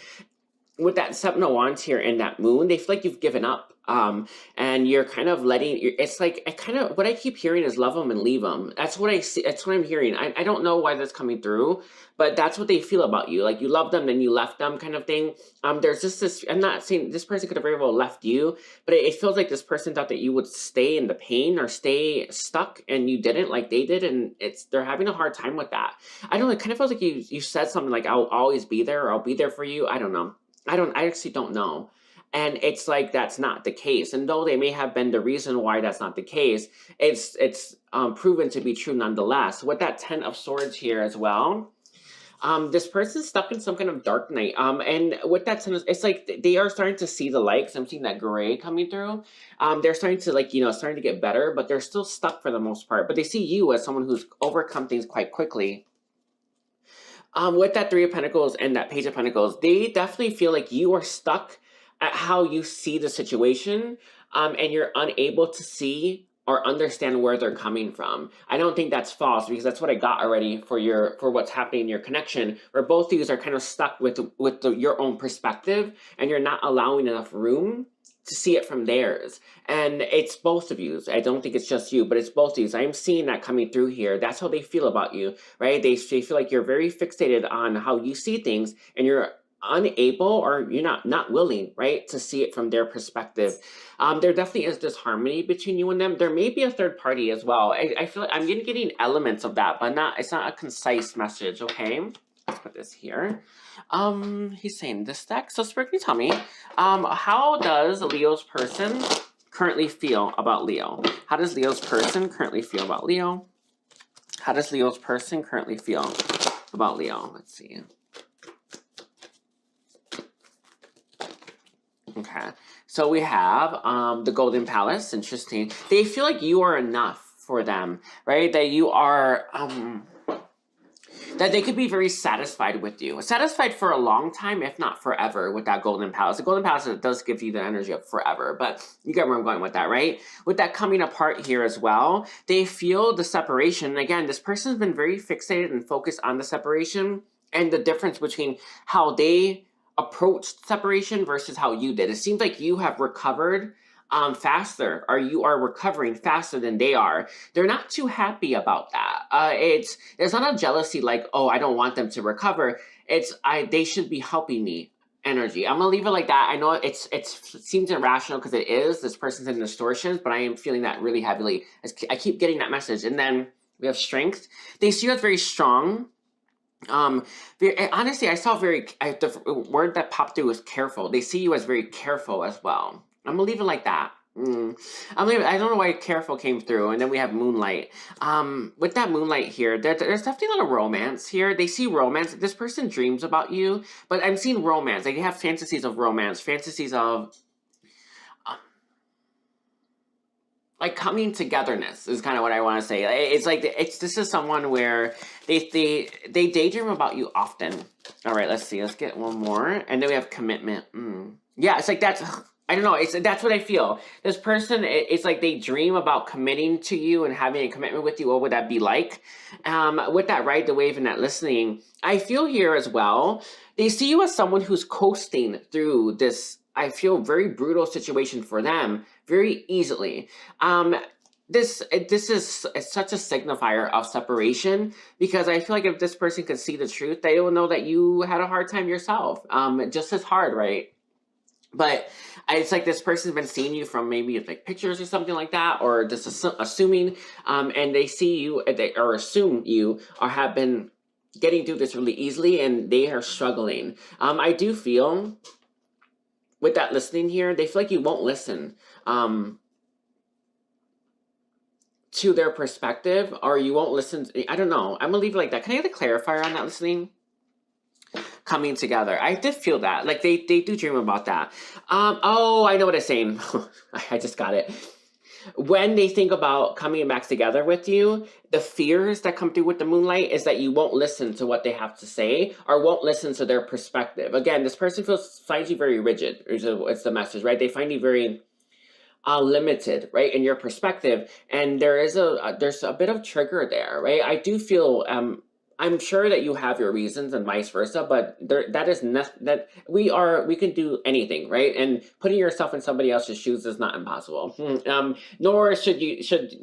With that Seven of Wands here and that Moon, they feel like you've given up. And you're kind of letting, it's like, I kind of, what I keep hearing is love them and leave them. That's what I see. That's what I'm hearing. I don't know why that's coming through, but that's what they feel about you. Like you love them, then you left them kind of thing. There's just this, I'm not saying this person could have very well left you, but it feels like this person thought that you would stay in the pain or stay stuck, and you didn't, like they did. And they're having a hard time with that. I don't know. It kind of feels like you said something like, I'll always be there, or I'll be there for you. I don't know. I actually don't know. And it's like, that's not the case. And though they may have been the reason why that's not the case, it's proven to be true nonetheless. With that 10 of Swords here as well, this person's stuck in some kind of dark night. And with that 10, it's like they are starting to see the lights. I'm seeing that gray coming through. They're starting to, like, starting to get better, but they're still stuck for the most part. But they see you as someone who's overcome things quite quickly. With that 3 of Pentacles and that Page of Pentacles, they definitely feel like you are stuck at how you see the situation, and you're unable to see or understand where they're coming from. I don't think that's false, because that's what I got already for what's happening in your connection, where both of you are kind of stuck with your own perspective, and you're not allowing enough room to see it from theirs. And it's both of you. I don't think it's just you, but it's both of you. I'm seeing that coming through here. That's how they feel about you, right? They feel like you're very fixated on how you see things, and you're unable, or you're not willing, right, to see it from their perspective. There definitely is this harmony between you and them. There may be a third party as well. I feel like I'm getting elements of that, but it's not a concise message. Okay, let's put this here. He's saying this deck. So Spirit, can you tell me, how does Leo's person currently feel about Leo? How does Leo's person currently feel about Leo? How does Leo's person currently feel about Leo? Let's see. Okay, so we have the Golden Palace. Interesting. They feel like you are enough for them, right? That you are, that they could be very satisfied with you. Satisfied for a long time, if not forever, with that Golden Palace. The Golden Palace does give you the energy of forever, but you get where I'm going with that, right? With that coming apart here as well, they feel the separation. Again, this person's been very fixated and focused on the separation, and the difference between how they approached separation versus how you did. It seems like you have recovered faster, or you are recovering faster than they are. They're not too happy about that. It's not a jealousy like, oh, I don't want them to recover. They should be helping me energy. I'm gonna leave it like that. I know it seems irrational, because it is. This person's in distortions, but I am feeling that really heavily. I keep getting that message. And then we have strength. They see you as very strong. Honestly, I saw the word that popped through was careful. They see you as very careful as well. I'm gonna leave it like that. I don't know why careful came through. And then we have moonlight. With that moonlight here, there's definitely a lot of romance here. They see romance. This person dreams about you, but I'm seeing romance. They have fantasies of romance, fantasies of like coming togetherness is kind of what I want to say. It's like this is someone where they daydream about you often. All right, let's see. Let's get one more, and then we have commitment. Yeah, it's like that's. I don't know. That's what I feel. This person, it's like they dream about committing to you and having a commitment with you. What would that be like? With that ride the wave and that listening, I feel here as well. They see you as someone who's coasting through this, I feel, very brutal situation for them very easily. This is such a signifier of separation, because I feel like if this person could see the truth, they will know that you had a hard time yourself, just as hard, right? But it's like this person's been seeing you from maybe like pictures or something like that, or just assuming, and they see you, or assume you, or have been getting through this really easily, and they are struggling. I do feel with that listening here, they feel like you won't listen to their perspective, or you won't listen. I don't know. I'm gonna leave it like that. Can I get a clarifier on that listening? Coming together. I did feel that. Like they do dream about that. Oh, I know what I'm saying. I just got it. When they think about coming back together with you, the fears that come through with the moonlight is that you won't listen to what they have to say, or won't listen to their perspective. Again, this person finds you very rigid. It's the message, right? They find you very limited, right, in your perspective, and there's a bit of trigger there, right? I do feel I'm sure that you have your reasons and vice versa, but that is that we can do anything, right? And putting yourself in somebody else's shoes is not impossible. Nor should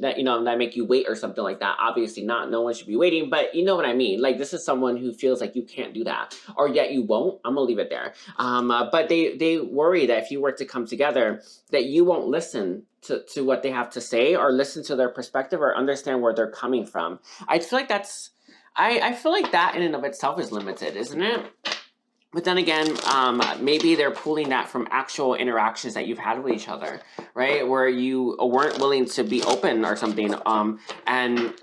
that, you know, that make you wait or something like that. Obviously not. No one should be waiting, but you know what I mean. Like, this is someone who feels like you can't do that, or yet you won't. I'm gonna leave it there. But they worry that if you were to come together, that you won't listen to what they have to say, or listen to their perspective, or understand where they're coming from. I feel like that's I feel like that in and of itself is limited, isn't it? But then again, maybe they're pulling that from actual interactions that you've had with each other, right? Where you weren't willing to be open or something, and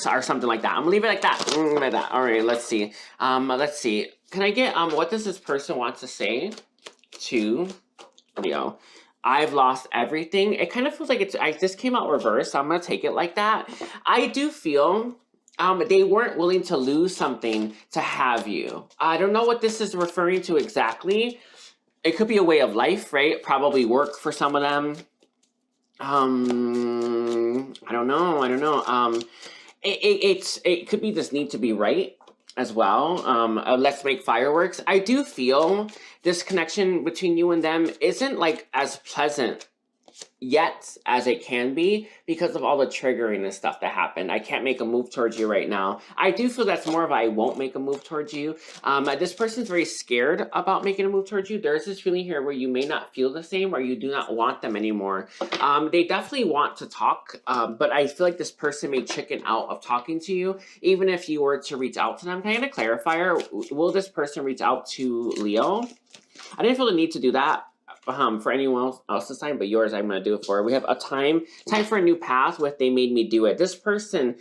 or something like that. I'm gonna leave it like that. Like that. All right, let's see. Let's see. Can I get what does this person want to say to Leo? I've lost everything. It kind of feels like this came out reversed, so I'm gonna take it like that. I do feel they weren't willing to lose something to have you. I don't know what this is referring to exactly. It could be a way of life, right? Probably work for some of them. I don't know. It could be this need to be right as well. Let's make fireworks. I do feel this connection between you and them isn't like as pleasant yet as it can be, because of all the triggering and stuff that happened. I can't make a move towards you right now. I do feel that's more of I won't make a move towards you. This person's very scared about making a move towards you. There's this feeling here where you may not feel the same, or you do not want them anymore. They definitely want to talk, but I feel like this person may chicken out of talking to you, even if you were to reach out to them. Can I get a clarifier? Will this person reach out to Leo? I didn't feel the need to do that for anyone else's time, but yours I'm going to do it for. We have a time for a new path with they made me do it. This person,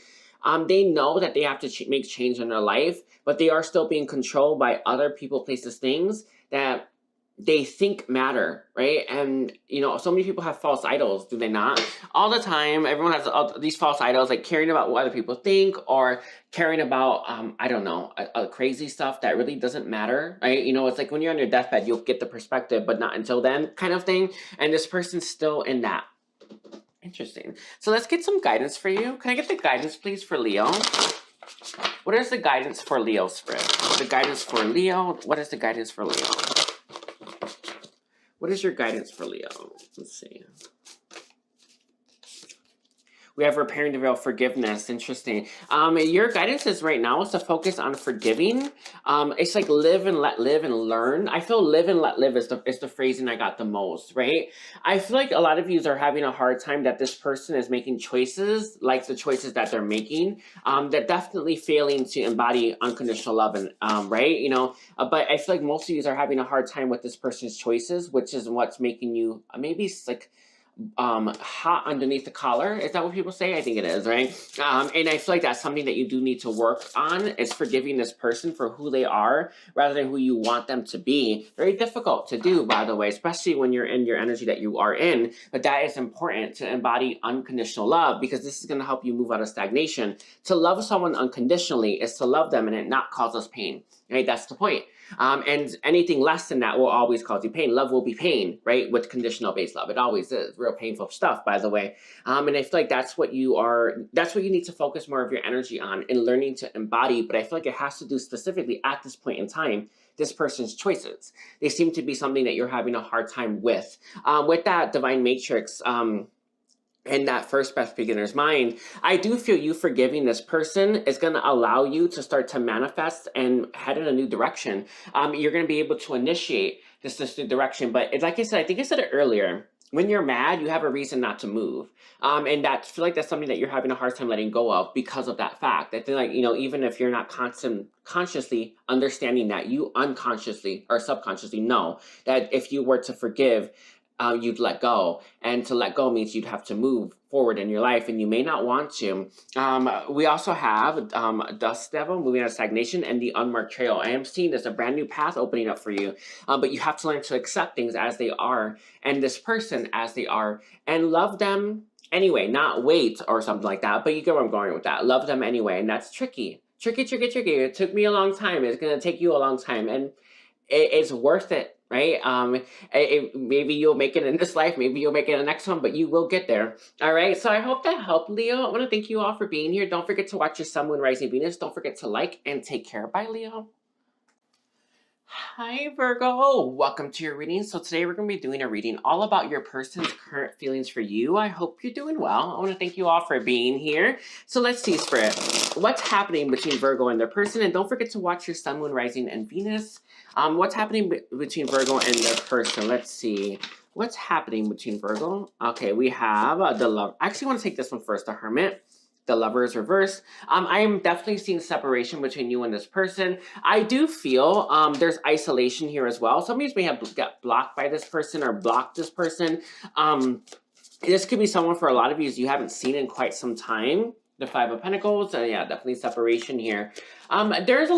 they know that they have to make change in their life, but they are still being controlled by other people, places, things that they think matter, right? And, you know, so many people have false idols, do they not? All the time, everyone has these false idols, like caring about what other people think, or caring about, I don't know, crazy stuff that really doesn't matter, right? You know, it's like when you're on your deathbed, you'll get the perspective, but not until then, kind of thing. And this person's still in that. Interesting. So let's get some guidance for you. Can I get the guidance, please, for Leo? What is the guidance for Leo, Spirit? The guidance for Leo. What is the guidance for Leo? What is your guidance for Leo? Let's see. We have repairing the veil, forgiveness. Interesting. Your guidance is right now is to focus on forgiving. It's like live and let live and learn. I feel live and let live is the phrasing I got the most, right? I feel like a lot of you are having a hard time that this person is making choices, like the choices that they're making, they're definitely failing to embody unconditional love, and right? You know, but I feel like most of you are having a hard time with this person's choices, which is what's making you maybe like hot underneath the collar. Is that what people say? I think it is, right? And I feel like that's something that you do need to work on, is forgiving this person for who they are rather than who you want them to be. Very difficult to do, by the way, especially when you're in your energy that you are in. But that is important, to embody unconditional love, because this is going to help you move out of stagnation. To love someone unconditionally is to love them and it not cause us pain, right? That's the point. And anything less than that will always cause you pain. Love will be pain, right? With conditional based love. It always is. Real painful stuff, by the way. And I feel like that's what you need to focus more of your energy on, in learning to embody. But I feel like it has to do specifically at this point in time, this person's choices. They seem to be something that you're having a hard time with. With that divine matrix, in that first best beginner's mind, I do feel you forgiving this person is going to allow you to start to manifest and head in a new direction. You're going to be able to initiate this new direction. But like I said, I think I said it earlier, when you're mad, you have a reason not to move. And I feel like that's something that you're having a hard time letting go of because of that fact. I feel like, you know, even if you're not consciously understanding that, you unconsciously or subconsciously know that if you were to forgive, you'd let go. And to let go means you'd have to move forward in your life, and you may not want to. We also have Dust Devil, moving out of stagnation, and the Unmarked Trail. I am seeing there's a brand new path opening up for you, but you have to learn to accept things as they are, and this person as they are, and love them anyway, not wait or something like that, but you get where I'm going with that. Love them anyway, and that's tricky. Tricky. It took me a long time. It's going to take you a long time, and it's worth it. right? Maybe you'll make it in this life, maybe you'll make it in the next one, but you will get there. All right, so I hope that helped, Leo. I want to thank you all for being here. Don't forget to watch your Sun, Moon, Rising, Venus. Don't forget to like and take care. Bye, Leo. Hi, Virgo. Welcome to your reading. So today we're going to be doing a reading all about your person's current feelings for you. I hope you're doing well. I want to thank you all for being here. So let's see, Spirit. What's happening between Virgo and their person? And don't forget to watch your Sun, Moon, Rising, and Venus. What's happening between Virgo and their person? Let's see. What's happening between Virgo? Okay, we have the love. I actually want to take this one first, the Hermit. The Lovers reversed. I am definitely seeing separation between you and this person. I do feel there's isolation here as well. Some of you may have got blocked by this person or blocked this person. This could be someone for a lot of you haven't seen in quite some time. The Five of Pentacles, yeah, definitely separation here. There's a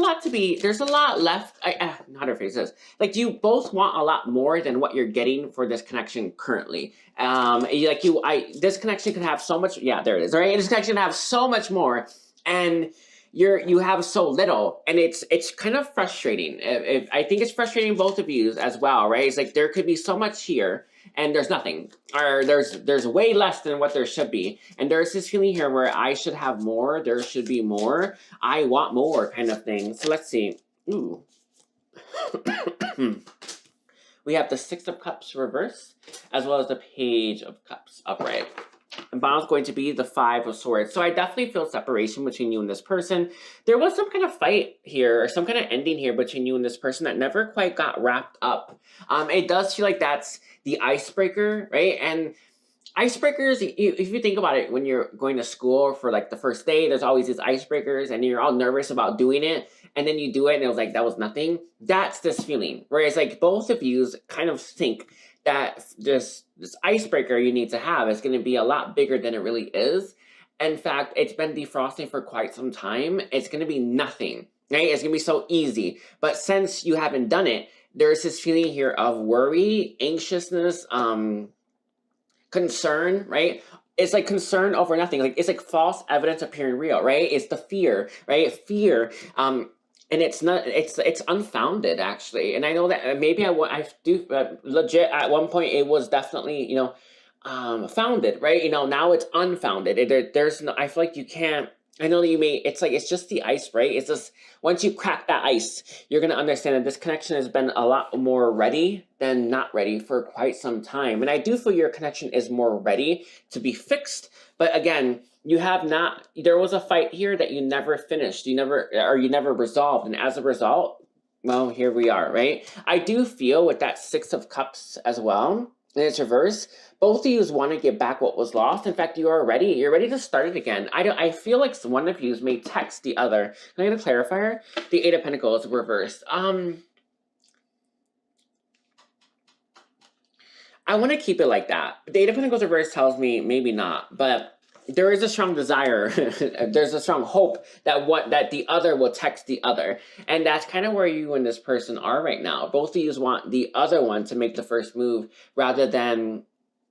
lot left. How to phrase this? Like, you both want a lot more than what you're getting for this connection currently. This connection can have so much. Yeah, there it is. Right, this connection can have so much more, and you have so little, and it's kind of frustrating. I think it's frustrating both of you as well, right? It's like there could be so much here, and there's nothing, or there's way less than what there should be, and there's this feeling here where I should have more, there should be more, I want more kind of thing. So let's see. Ooh. We have the Six of Cups reversed, as well as the Page of Cups upright. And bottom is going to be the Five of Swords. So I definitely feel separation between you and this person. There was some kind of fight here, or some kind of ending here between you and this person that never quite got wrapped up. It does feel like that's the icebreaker, right? And icebreakers, if you think about it, when you're going to school for like the first day, there's always these icebreakers and you're all nervous about doing it, and then you do it and it was like, that was nothing. That's this feeling. Whereas like both of you kind of think that this icebreaker you need to have is going to be a lot bigger than it really is. In fact, it's been defrosting for quite some time. It's going to be nothing, right? It's going to be so easy. But since you haven't done it, there's this feeling here of worry, anxiousness, concern, right? It's like concern over nothing. Like, it's like false evidence appearing real, right? It's the fear, right? Fear, and it's not, it's unfounded, actually. And I know that maybe I do legit at one point it was definitely, founded, right? Now it's unfounded. There's no, I feel like you can't, I know that you may, it's like, it's just the ice, right? It's just, once you crack that ice, you're going to understand that this connection has been a lot more ready than not ready for quite some time. And I do feel your connection is more ready to be fixed. But again, you have not, there was a fight here that you never finished. You never resolved. And as a result, well, here we are, right? I do feel with that Six of Cups as well, and it's reverse, both of you want to get back what was lost. In fact, you're ready to start it again. I feel like one of you may text the other. Can I get a clarifier? The Eight of Pentacles reversed. I want to keep it like that. The Eight of Pentacles reversed tells me maybe not, but there is a strong desire, there's a strong hope that the other will text the other. And that's kind of where you and this person are right now. Both of you want the other one to make the first move rather than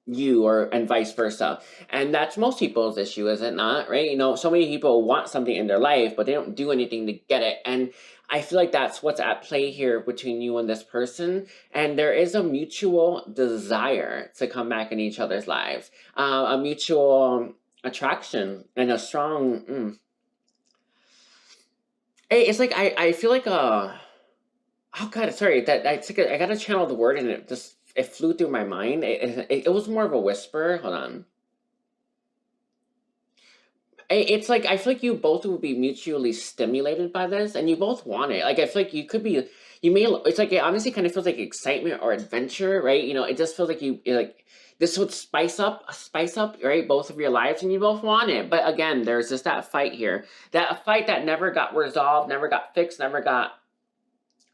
you, and vice versa. And that's most people's issue, is it not? Right? So many people want something in their life, but they don't do anything to get it. And I feel like that's what's at play here between you and this person. And there is a mutual desire to come back in each other's lives, a mutual attraction, and a strong it's like I feel like oh god, sorry, that I gotta channel the word, and it flew through my mind. It was more of a whisper. Hold on. It's like I feel like you both will be mutually stimulated by this, and you both want it. Like, I feel like it's like, it honestly kind of feels like excitement or adventure, right? It just feels like this would spice up, right, both of your lives, and you both want it. But again, there's just that fight here. That fight that never got resolved, never got fixed, never got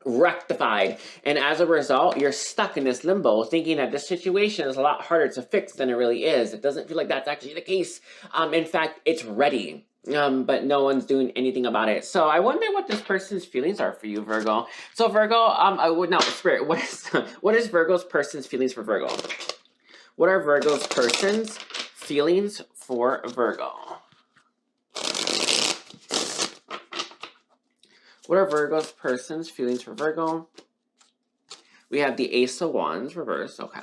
rectified. And as a result, you're stuck in this limbo thinking that this situation is a lot harder to fix than it really is. It doesn't feel like that's actually the case. In fact, it's ready. But no one's doing anything about it. So I wonder what this person's feelings are for you, Virgo. So Virgo, Spirit, what is Virgo's person's feelings for Virgo? What are Virgo's person's feelings for Virgo? What are Virgo's person's feelings for Virgo? We have the Ace of Wands reversed. Okay.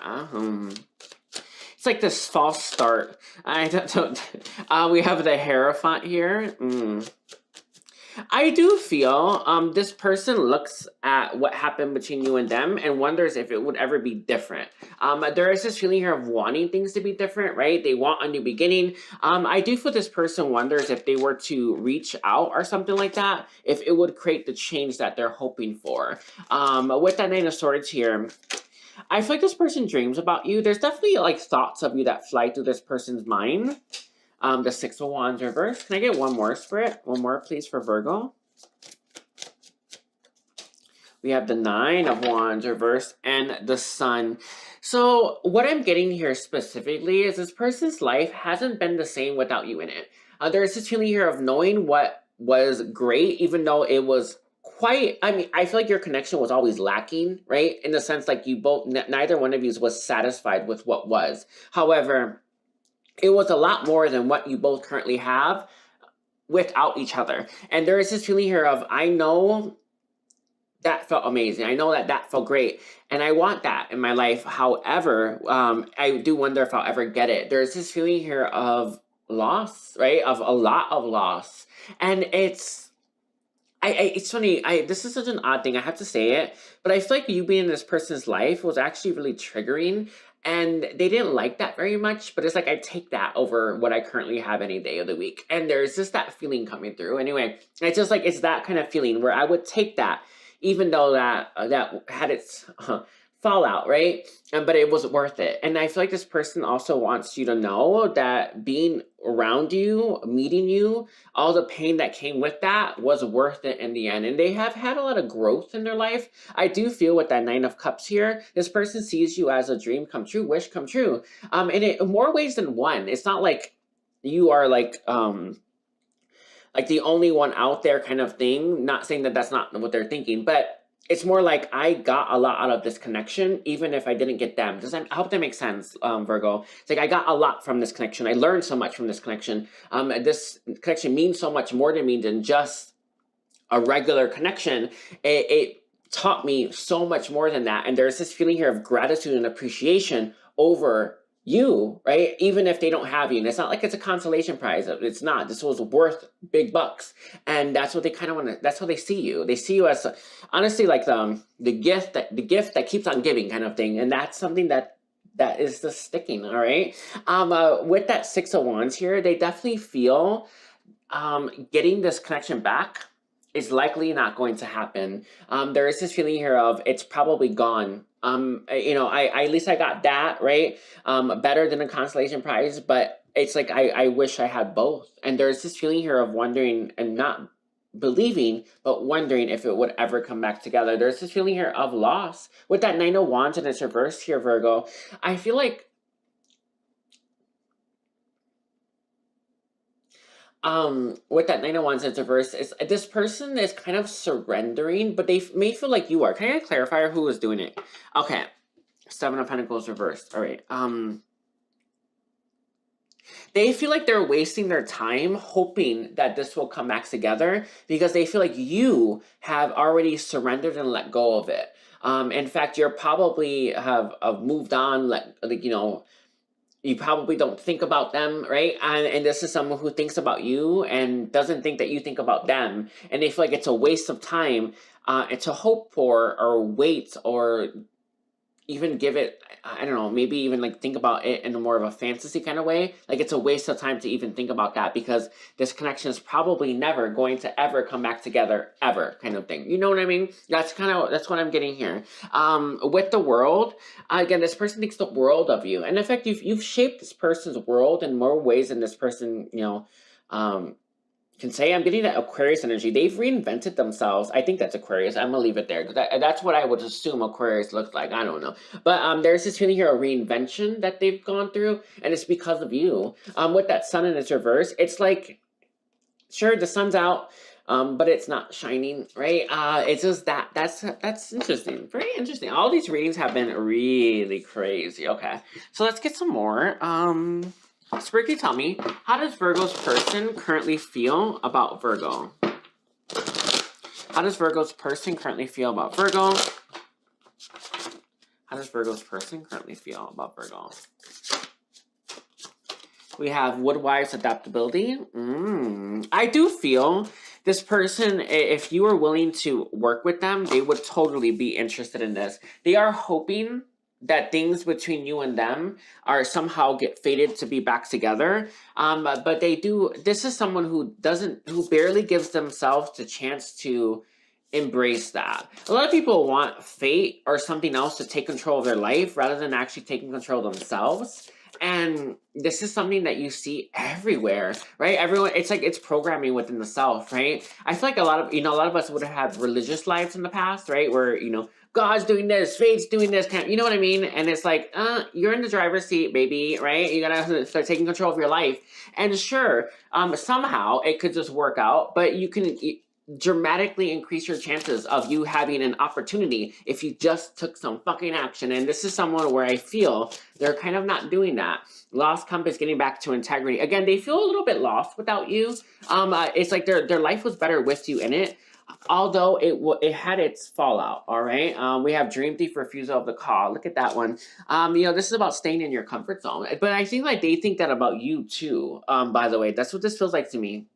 It's like this false start. I don't. We have the Hierophant here. I do feel this person looks at what happened between you and them and wonders if it would ever be different. There is this feeling here of wanting things to be different, right? They want a new beginning. I do feel this person wonders if they were to reach out or something like that, if it would create the change that they're hoping for. With that Nine of Swords here, I feel like this person dreams about you. There's definitely like thoughts of you that fly through this person's mind. The Six of Wands reversed. Can I get one more, Spirit? One more, please, for Virgo. We have the Nine of Wands reversed and the Sun. So what I'm getting here specifically is this person's life hasn't been the same without you in it. There's this feeling here of knowing what was great, even though it was quite, I mean, I feel like your connection was always lacking, right? In the sense like you both, neither one of you was satisfied with what was. However, it was a lot more than what you both currently have without each other. And there is this feeling here of, I know that felt amazing. I know that that felt great. And I want that in my life. However, I do wonder if I'll ever get it. There's this feeling here of loss, right? Of a lot of loss. And it's funny, this is such an odd thing, I have to say it, but I feel like you being in this person's life was actually really triggering, and they didn't like that very much, but it's like I take that over what I currently have any day of the week, and there's just that feeling coming through. Anyway, it's just like, it's that kind of feeling where I would take that, even though that had its fallout, right? But it was worth it. And I feel like this person also wants you to know that being around you, meeting you, all the pain that came with that was worth it in the end. And they have had a lot of growth in their life. I do feel with that Nine of Cups here, this person sees you as a dream come true, wish come true. And in more ways than one. It's not like you are like the only one out there kind of thing. Not saying that that's not what they're thinking, but it's more like I got a lot out of this connection, even if I didn't get them. I hope that makes sense, Virgo. It's like I got a lot from this connection. I learned so much from this connection. This connection means so much more to me than just a regular connection. It taught me so much more than that. And there's this feeling here of gratitude and appreciation over you, right? Even if they don't have you. And it's not like it's a consolation prize. It's not. This was worth big bucks. And that's what they kind of want to, that's how they see you. They see you as, honestly, like the gift that keeps on giving kind of thing. And that's something that is just sticking, all right? With that Six of Wands here, they definitely feel getting this connection back is likely not going to happen. There is this feeling here of it's probably gone. You know, at least I got that, right? Better than a consolation prize, but it's like I wish I had both. And there's this feeling here of wondering and not believing, but wondering if it would ever come back together. There's this feeling here of loss. With that Nine of Wands and its reversed here, Virgo, I feel like with that Nine of Wands and its reversed, is this person is kind of surrendering, but they may feel like you are. Can I get a clarifier who is doing it? Okay. Seven of Pentacles reversed. All right. They feel like they're wasting their time hoping that this will come back together because they feel like you have already surrendered and let go of it. In fact, you're probably have moved on, like you know, you probably don't think about them, right? And this is someone who thinks about you and doesn't think that you think about them. And they feel like it's a waste of time to hope for or wait or even give it, I don't know, maybe even like think about it in a more of a fantasy kind of way. Like it's a waste of time to even think about that because this connection is probably never going to ever come back together ever kind of thing. You know what I mean? That's what I'm getting here. With the World, again, this person thinks the world of you. And in fact, you've shaped this person's world in more ways than this person, you know, can say. I'm getting that Aquarius energy. They've reinvented themselves. I think that's Aquarius. I'm gonna leave it there. That's what I would assume Aquarius looks like. I don't know. But there's this feeling here of reinvention that they've gone through, and it's because of you. With that Sun in its reverse, it's like, sure, the sun's out, but it's not shining, right? It's just that's interesting. Very interesting. All these readings have been really crazy. Okay, so let's get some more. Spirit, tell me, how does Virgo's person currently feel about Virgo? How does Virgo's person currently feel about Virgo? How does Virgo's person currently feel about Virgo? We have Woodwife's adaptability. I do feel this person, if you are willing to work with them, they would totally be interested in this. They are hoping that things between you and them are somehow get fated to be back together. But they do, this is someone who barely gives themselves the chance to embrace that. A lot of people want fate or something else to take control of their life rather than actually taking control of themselves. And this is something that you see everywhere, right? Everyone, it's like it's programming within the self, right? I feel like a lot of us would have had religious lives in the past, right? Where, God's doing this, fate's doing this, you know what I mean? And it's like, you're in the driver's seat, baby, right? You gotta start taking control of your life. And sure, somehow it could just work out, but you can dramatically increase your chances of you having an opportunity if you just took some fucking action. And this is someone where I feel they're kind of not doing that. Lost compass, getting back to integrity. Again, they feel a little bit lost without you. It's like their life was better with you in it. Although it had its fallout, all right? We have Dream Thief, Refusal of the Call. Look at that one. This is about staying in your comfort zone. But I think like they think that about you too, by the way. That's what this feels like to me.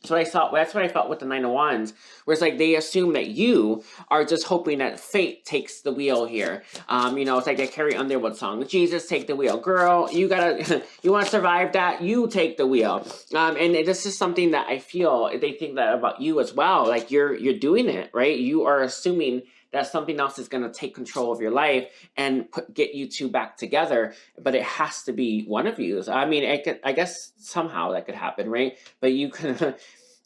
So that's what I felt with the Nine of Wands, where it's like they assume that you are just hoping that fate takes the wheel here. It's like that Carrie Underwood song, Jesus, take the wheel. Girl, you gotta, you want to survive that, you take the wheel. And this is something that I feel they think that about you as well. Like you're doing it, right? You are assuming that something else is going to take control of your life and get you two back together, but it has to be one of you. I mean, I guess somehow that could happen, right? But you can,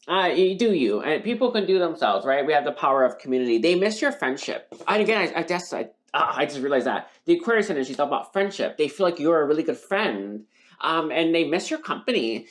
you do you, and people can do themselves, right? We have the power of community. They miss your friendship. And again, I just realized that the Aquarius energy is all about friendship. They feel like you're a really good friend, and they miss your company.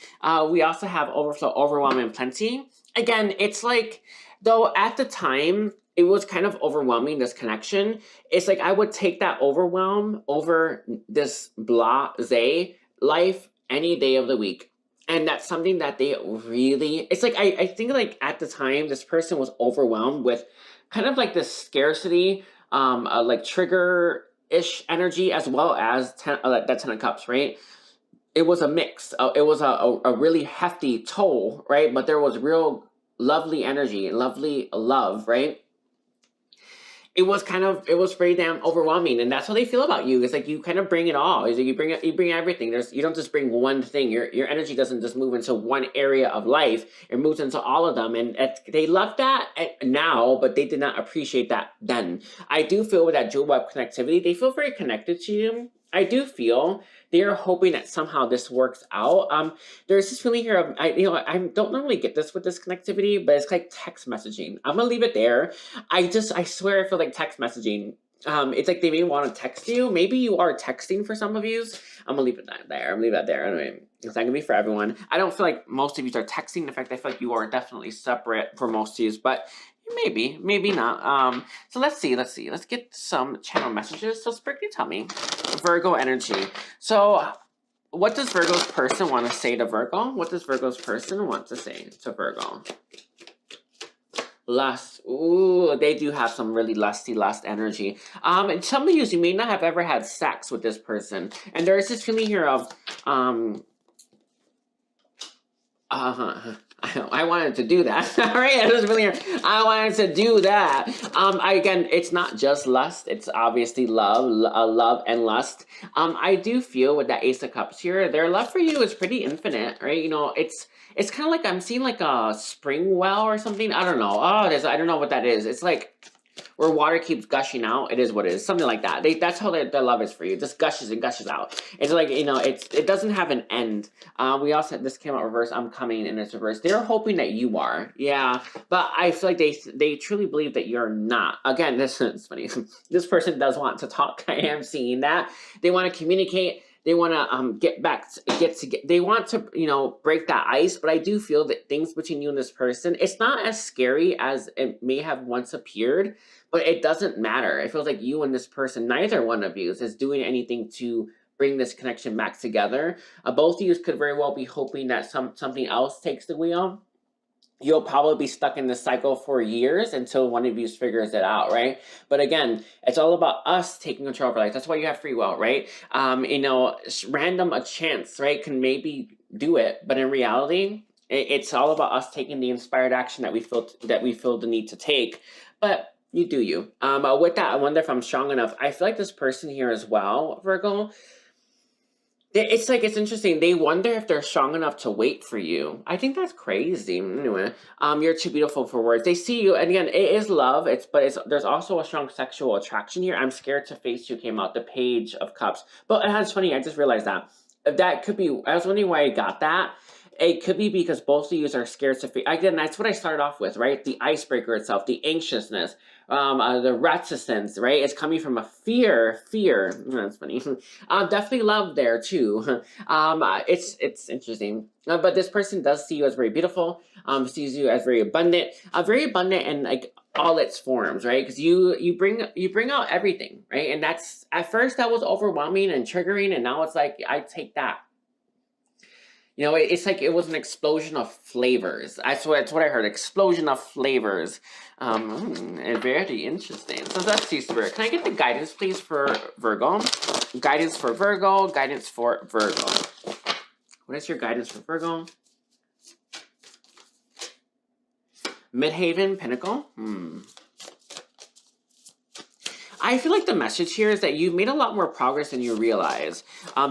We also have overflow, overwhelm, and plenty. Again, it's like, though at the time, it was kind of overwhelming, this connection. It's like I would take that overwhelm over this blasé life any day of the week. And that's something that they really, it's like, I think like at the time, this person was overwhelmed with kind of like this scarcity, like trigger-ish energy, as well as that Ten of Cups, right? It was a mix. It was a really hefty toll, right? But there was real lovely energy, lovely love, right? It was pretty damn overwhelming, and that's how they feel about you. It's like you kind of bring it all. It's like you bring everything. You don't just bring one thing. Your energy doesn't just move into one area of life. It moves into all of them, and they love that now, but they did not appreciate that then. I do feel with that jewel web connectivity, they feel very connected to you. I do feel they are hoping that somehow this works out. There's this feeling here of, I don't normally get this with this connectivity, but it's like text messaging. I'm gonna leave it there. I swear I feel like text messaging. It's like they may want to text you. Maybe you are texting for some of you. I'm gonna leave it there. I'm gonna leave that there. Anyway, it's not gonna be for everyone. I don't feel like most of you are texting. In fact, I feel like you are definitely separate for most of you, but maybe not. So let's see. Let's get some channel messages. So Spirit, can you tell me Virgo energy? So what does Virgo's person want to say to Virgo? What does Virgo's person want to say to Virgo? Lust. Ooh, they do have some really lusty lust energy. And some of you may not have ever had sex with this person. And there is this feeling here of, I wanted to do that. All right, I wanted to do that. Again, it's not just lust. It's obviously love and lust. I do feel with that Ace of Cups here, their love for you is pretty infinite, right? It's kind of like I'm seeing like a spring well or something. I don't know. I don't know what that is. It's like where water keeps gushing out. It is what it is. Something like that. That's how their love is for you. Just gushes and gushes out. It's like, it doesn't have an end. We also, this came out reverse. I'm coming and it's reverse. They're hoping that you are. Yeah. But I feel like they truly believe that you're not. Again, this is funny. This person does want to talk. I am seeing that. They want to communicate. They want to they want to, break that ice, but I do feel that things between you and this person, it's not as scary as it may have once appeared, but it doesn't matter. It feels like you and this person, neither one of you is doing anything to bring this connection back together. Both of you could very well be hoping that something else takes the wheel. you'll probably be stuck in this cycle for years until one of you figures it out, right? But again, it's all about us taking control of our life. That's why you have free will, right? You know, random a chance, right, can maybe do it, but in reality, it's all about us taking the inspired action that we feel the need to take. But you do you. With that, I wonder if I'm strong enough. I feel like this person here as well, Virgo, it's like, it's interesting. They wonder if they're strong enough to wait for you. I think that's crazy. Anyway, you're too beautiful for words. They see you, and again, it is love. There's also a strong sexual attraction here. I'm scared to face you came out, the Page of Cups. But it's funny, I just realized that could be. I was wondering why I got that. It could be because both of you are scared to face. Again, that's what I started off with, right? The icebreaker itself, the anxiousness, the reticence, right? It's coming from a fear. That's funny. Definitely love there too. It's interesting. But this person does see you as very beautiful. Sees you as very abundant in like all its forms, right? Because you bring out everything, right? And that's, at first that was overwhelming and triggering, and now it's like, I take that. You know, it's like it was an explosion of flavors. That's what I heard. Explosion of flavors. And very interesting. So let's see, Spirit. Can I get the guidance, please, for Virgo? Guidance for Virgo. Guidance for Virgo. What is your guidance for Virgo? Midhaven, Pinnacle. I feel like the message here is that you've made a lot more progress than you realize.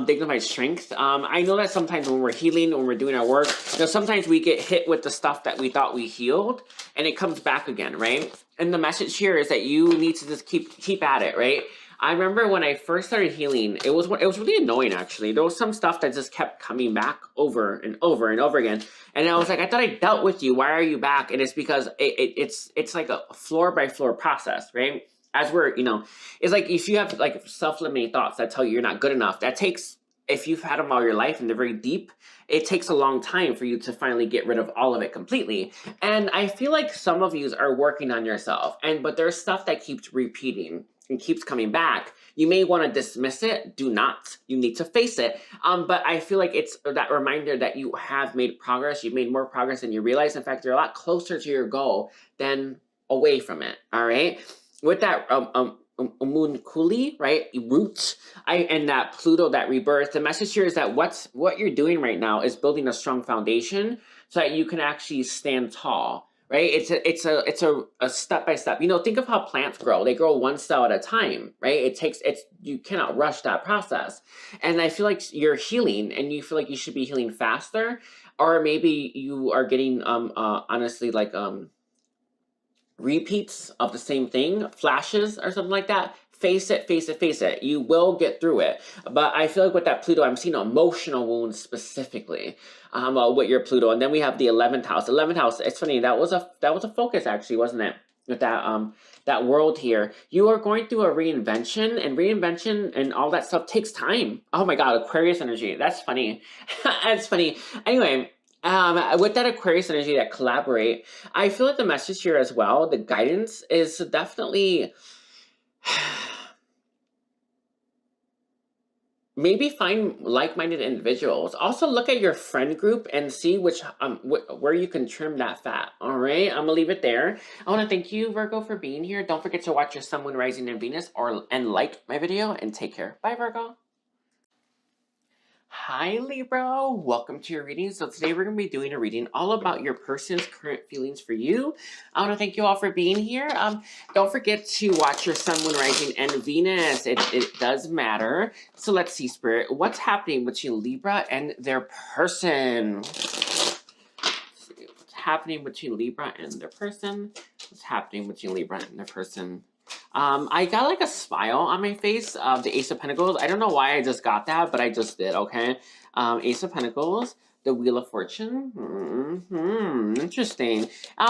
Dignified strength. I know that sometimes when we're healing, when we're doing our work, you know, sometimes we get hit with the stuff that we thought we healed, and it comes back again, right? And the message here is that you need to just keep at it, right? I remember when I first started healing, it was really annoying, actually. There was some stuff that just kept coming back over and over and over again. And I was like, I thought I dealt with you. Why are you back? And it's because it's like a floor by floor process, right? As we're, you know, it's like if you have like self-limiting thoughts that tell you you're not good enough, that takes, if you've had them all your life and they're very deep, it takes a long time for you to finally get rid of all of it completely. And I feel like some of you are working on yourself, but there's stuff that keeps repeating and keeps coming back. You may want to dismiss it. Do not. You need to face it. But I feel like it's that reminder that you have made progress. You've made more progress than you realize. In fact, you're a lot closer to your goal than away from it. All right. With that moon Kuli, right, roots, and that Pluto, that rebirth, the message here is that what you're doing right now is building a strong foundation so that you can actually stand tall, right? It's a step by step. You know, think of how plants grow. They grow one cell at a time, right? You cannot rush that process. And I feel like you're healing, and you feel like you should be healing faster, or maybe you are getting honestly, like repeats of the same thing, flashes or something like that. Face it. You will get through it. But I feel like with that Pluto, I'm seeing emotional wounds specifically with your Pluto. And then we have the 11th house. 11th house, it's funny, that was a focus actually, wasn't it? With that world here. You are going through a reinvention, and all that stuff takes time. Oh my God, Aquarius energy. That's funny. That's funny. Anyway, with that Aquarius energy, that collaborate, I feel like the message here as well, the guidance is definitely maybe find like-minded individuals. Also look at your friend group and see which where you can trim that fat. All right, I'm gonna leave it there. I want to thank you, Virgo, for being here. Don't forget to watch your Sun, Moon, Rising, and Venus, and like my video, and take care. Bye, Virgo. Hi Libra, welcome to your reading. So today we're going to be doing a reading all about your person's current feelings for you. I want to thank you all for being here. Don't forget to watch your Sun, Moon, Rising, and Venus. It does matter. So let's see, Spirit, what's happening between Libra and their person? What's happening between Libra and their person? What's happening between Libra and their person? I got like a smile on my face, the Ace of Pentacles. I don't know why I just got that, but I just did, okay? Ace of Pentacles, the Wheel of Fortune. Interesting.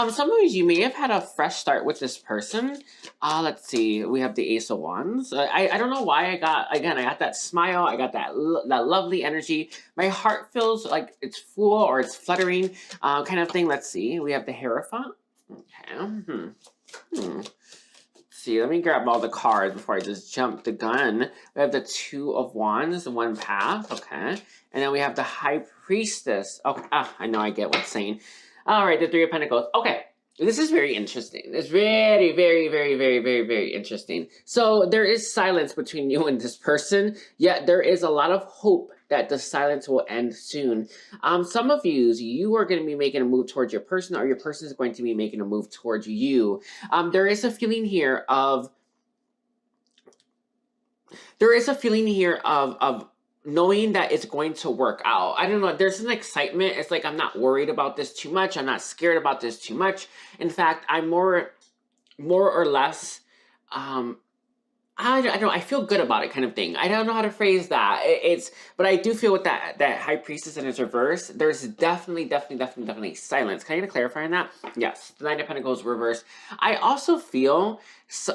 Some of you may have had a fresh start with this person. Let's see. We have the Ace of Wands. I don't know why I got that smile. I got that lovely energy. My heart feels like it's full or it's fluttering, kind of thing. Let's see. We have the Hierophant. Okay. See, let me grab all the cards before I just jump the gun. We have the Two of Wands, one path, okay. And then we have the High Priestess. Oh, I know I get what it's saying. All right, the Three of Pentacles. Okay. This is very interesting. It's very, very, very, very, very, very interesting. So there is silence between you and this person, yet there is a lot of hope that the silence will end soon. Some of you are going to be making a move towards your person, or your person is going to be making a move towards you. There is a feeling here of knowing that it's going to work out. I don't know. There's an excitement. It's like, I'm not worried about this too much. I'm not scared about this too much. In fact, I'm more or less, I don't know, I feel good about it kind of thing. I don't know how to phrase that. But I do feel with that High Priestess in its reverse, there's definitely silence. Can I get a clarifier on that? Yes, the Nine of Pentacles reverse. I also feel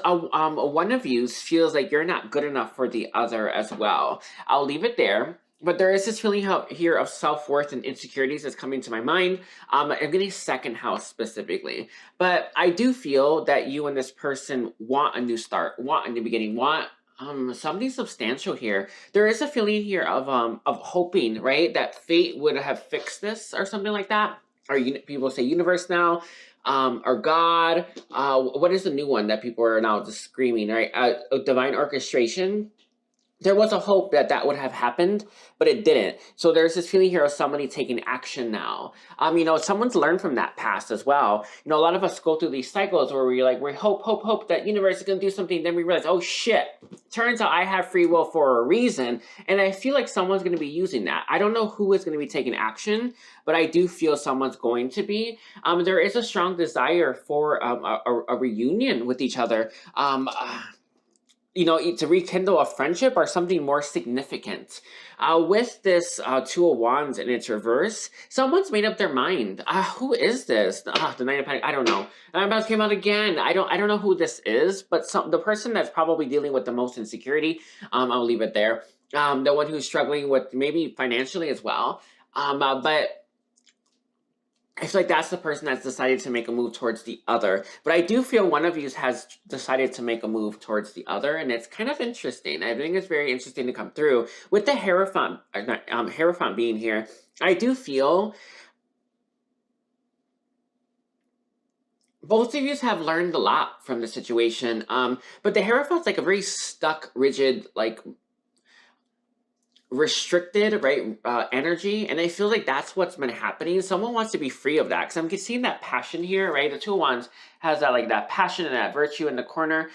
one of you feels like you're not good enough for the other as well. I'll leave it there. But there is this feeling here of self-worth and insecurities that's coming to my mind. I'm getting second house specifically. But I do feel that you and this person want a new start, want a new beginning, want something substantial here. There is a feeling here of hoping, right, that fate would have fixed this or something like that. Or people say universe now, or God. What is the new one that people are now just screaming, right? Divine orchestration. There was a hope that would have happened, but it didn't. So there's this feeling here of somebody taking action now. Someone's learned from that past as well. A lot of us go through these cycles where we hope that universe is going to do something. Then we realize, oh shit, turns out I have free will for a reason. And I feel like someone's going to be using that. I don't know who is going to be taking action, but I do feel someone's going to be. There is a strong desire for a reunion with each other. To rekindle a friendship or something more significant. With this Two of Wands in its reverse, someone's made up their mind. Who is this? The Nine of Pentacles. I don't know. Nine of Pentacles came out again. I don't know who this is, but the person that's probably dealing with the most insecurity. I'll leave it there. The one who's struggling with maybe financially as well. But I feel like that's the person that's decided to make a move towards the other. But I do feel one of you has decided to make a move towards the other, and it's kind of interesting. I think it's very interesting to come through. With the Hierophant, Hierophant being here, I do feel both of you have learned a lot from the situation. But the Hierophant's like a very stuck, rigid, like restricted, right, energy, and I feel like that's what's been happening. Someone wants to be free of that, because I'm seeing that passion here, right? The Two of Wands has that passion and that virtue in the corner.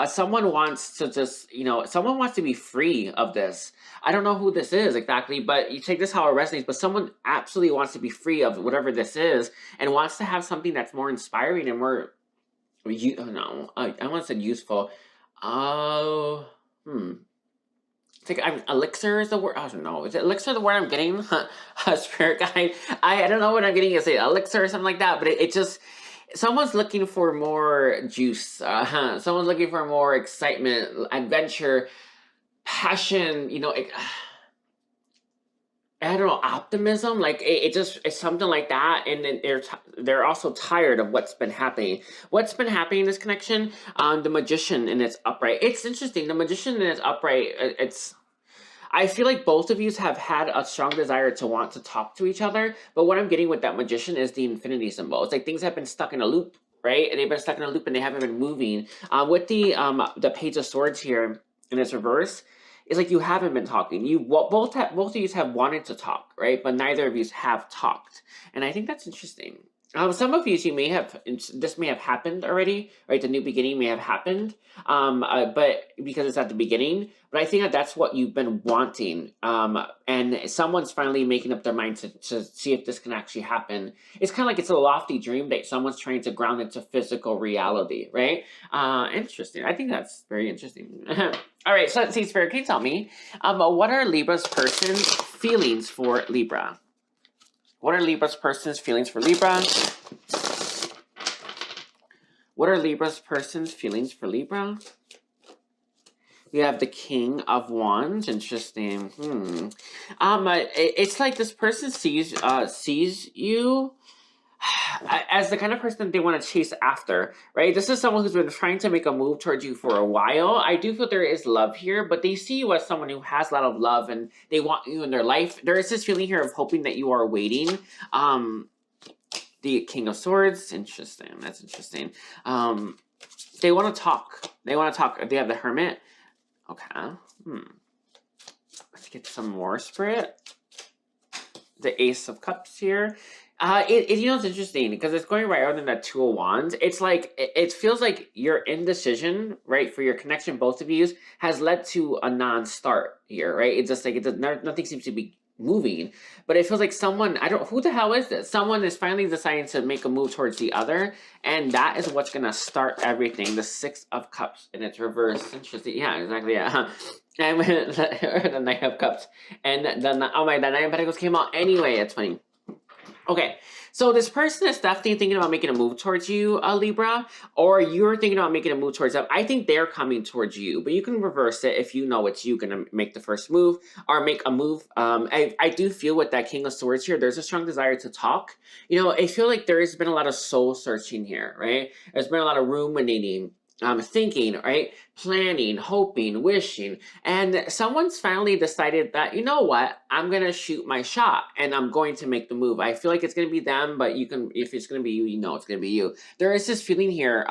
Someone wants to just, someone wants to be free of this. I don't know who this is exactly, but you take this how it resonates, but someone absolutely wants to be free of whatever this is and wants to have something that's more inspiring and more, I want to say useful. Elixir is the word. I don't know. Is it elixir the word I'm getting? Spirit guide. I don't know what I'm getting. Is it elixir or something like that? But it just, someone's looking for more juice. Someone's looking for more excitement, adventure, passion. I don't know, optimism. Like it's something like that. And then they're also tired of what's been happening. What's been happening in this connection? The Magician in its upright. It's interesting. The Magician in its upright. I feel like both of you have had a strong desire to want to talk to each other, but what I'm getting with that Magician is the infinity symbol. It's like things have been stuck in a loop, right? And they've been stuck in a loop and they haven't been moving. With the Page of Swords here in its reverse, it's like you haven't been talking. Both of you have wanted to talk, right? But neither of you have talked, and I think that's interesting. Some of you may have, this may have happened already, right? The new beginning may have happened, but because it's at the beginning. But I think that's what you've been wanting, and someone's finally making up their mind to see if this can actually happen. It's kind of like it's a lofty dream that someone's trying to ground into physical reality, right? Interesting. I think that's very interesting. All right, so let's see, Spirit, can you tell me, what are Libra's person's feelings for Libra? What are Libra's person's feelings for Libra? What are Libra's person's feelings for Libra? We have the King of Wands. Interesting. It's like this person sees you as the kind of person that they want to chase after, right? This is someone who's been trying to make a move towards you for a while. I do feel there is love here, but they see you as someone who has a lot of love and they want you in their life. There is this feeling here of hoping that you are waiting. The King of Swords, interesting. That's interesting. They want to talk. They want to talk. They have the Hermit. Okay. Let's get some more Spirit. The Ace of Cups here. You know, it's interesting because it's going right out in that Two of Wands. It's like, it feels like your indecision, right, for your connection, both of you, has led to a non-start here, right? It's just like, nothing seems to be moving, but it feels like someone, who the hell is this? Someone is finally deciding to make a move towards the other, and that is what's gonna start everything. The Six of Cups in its reverse. Interesting. Yeah, exactly. Yeah. And the Knight of Cups, and the Knight of Pentacles came out anyway. It's funny. Okay, so this person is definitely thinking about making a move towards you, Libra, or you're thinking about making a move towards them. I think they're coming towards you, but you can reverse it if you know it's you going to make the first move or make a move. I do feel with that King of Swords here, there's a strong desire to talk. You know, I feel like there has been a lot of soul searching here, right? There's been a lot of ruminating. Thinking, right? Planning, hoping, wishing. And someone's finally decided that, you know what? I'm going to shoot my shot and I'm going to make the move. I feel like it's going to be them, but you can, if it's going to be you, you know it's going to be you. There is this feeling here,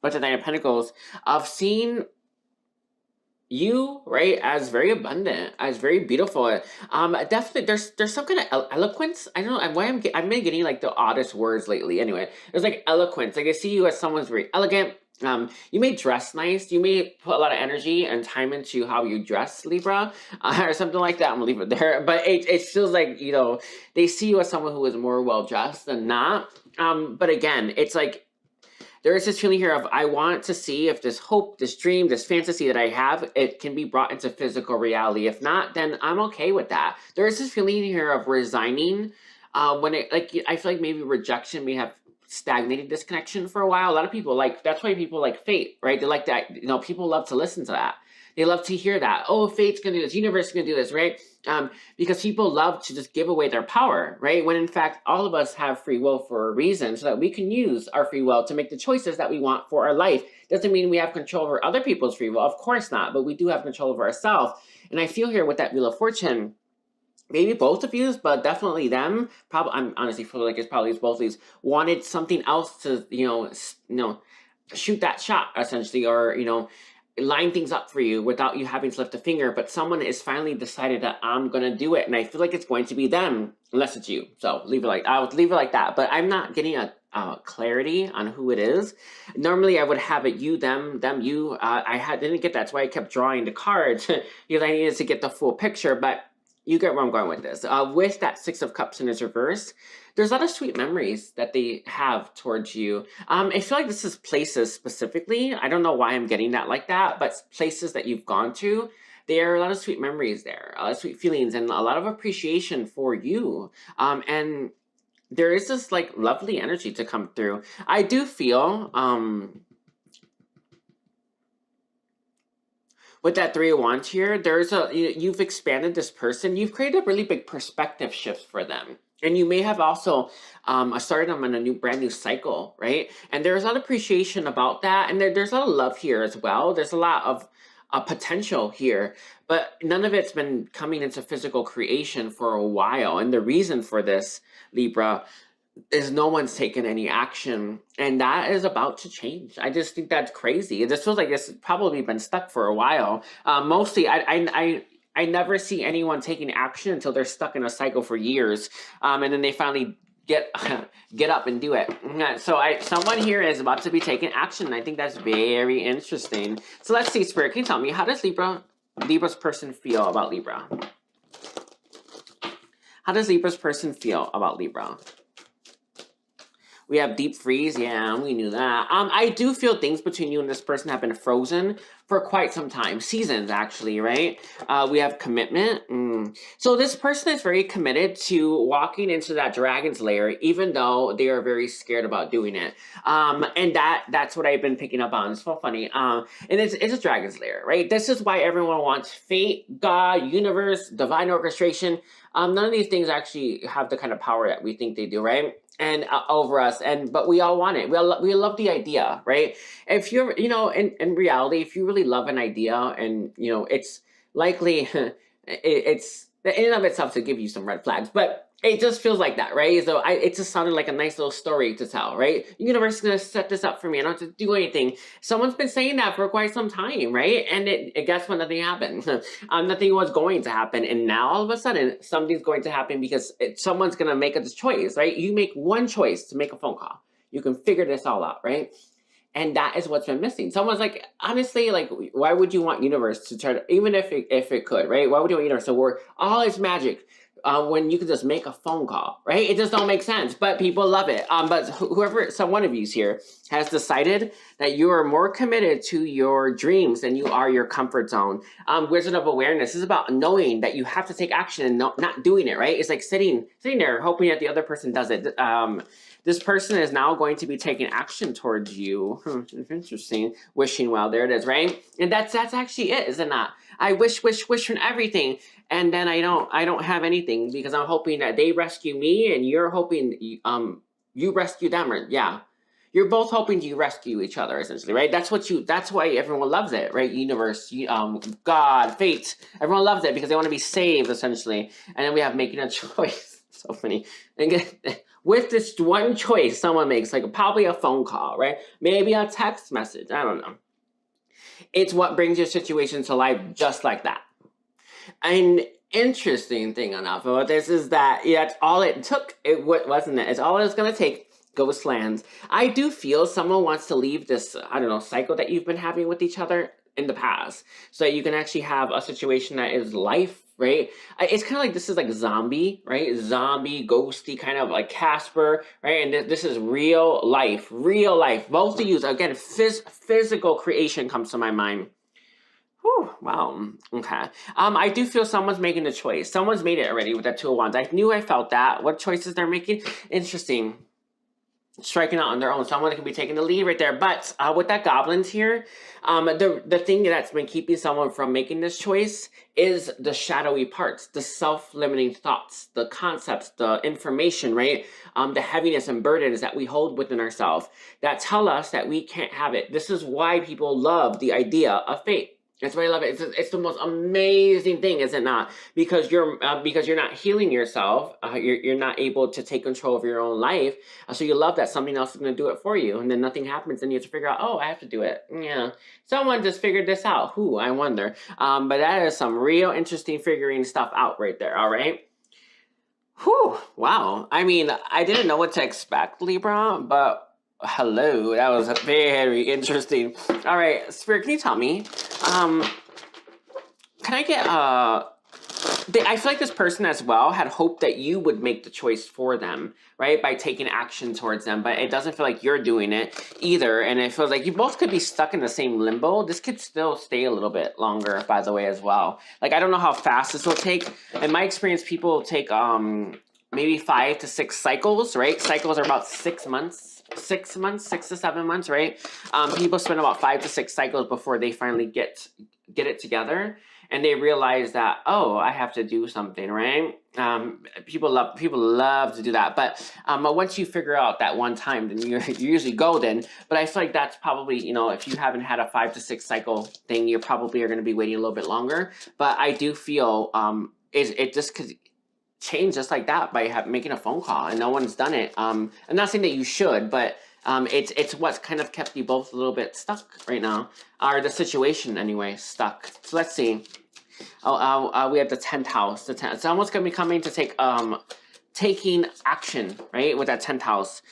with the Knight of Pentacles, of seeing you, right, as very abundant, as very beautiful. Definitely, there's some kind of eloquence. I don't know why I've been getting like the oddest words lately. Anyway, there's like eloquence. Like I see you as someone who's very elegant. You may dress nice. You may put a lot of energy and time into how you dress, Libra, or something like that. I'm gonna leave it there. But it feels like, you know, they see you as someone who is more well dressed than not. But again, it's like, there is this feeling here of, I want to see if this hope, this dream, this fantasy that I have, it can be brought into physical reality. If not, then I'm okay with that. There is this feeling here of resigning. When it, like, I feel like maybe rejection may have stagnated this connection for a while. A lot of people like, that's why people like fate, right? They like that, you know, people love to listen to that. They love to hear that. Oh, fate's gonna do this, universe is gonna do this, right? Because people love to just give away their power, right? When in fact, all of us have free will for a reason, so that we can use our free will to make the choices that we want for our life. Doesn't mean we have control over other people's free will, of course not, but we do have control over ourselves. And I feel here with that Wheel of Fortune, maybe both of you, but definitely them. Probably, I'm honestly feeling like it's probably both of these wanted something else to, you know, shoot that shot essentially, or you know, line things up for you without you having to lift a finger. But someone is finally decided that I'm gonna do it, and I feel like it's going to be them, unless it's you. So leave it like, I would leave it like that. But I'm not getting a clarity on who it is. Normally I would have it you, them, you. Didn't get that. That's why I kept drawing the cards because I needed to get the full picture. But you get where I'm going with this. With that Six of Cups in its reverse, there's a lot of sweet memories that they have towards you. I feel like this is places specifically. I don't know why I'm getting that like that, but places that you've gone to, there are a lot of sweet memories there, a lot of sweet feelings, and a lot of appreciation for you. And there is this like lovely energy to come through. I do feel, with that Three of Wands here, you've expanded this person. You've created a really big perspective shift for them. And you may have also started them on a brand new cycle, right? And there's a lot of appreciation about that. And there's a lot of love here as well. There's a lot of potential here. But none of it's been coming into physical creation for a while. And the reason for this, Libra, is no one's taken any action, and that is about to change. I just think that's crazy. It just feels like it's probably been stuck for a while. Mostly, I never see anyone taking action until they're stuck in a cycle for years, and then they finally get up and do it. So someone here is about to be taking action. I think that's very interesting. So let's see, Spirit, can you tell me, how does Libra's person feel about Libra? How does Libra's person feel about Libra? We have deep freeze. Yeah, we knew that. I do feel things between you and this person have been frozen for quite some time. Seasons, actually, right? We have commitment. So this person is very committed to walking into that dragon's lair, even though they are very scared about doing it. And that's what I've been picking up on. It's so funny. And it's a dragon's lair, right? This is why everyone wants fate, God, universe, divine orchestration. None of these things actually have the kind of power that we think they do, right? And over us, but we all want it. We love the idea, right? If you're, you know, in reality, if you really love an idea, and you know, it's likely it's in and of itself to give you some red flags, but it just feels like that, right? So it just sounded like a nice little story to tell, right? The universe is gonna set this up for me. I don't have to do anything. Someone's been saying that for quite some time, right? And guess what? Nothing happened. Nothing was going to happen, and now all of a sudden something's going to happen because someone's gonna make a choice, right? You make one choice to make a phone call. You can figure this all out, right? And that is what's been missing. Someone's like, honestly, like, why would you want universe to try to, even if it could, right? Why would you want universe to work all its magic when you could just make a phone call, right? It just don't make sense, but people love it. But whoever, one of you here has decided that you are more committed to your dreams than you are your comfort zone. Wizard of Awareness is about knowing that you have to take action and not doing it, right? It's like sitting there hoping that the other person does it. This person is now going to be taking action towards you. Interesting. Wishing well, there it is, right? And that's actually it, isn't it? I wish from everything, and then I don't have anything because I'm hoping that they rescue me, and you're hoping you rescue them, or yeah. You're both hoping to rescue each other, essentially, right? That's why everyone loves it, right? Universe, God, fate. Everyone loves it because they want to be saved, essentially. And then we have making a choice. So funny. And with this one choice someone makes, like probably a phone call, right? Maybe a text message, I don't know. It's what brings your situation to life just like that. An interesting thing enough about this is that that's all it took. Wasn't it? It's all it's going to take. Ghost lands. I do feel someone wants to leave this, I don't know, cycle that you've been having with each other in the past, so that you can actually have a situation that is life, right? It's kind of like, this is like zombie, right? Zombie, ghosty, kind of like Casper, right? And this is real life. Both of you, again, physical creation comes to my mind. Whew, wow, okay. I do feel someone's making a choice. Someone's made it already with that Two of Wands. I knew I felt that. What choices they're making? Interesting. Striking out on their own. Someone can be taking the lead right there. But with that goblins here, the thing that's been keeping someone from making this choice is the shadowy parts, the self-limiting thoughts, the concepts, the information, right? The heaviness and burdens that we hold within ourselves that tell us that we can't have it. This is why people love the idea of fate. That's why I love it. It's the most amazing thing, is it not? Because you're not healing yourself. You're not able to take control of your own life. So you love that something else is going to do it for you, and then nothing happens, and you have to figure out, oh, I have to do it. Yeah, someone just figured this out. Who? I wonder. But that is some real interesting figuring stuff out right there. All right. Whew. Wow. I mean, I didn't know what to expect, Libra, but hello, that was very interesting. All right, Spirit, can you tell me? Can I get I feel like this person as well had hoped that you would make the choice for them, right? By taking action towards them, but it doesn't feel like you're doing it either. And it feels like you both could be stuck in the same limbo. This could still stay a little bit longer, by the way, as well. Like, I don't know how fast this will take. In my experience, people take maybe 5 to 6 cycles, right? Cycles are about 6 months. 6 months, 6 to 7 months, right? People spend about 5 to 6 cycles before they finally get it together, and they realize that, oh, I have to do something, right? People love to do that, but once you figure out that one time, then you're usually golden. But I feel like that's probably, if you haven't had a 5 to 6 cycle thing, you probably are going to be waiting a little bit longer. But I do feel it just could change just like that by making a phone call, and no one's done it. I'm not saying that you should, but it's what's kind of kept you both a little bit stuck right now, or the situation anyway, stuck. So let's see. We have the 10th house. It's almost going to be coming to taking action, right, with that 10th house.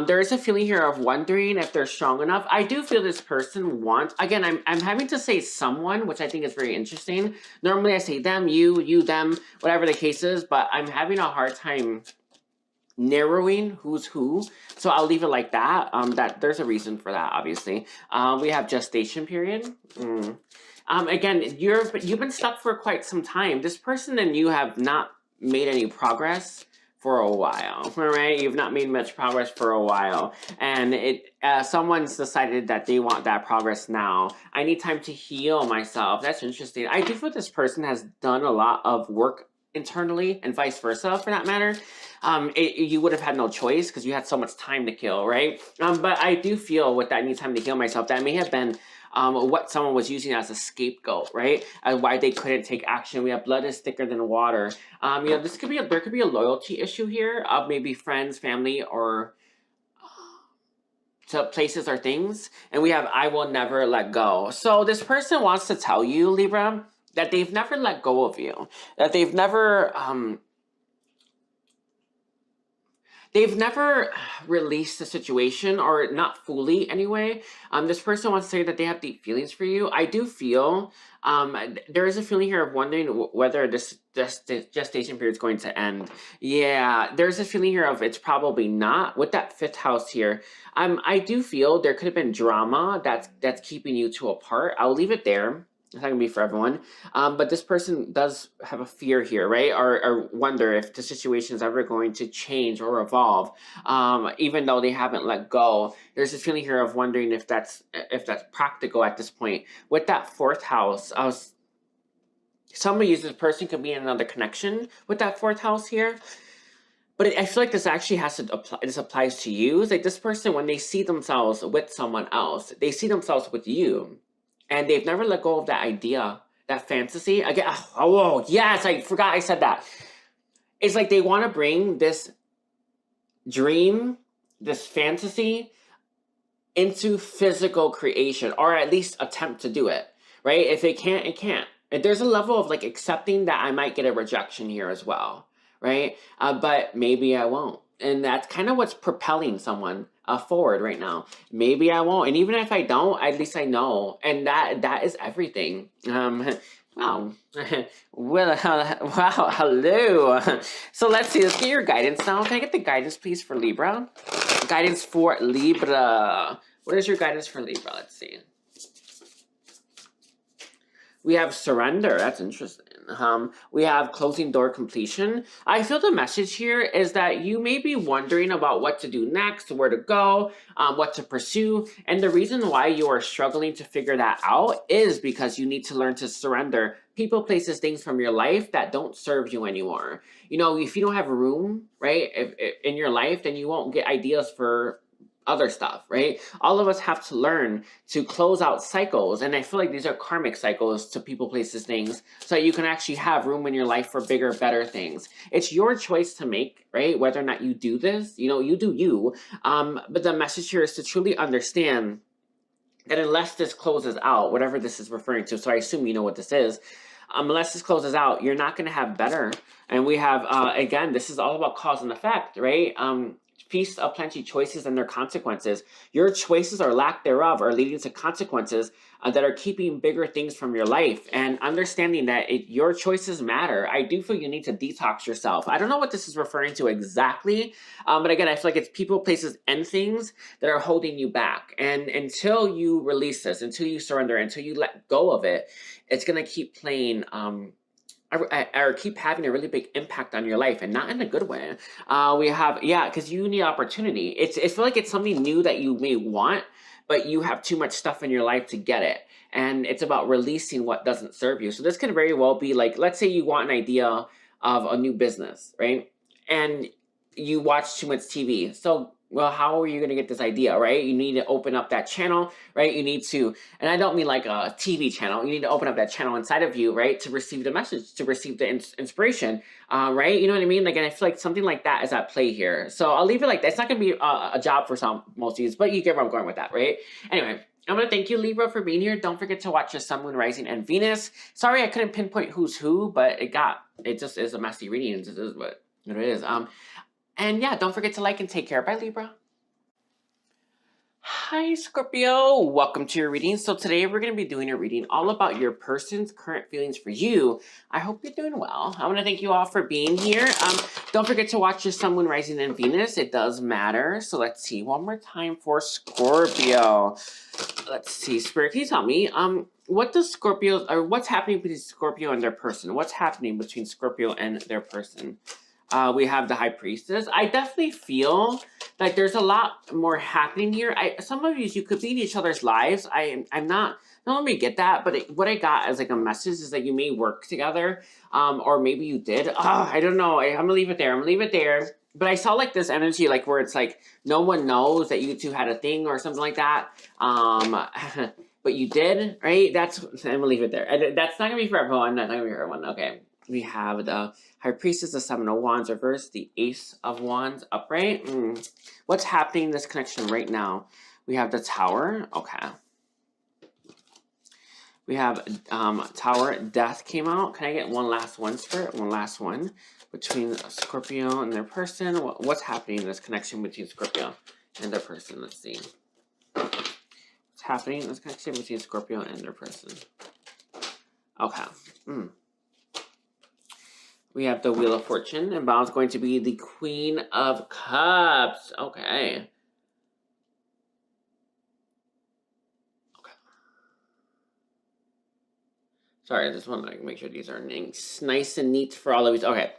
There is a feeling here of wondering if they're strong enough. I do feel this person wants, again, I'm having to say someone, which I think is very interesting. Normally I say them, you, them, whatever the case is, but I'm having a hard time narrowing who's who, so I'll leave it like that. That there's a reason for that, obviously. We have gestation period. Again, you've been stuck for quite some time. This person and you have not made any progress for a while, right? You've not made much progress for a while, and someone's decided that they want that progress now. I need time to heal myself. That's interesting. I do feel this person has done a lot of work internally, and vice versa, for that matter. You would have had no choice because you had so much time to kill, right? But I do feel with that need time to heal myself, that may have been what someone was using as a scapegoat, right? And why they couldn't take action. We have blood is thicker than water. You know, this could be there could be a loyalty issue here of maybe friends, family, or to places or things. And we have I will never let go. So this person wants to tell you, Libra, that they've never let go of you, that they've never released the situation, or not fully anyway. This person wants to say that they have deep feelings for you. I do feel there is a feeling here of wondering whether this gestation period is going to end. Yeah, there's a feeling here of it's probably not. With that fifth house here, I do feel there could have been drama that's keeping you two apart. I'll leave it there. It's not gonna be for everyone, but this person does have a fear here, right? Or wonder if the situation is ever going to change or evolve, even though they haven't let go. There's this feeling here of wondering if that's practical at this point. With that fourth house, somebody uses this person could be in another connection with that fourth house here. But I feel like this actually has to apply. This applies to you. It's like this person, when they see themselves with someone else, they see themselves with you. And they've never let go of that idea, that fantasy. Again, oh, yes, I forgot I said that. It's like they want to bring this dream, this fantasy, into physical creation, or at least attempt to do it, right? If it can't, it can't. And there's a level of like accepting that I might get a rejection here as well, right? But maybe I won't. And that's kind of what's propelling someone forward right now. Maybe I won't. And even if I don't, at least I know. And that is everything. Wow. Well, wow, hello. So let's see. Let's get your guidance now. Can I get the guidance, please, for Libra? Guidance for Libra. What is your guidance for Libra? Let's see. We have surrender. That's interesting. We have closing door completion. I feel the message here is that you may be wondering about what to do next, where to go, what to pursue. And the reason why you are struggling to figure that out is because you need to learn to surrender people, places, things from your life that don't serve you anymore. You know, if you don't have room, right, in your life, then you won't get ideas for other stuff, right? All of us have to learn to close out cycles. And I feel like these are karmic cycles to people, places, things, so that you can actually have room in your life for bigger, better things. It's your choice to make, right? Whether or not you do this, you know, you do you. But the message here is to truly understand that unless this closes out, whatever this is referring to, so I assume you know what this is, unless this closes out, you're not going to have better. And we have, again, this is all about cause and effect, right? Peace of plenty choices and their consequences. Your choices or lack thereof are leading to consequences that are keeping bigger things from your life. And understanding that your choices matter. I do feel you need to detox yourself. I don't know what this is referring to exactly. But again, I feel like it's people, places, and things that are holding you back. And until you release this, until you surrender, until you let go of it, it's going to keep playing or keep having a really big impact on your life, and not in a good way. We have, yeah, because you need opportunity. It feel like it's something new that you may want, but you have too much stuff in your life to get it. And it's about releasing what doesn't serve you. So this could very well be like, let's say you want an idea of a new business, right? And you watch too much TV. So, well, how are you going to get this idea, right? You need to open up that channel, right? You need to, and I don't mean like a TV channel. You need to open up that channel inside of you, right? To receive the message, to receive the inspiration, right? You know what I mean? Like, and I feel like something like that is at play here. So I'll leave it like that. It's not going to be a job for most of you, but you get where I'm going with that, right? Anyway, I'm going to thank you, Libra, for being here. Don't forget to watch your Sun, Moon, Rising, and Venus. Sorry I couldn't pinpoint who's who, but it just is a messy reading. It is what it is. And yeah, don't forget to like and take care. Bye, Libra. Hi, Scorpio. Welcome to your reading. So today we're going to be doing a reading all about your person's current feelings for you. I hope you're doing well. I want to thank you all for being here. Don't forget to watch your Sun, Moon, Rising, and Venus. It does matter. So let's see. One more time for Scorpio. Let's see. Spirit, can you tell me what does Scorpio, or what's happening between Scorpio and their person? What's happening between Scorpio and their person? We have the High Priestess. I definitely feel like there's a lot more happening here. Some of you could be in each other's lives. I'm not let me get that, but what I got as like a message is that you may work together, or maybe you did. I don't know. I'm gonna leave it there. But I saw like this energy, like where it's like no one knows that you two had a thing or something like that. but you did, right? That's, I'm gonna leave it there. That's not gonna be for everyone. That's not gonna be for everyone. Okay. We have the High Priestess, the Seven of Wands reversed, the Ace of Wands upright. What's happening in this connection right now? We have the Tower. Okay. We have Tower, Death came out. Can I get one last one, Spirit? One last one between Scorpio and their person. What's happening in this connection between Scorpio and their person? Let's see. What's happening in this connection between Scorpio and their person? Okay. We have the Wheel of Fortune, and Baal's going to be the Queen of Cups. Okay. Sorry, I just want to make sure these are nice and neat for all of you. Okay.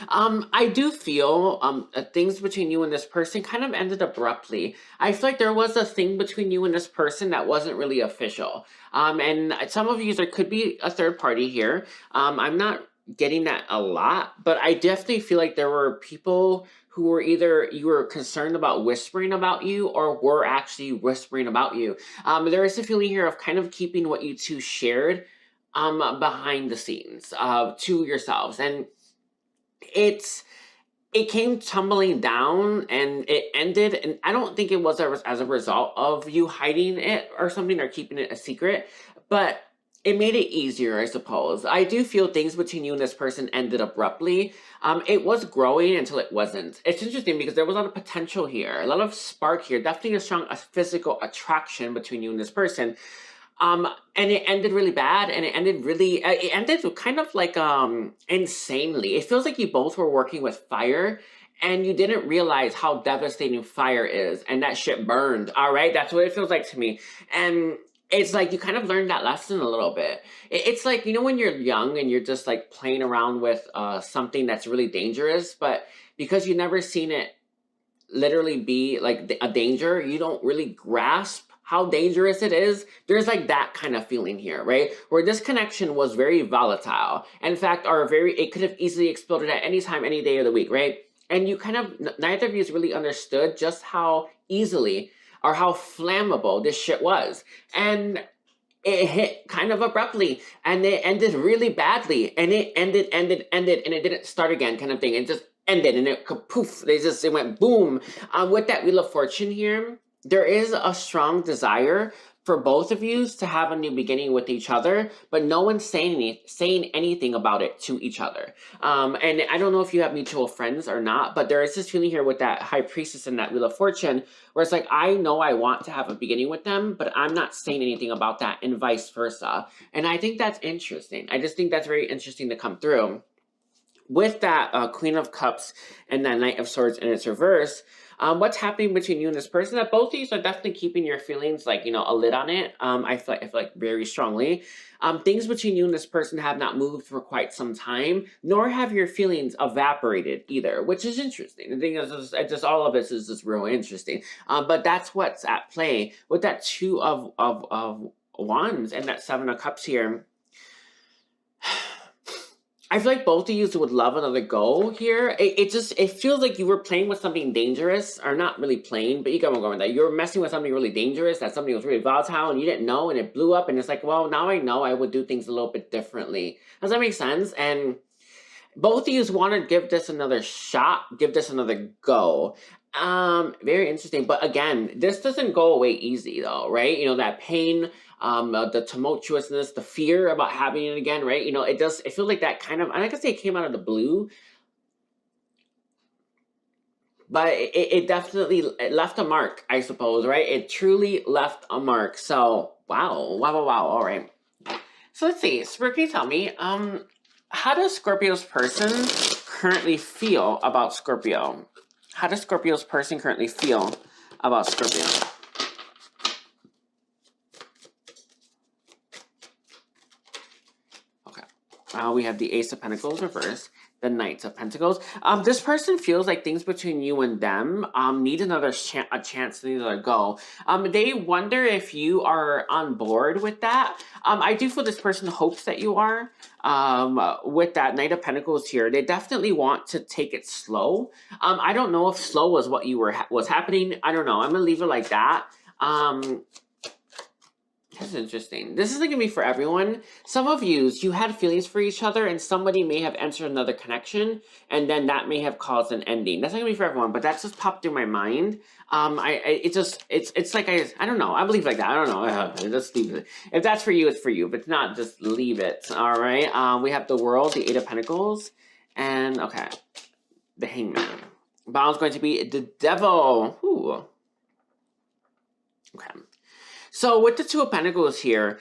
I do feel things between you and this person kind of ended abruptly. I feel like there was a thing between you and this person that wasn't really official. And some of you, there could be a third party here. I'm not getting that a lot, but I definitely feel like there were people who were either you were concerned about whispering about you or were actually whispering about you. There is a feeling here of kind of keeping what you two shared behind the scenes to yourselves, and it came tumbling down and it ended, and I don't think it was as a result of you hiding it or something or keeping it a secret, but it made it easier, I suppose. I do feel things between you and this person ended abruptly. It was growing until it wasn't. It's interesting because there was a lot of potential here, a lot of spark here, definitely a strong physical attraction between you and this person. And it ended really bad, and it ended kind of like insanely. It feels like you both were working with fire, and you didn't realize how devastating fire is, and that shit burned. All right, that's what it feels like to me, and it's like you kind of learned that lesson a little bit. It's like, you know, when you're young and you're just like playing around with something that's really dangerous, but because you've never seen it literally be like a danger, you don't really grasp how dangerous it is. There's like that kind of feeling here, right? Where this connection was very volatile. In fact, it could have easily exploded at any time, any day of the week, right? And you kind of, neither of you really understood just how easily or how flammable this shit was. And it hit kind of abruptly, and it ended really badly, and it ended, and it didn't start again, kind of thing. It just ended, and it poof, it went boom. With that Wheel of Fortune here, there is a strong desire for both of you to have a new beginning with each other, but no one's saying anything about it to each other. And I don't know if you have mutual friends or not, but there is this feeling here with that High Priestess and that Wheel of Fortune, where it's like, I know I want to have a beginning with them, but I'm not saying anything about that, and vice versa. And I think that's interesting. I just think that's very interesting to come through. With that Queen of Cups and that Knight of Swords in its reverse, what's happening between you and this person? That both of you are definitely keeping your feelings, like, you know, a lid on it. I feel like very strongly. Things between you and this person have not moved for quite some time, nor have your feelings evaporated either, which is interesting. The thing is, just all of this is just real interesting. But that's what's at play with that Two of Wands and that Seven of Cups here. I feel like both of you would love another go here. It feels like you were playing with something dangerous, or not really playing, but you get what I'm going with that. You were messing with something really dangerous, that something was really volatile, and you didn't know, and it blew up, and it's like, well, now I know I would do things a little bit differently. Does that make sense? And both of you want to give this another shot, give this another go. Very interesting. But again, this doesn't go away easy though, right? You know, that pain, the tumultuousness, the fear about having it again, right? You know, it feels like that kind of, and I can say it came out of the blue, but it definitely left a mark, I suppose, right? It truly left a mark. So, wow. All right. So let's see. Spirit, can you tell me, how does Scorpio's person currently feel about Scorpio? How does Scorpio's person currently feel about Scorpio? Okay. We have the Ace of Pentacles reversed, the Knights of Pentacles. This person feels like things between you and them need another chance, need another go. They wonder if you are on board with that. I do feel this person hopes that you are. With that Knight of Pentacles here, they definitely want to take it slow. I don't know if slow was what you was happening. I don't know. I'm gonna leave it like that. That's interesting. This isn't gonna be for everyone. Some of you had feelings for each other, and somebody may have entered another connection, and then that may have caused an ending. That's not gonna be for everyone, but that just popped through my mind. It's like I don't know. I believe like that. I don't know. Just leave it. If that's for you, it's for you. If it's not, just leave it. All right. We have the World, the Eight of Pentacles, and okay, the Hangman. Bottom's going to be the Devil. Ooh. Okay. So with the Two of Pentacles here,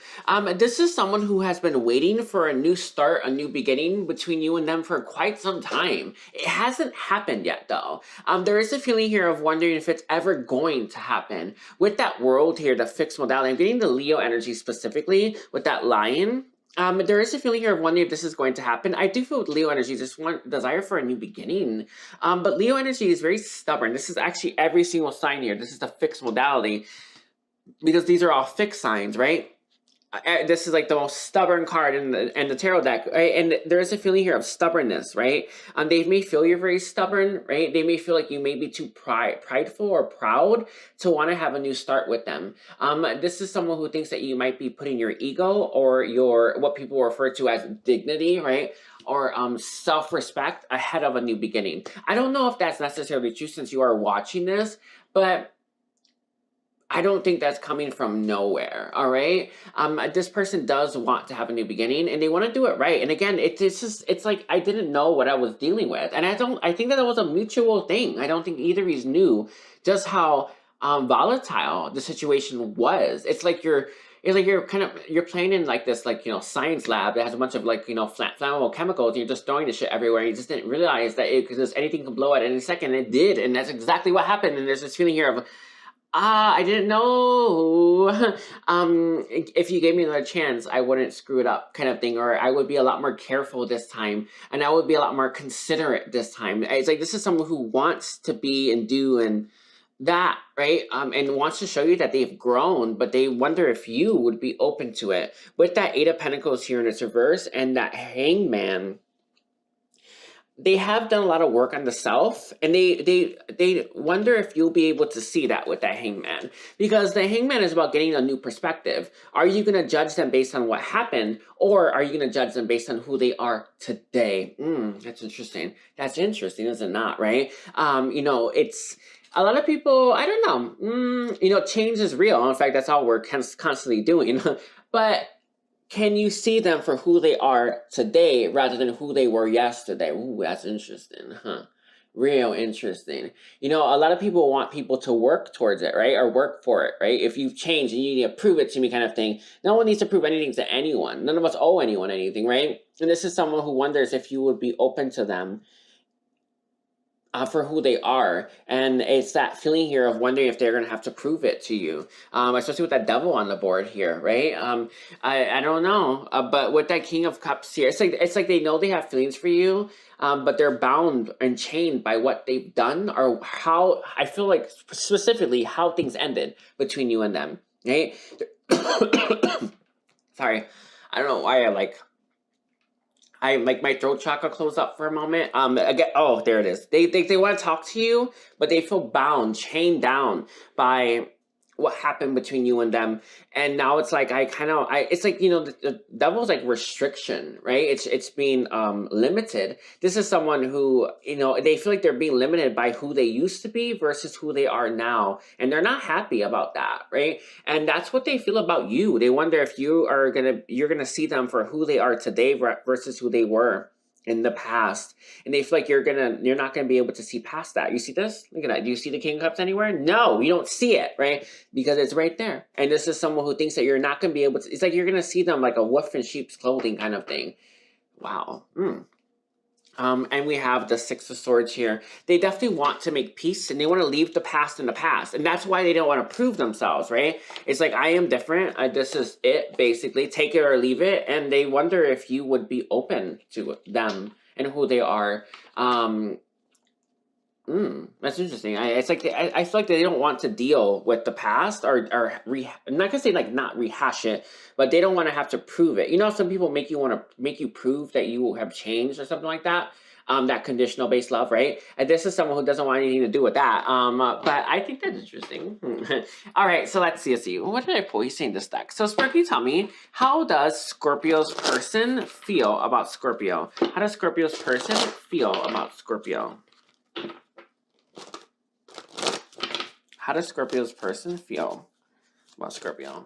this is someone who has been waiting for a new start, a new beginning between you and them for quite some time. It hasn't happened yet, though. There is a feeling here of wondering if it's ever going to happen. With that World here, the fixed modality, I'm getting the Leo energy specifically with that Lion. There is a feeling here of wondering if this is going to happen. I do feel with Leo energy, just one desire for a new beginning. But Leo energy is very stubborn. This is actually every single sign here. This is the fixed modality. Because these are all fixed signs, right? This is like the most stubborn card in the tarot deck, right? And there is a feeling here of stubbornness, right? They may feel you're very stubborn, right? They may feel like you may be too prideful or proud to want to have a new start with them. This is someone who thinks that you might be putting your ego or your what people refer to as dignity, right? Or self-respect ahead of a new beginning. I don't know if that's necessarily true since you are watching this, but I don't think that's coming from nowhere, all right? This person does want to have a new beginning, and they want to do it right. And again, it's like I didn't know what I was dealing with, and I think that it was a mutual thing. I don't think either of you knew just how volatile the situation was. It's like you're playing in like this science lab that has a bunch of flammable chemicals, and you're just throwing the shit everywhere. And you just didn't realize that because anything can blow at any second. It did, and that's exactly what happened. And there's this feeling here of, I didn't know. If you gave me another chance, I wouldn't screw it up, kind of thing, or I would be a lot more careful this time, and I would be a lot more considerate this time. It's like this is someone who wants to be and do and that, right? And wants to show you that they've grown, but they wonder if you would be open to it. With that Eight of Pentacles here in its reverse and that Hangman, they have done a lot of work on the self, and they wonder if you'll be able to see that with that Hangman. Because the Hangman is about getting a new perspective. Are you going to judge them based on what happened, or are you going to judge them based on who they are today? That's interesting. That's interesting, is it not, right? It's a lot of people, I don't know, change is real. In fact, that's all we're constantly doing. But can you see them for who they are today rather than who they were yesterday? Ooh, that's interesting, huh? Real interesting. A lot of people want people to work towards it, right? Or work for it, right? If you've changed and you need to prove it to me kind of thing. No one needs to prove anything to anyone. None of us owe anyone anything, right? And this is someone who wonders if you would be open to them for who they are. And it's that feeling here of wondering if they're going to have to prove it to you, especially with that Devil on the board here, right? I don't know, but with that King of Cups here, it's like they know they have feelings for you, but they're bound and chained by what they've done, or how, I feel like specifically how things ended between you and them, right? Sorry, I don't know why I my throat chakra closed up for a moment. Again, oh, there it is. They want to talk to you, but they feel bound, chained down by what happened between you and them. And now it's like it's like, the Devil's like restriction, right? It's being limited. This is someone who, they feel like they're being limited by who they used to be versus who they are now, and they're not happy about that, right? And that's what they feel about you. They wonder if you're gonna see them for who they are today versus who they were in the past, and they feel like you're not gonna be able to see past that. You see this? Look at that. Do you see the King of Cups anywhere? No, you don't see it, right? Because it's right there. And this is someone who thinks that you're not gonna be able to. It's like you're gonna see them like a wolf in sheep's clothing kind of thing. Wow. And we have the Six of Swords here. They definitely want to make peace, and they want to leave the past in the past. And that's why they don't want to prove themselves, right? It's like, I am different. This is it, basically. Take it or leave it. And they wonder if you would be open to them and who they are. That's interesting. I feel like they don't want to deal with the past, or I'm not gonna say like not rehash it, but they don't want to have to prove it. Some people make you prove that you have changed or something like that. that conditional based love, right? And this is someone who doesn't want anything to do with that. But I think that's interesting. All right, so let's see. What did I pull? He's saying this deck. So Scorpio, tell me, how does Scorpio's person feel about Scorpio? How does Scorpio's person feel about Scorpio? How does Scorpio's person feel about Scorpio?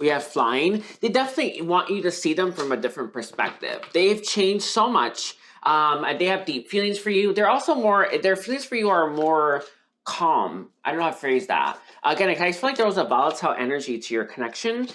We have flying. They definitely want you to see them from a different perspective. They've changed so much. They have deep feelings for you. They're also more, their feelings for you are more calm. I don't know how to phrase that. Again, I feel like there was a volatile energy to your connection.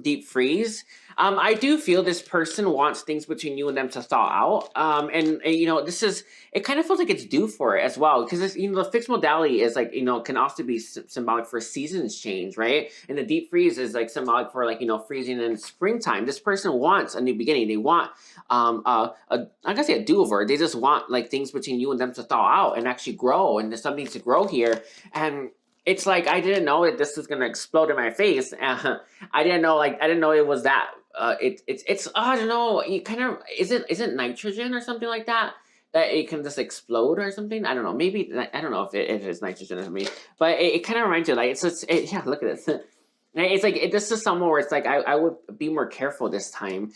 Deep freeze. I do feel this person wants things between you and them to thaw out. And you know, it kind of feels like it's due for it as well. Because, you know, the fixed modality is like, you know, can also be symbolic for seasons change, right? And the deep freeze is like symbolic for like, you know, freezing in springtime. This person wants a new beginning. They want, I'm gonna say a do-over. They just want like things between you and them to thaw out and actually grow. And there's something to grow here. And it's like, I didn't know that this was gonna explode in my face. I didn't know it was that. It's I don't know. You kind of is it nitrogen or something like that it can just explode or something. I don't know. Maybe I don't know if it is nitrogen or something. But it kind of reminds you like yeah. Look at this. It's like this is somewhere where it's like I would be more careful this time.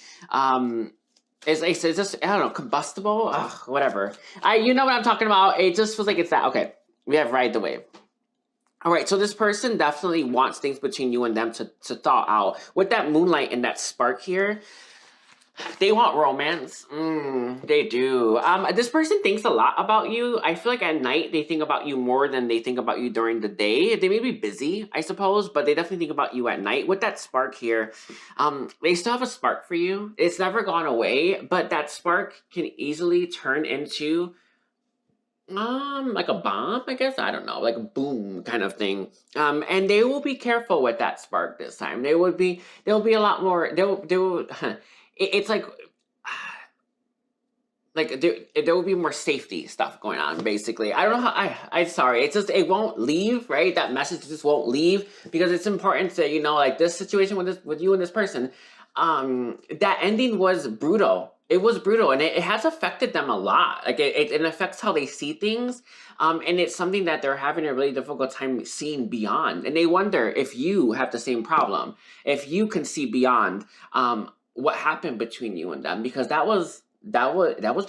It's just I don't know, combustible. Ugh, whatever. You know what I'm talking about. It just feels like it's that. Okay, we have ride the wave. All right, so this person definitely wants things between you and them to thaw out. With that moonlight and that spark here, they want romance. They do. This person thinks a lot about you. I feel like at night they think about you more than they think about you during the day. They may be busy, I suppose, but they definitely think about you at night. With that spark here, they still have a spark for you. It's never gone away, but that spark can easily turn into like a bomb, I guess. I don't know, like a boom kind of thing. And they will be careful with that spark this time. There'll be a lot more. It's like there will be more safety stuff going on. Basically, I don't know how. I'm sorry. It's just it won't leave. Right, that message just won't leave because it's important to like this situation with you and this person. That ending was brutal. It was brutal, and it has affected them a lot. Like it affects how they see things, and it's something that they're having a really difficult time seeing beyond. And they wonder if you have the same problem, if you can see beyond what happened between you and them, because that was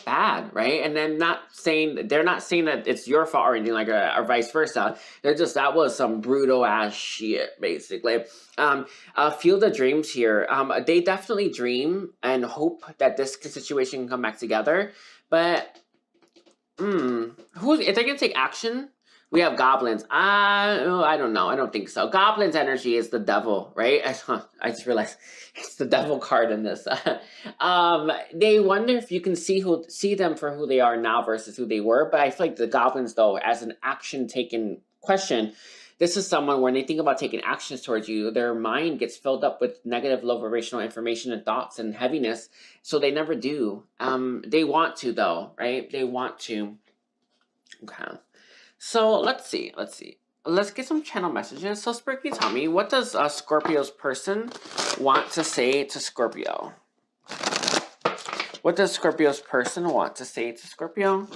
bad, right? And then they're not saying that it's your fault or anything like or vice versa. They're just that was some brutal ass shit, basically. Feel the dreams here. They definitely dream and hope that this situation can come back together. But if they're gonna take action? We have goblins. I don't know. I don't think so. Goblins' energy is the devil, right? I just realized it's the devil card in this. They wonder if you can see them for who they are now versus who they were. But I feel like the goblins, though, as an action-taken question, this is someone when they think about taking actions towards you, their mind gets filled up with negative, low vibrational information and thoughts and heaviness. So they never do. They want to, though, right? They want to. Okay. So let's see. Let's get some channel messages. So Spirit, can you tell me, what does Scorpio's person want to say to Scorpio? What does Scorpio's person want to say to Scorpio?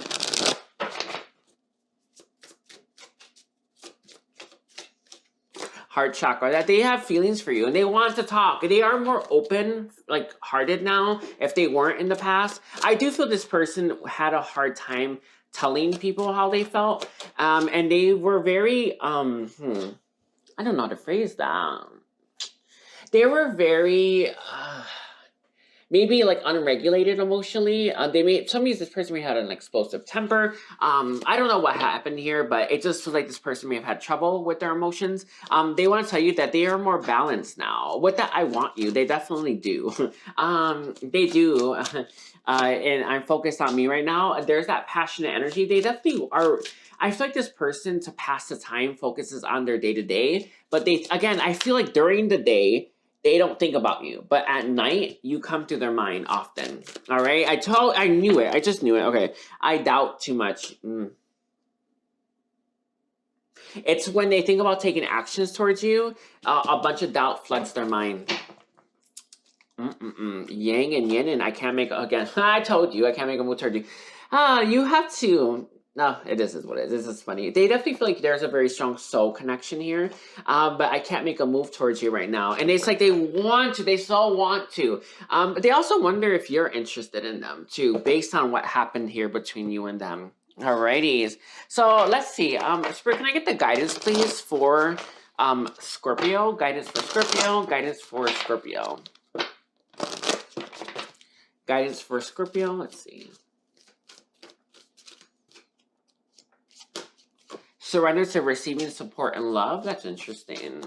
Heart chakra, that they have feelings for you and they want to talk. They are more open, like hearted now, if they weren't in the past. I do feel this person had a hard time telling people how they felt. And they were very, I don't know how to phrase that. They were very, maybe like unregulated emotionally. This person may have had an explosive temper. I don't know what happened here, but it just feels like this person may have had trouble with their emotions. They want to tell you that they are more balanced now. With that, I want you. They definitely do. They do. And I'm focused on me right now. There's that passionate energy. They definitely are. I feel like this person, to pass the time, focuses on their day-to-day. But I feel like during the day, they don't think about you. But at night, you come to their mind often. All right? I knew it. I just knew it. Okay. I doubt too much. It's when they think about taking actions towards you, a bunch of doubt floods their mind. Yang and yin, and I can't make again. I told you I can't make a move toward you. You have to. No, it is what it is. This is funny. They definitely feel like there's a very strong soul connection here, but I can't make a move towards you right now. And it's like they want to. They so want to. But they also wonder if you're interested in them too, based on what happened here between you and them. Alrighties. So let's see. Spirit, can I get the guidance, please, for Scorpio? Guidance for Scorpio. Guidance for Scorpio. Guidance for Scorpio, let's see. Surrender to receiving support and love. That's interesting.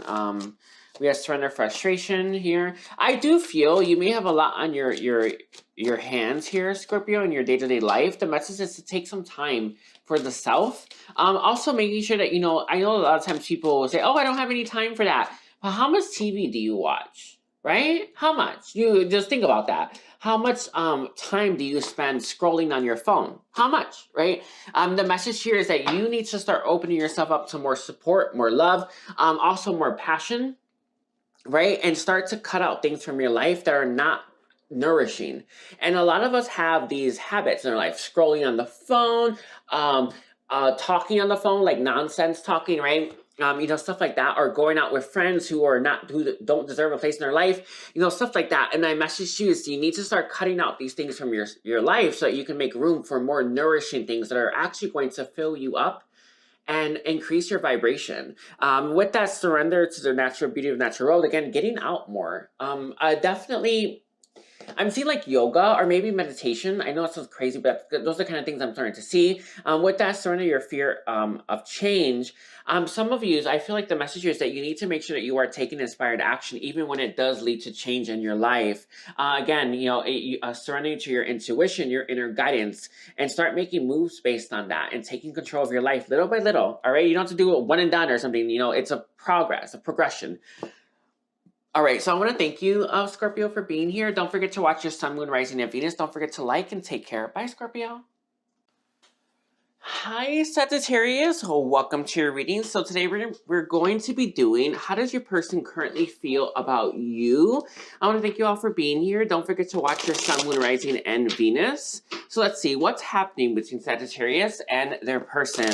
We have surrender frustration here. I do feel you may have a lot on your hands here, Scorpio, in your day-to-day life. The message is to take some time for the self. Also making sure that, I know a lot of times people will say, oh, I don't have any time for that. But how much TV do you watch? Right? How much? You just think about that. How much time do you spend scrolling on your phone? How much, right? The message here is that you need to start opening yourself up to more support, more love, also more passion, right? And start to cut out things from your life that are not nourishing. And a lot of us have these habits in our life, scrolling on the phone, talking on the phone, like nonsense talking, right? Stuff like that, or going out with friends who don't deserve a place in their life, stuff like that. And my message to you is you need to start cutting out these things from your life so that you can make room for more nourishing things that are actually going to fill you up and increase your vibration. With that surrender to the natural beauty of natural world, again, getting out more. Definitely, I'm seeing like yoga or maybe meditation. I know it sounds crazy, but those are the kind of things I'm starting to see. With that, surrender your fear of change. Some of you, I feel like the message is that you need to make sure that you are taking inspired action, even when it does lead to change in your life. Again, surrendering to your intuition, your inner guidance, and start making moves based on that and taking control of your life little by little. All right, you don't have to do it one and done or something. It's a progress, a progression. All right, so I want to thank you, Scorpio, for being here. Don't forget to watch your Sun, Moon, Rising, and Venus. Don't forget to like and take care. Bye, Scorpio. Hi, Sagittarius. Welcome to your reading. So today we're going to be doing how does your person currently feel about you? I want to thank you all for being here. Don't forget to watch your Sun, Moon, Rising, and Venus. So let's see what's happening between Sagittarius and their person.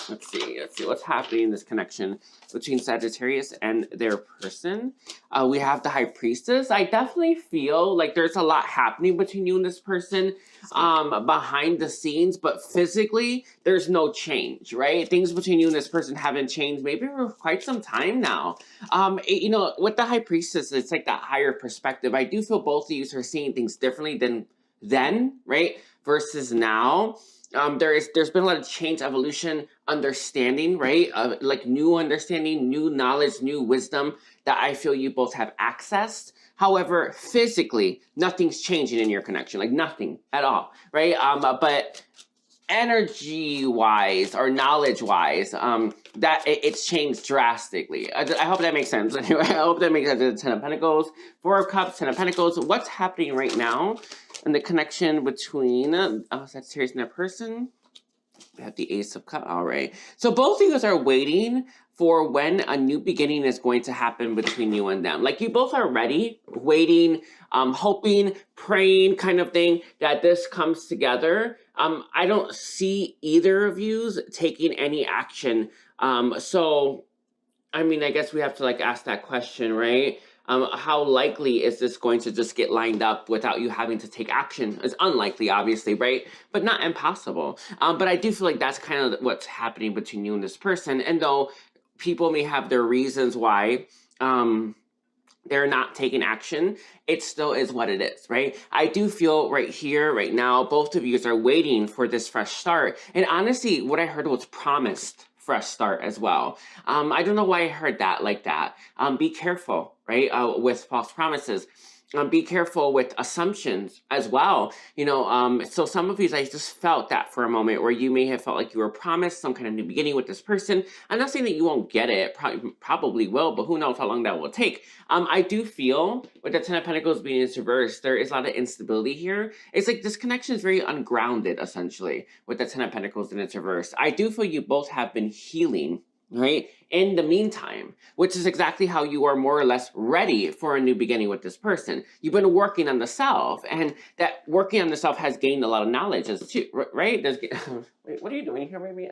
Let's see what's happening in this connection between Sagittarius and their person. We have the High Priestess. I definitely feel like there's a lot happening between you and this person behind the scenes, but physically there's no change, right? Things between you and this person haven't changed maybe for quite some time now. With the High Priestess, it's like that higher perspective. I do feel both of you are seeing things differently than then, right? Versus now. There's been a lot of change, evolution, understanding, right? Like new understanding, new knowledge, new wisdom that I feel you both have accessed. However, physically, nothing's changing in your connection, like nothing at all, right? But energy-wise or knowledge-wise, that it's changed drastically. I hope that makes sense. Anyway, I hope that makes sense. The Ten of Pentacles, Four of Cups, Ten of Pentacles. What's happening right now in the connection between Sagittarius and their person? We have the Ace of Cups. All right. So both of you guys are waiting for when a new beginning is going to happen between you and them. Like you both are ready, waiting, hoping, praying kind of thing that this comes together. I don't see either of you taking any action. So, I mean, I guess we have to like ask that question, right? How likely is this going to just get lined up without you having to take action? It's unlikely, obviously, right? But not impossible. But I do feel like that's kind of what's happening between you and this person. And though people may have their reasons why they're not taking action, it still is what it is, right? I do feel right here, right now, both of you are waiting for this fresh start. And honestly, what I heard was promised fresh start as well. I don't know why I heard that like that. Be careful, right? With false promises. Be careful with assumptions as well. So some of you, I just felt that for a moment where you may have felt like you were promised some kind of new beginning with this person. I'm not saying that you won't get it, probably will, but who knows how long that will take. I do feel with the Ten of Pentacles being in reverse, there is a lot of instability here. It's like this connection is very ungrounded, essentially, with the Ten of Pentacles in its reverse. I do feel you both have been healing right? In the meantime, which is exactly how you are more or less ready for a new beginning with this person. You've been working on the self, and that working on the self has gained a lot of knowledge as too, right? Wait, what are you doing here, baby?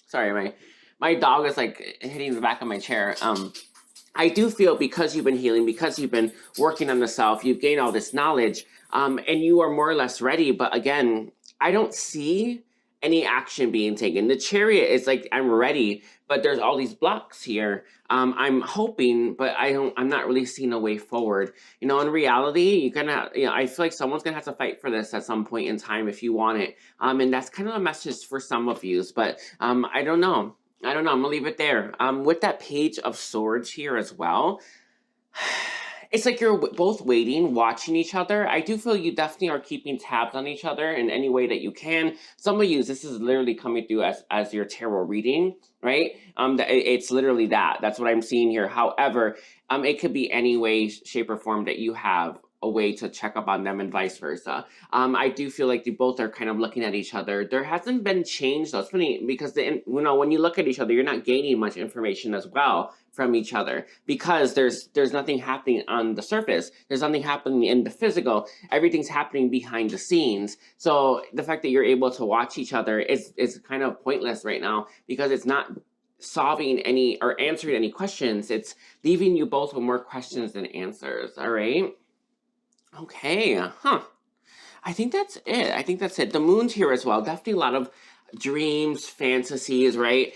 Sorry, my dog is like hitting the back of my chair. I do feel because you've been healing, because you've been working on the self, you've gained all this knowledge, and you are more or less ready. But again, I don't see any action being taken. The Chariot is like, I'm ready, but there's all these blocks here. I'm hoping, but I'm not really seeing a way forward. You know, in reality, I feel like someone's gonna have to fight for this at some point in time if you want it. And that's kind of a message for some of you, but I don't know. I don't know. I'm gonna leave it there. With that Page of Swords here as well, it's like you're both waiting, watching each other. I do feel you definitely are keeping tabs on each other in any way that you can. Some of you, this is literally coming through as your tarot reading, right? It's literally that. That's what I'm seeing here. However, it could be any way, shape, or form that you have a way to check up on them and vice versa. I do feel like you both are kind of looking at each other. There hasn't been change though. It's funny because when you look at each other, you're not gaining much information as well from each other because there's nothing happening on the surface. There's nothing happening in the physical. Everything's happening behind the scenes. So the fact that you're able to watch each other is kind of pointless right now because it's not solving any or answering any questions. It's leaving you both with more questions than answers. All right. Okay, I think that's it. I think that's it. The moon's here as well. Definitely a lot of dreams, fantasies, right?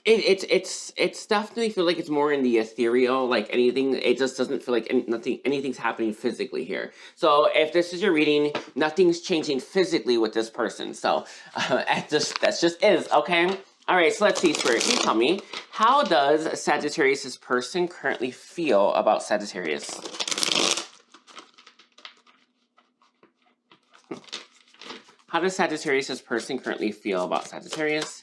It's definitely feel like it's more in the ethereal, like anything. It just doesn't feel like anything's happening physically here. So if this is your reading, nothing's changing physically with this person. So that's just is, okay? All right, so let's see, Spirit. Can you tell me, how does Sagittarius' person currently feel about Sagittarius? How does Sagittarius' person currently feel about Sagittarius?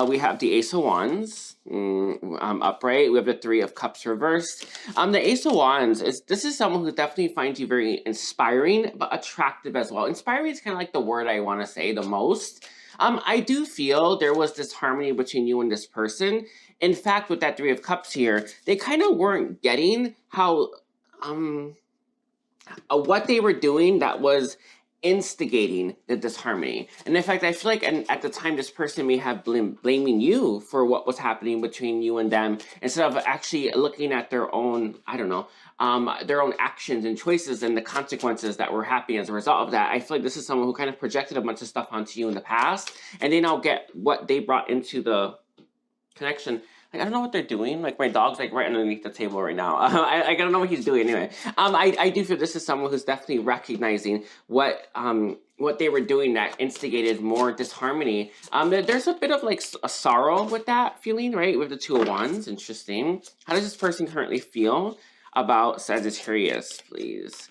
We have the Ace of Wands upright. We have the Three of Cups reversed. The Ace of Wands this is someone who definitely finds you very inspiring, but attractive as well. Inspiring is kind of like the word I want to say the most. I do feel there was this harmony between you and this person. In fact, with that Three of Cups here, they kind of weren't getting how what they were doing that was instigating the disharmony. And in fact, I feel like at the time this person may have blaming you for what was happening between you and them instead of actually looking at their own, I don't know, their own actions and choices and the consequences that were happening as a result of that. I feel like this is someone who kind of projected a bunch of stuff onto you in the past, and they now get what they brought into the connection. Like, I don't know what they're doing. Like, my dog's like right underneath the table right now. I don't know what he's doing anyway. I do feel this is someone who's definitely recognizing what they were doing that instigated more disharmony. There's a bit of like a sorrow with that feeling, right? With the Two of Wands. Interesting. How does this person currently feel about Sagittarius, please?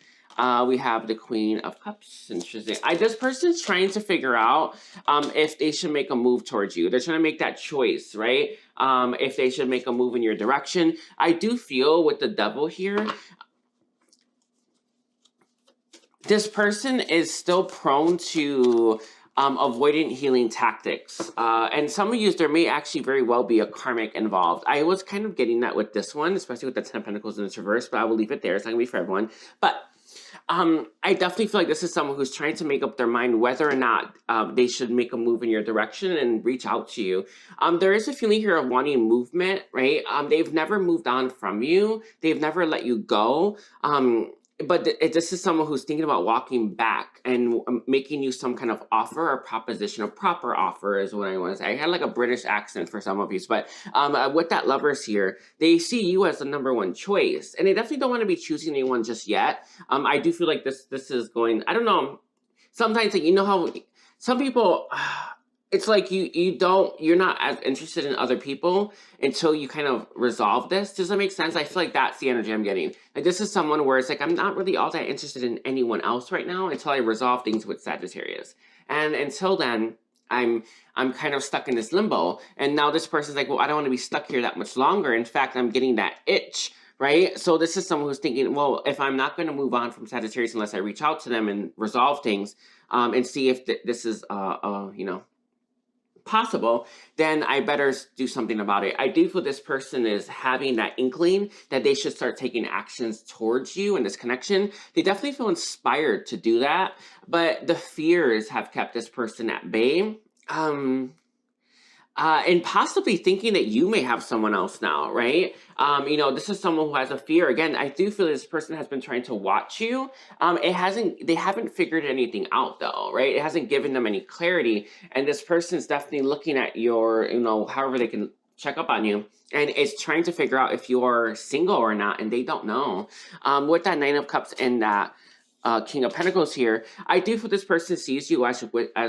We have the Queen of Cups. Interesting. This person's trying to figure out if they should make a move towards you. They're trying to make that choice, right? If they should make a move in your direction. I do feel with the Devil here, this person is still prone to avoidant healing tactics. And some of you, there may actually very well be a karmic involved. I was kind of getting that with this one, especially with the Ten of Pentacles in its reverse, but I will leave it there. It's not going to be for everyone. But I definitely feel like this is someone who's trying to make up their mind whether or not they should make a move in your direction and reach out to you. There is a feeling here of wanting movement, right? They've never moved on from you. They've never let you go. But this is someone who's thinking about walking back and making you some kind of offer or proposition. A proper offer is what I want to say. I had like a British accent for some of these, but with that Lovers here, they see you as the #1 choice, and they definitely don't want to be choosing anyone just yet. I do feel like this is going. I don't know. Sometimes, like, you know how some people. It's like you're not as interested in other people until you kind of resolve this. Does that make sense? I feel like that's the energy I'm getting. Like, this is someone where it's like, I'm not really all that interested in anyone else right now until I resolve things with Sagittarius. And until then, I'm kind of stuck in this limbo. And now this person's like, well, I don't want to be stuck here that much longer. In fact, I'm getting that itch, right? So this is someone who's thinking, well, if I'm not going to move on from Sagittarius unless I reach out to them and resolve things, and see if this is, you know, possible, then I better do something about it. I do feel this person is having that inkling that they should start taking actions towards you in this connection. They definitely feel inspired to do that, but the fears have kept this person at bay. And possibly thinking that you may have someone else now, right? You know, this is someone who has a fear. Again, I do feel this person has been trying to watch you. They haven't figured anything out though, right? It hasn't given them any clarity. And this person's definitely looking at your, you know, however they can check up on you, and is trying to figure out if you're single or not, and they don't know. With that Nine of Cups and that King of Pentacles here, I do feel this person sees you as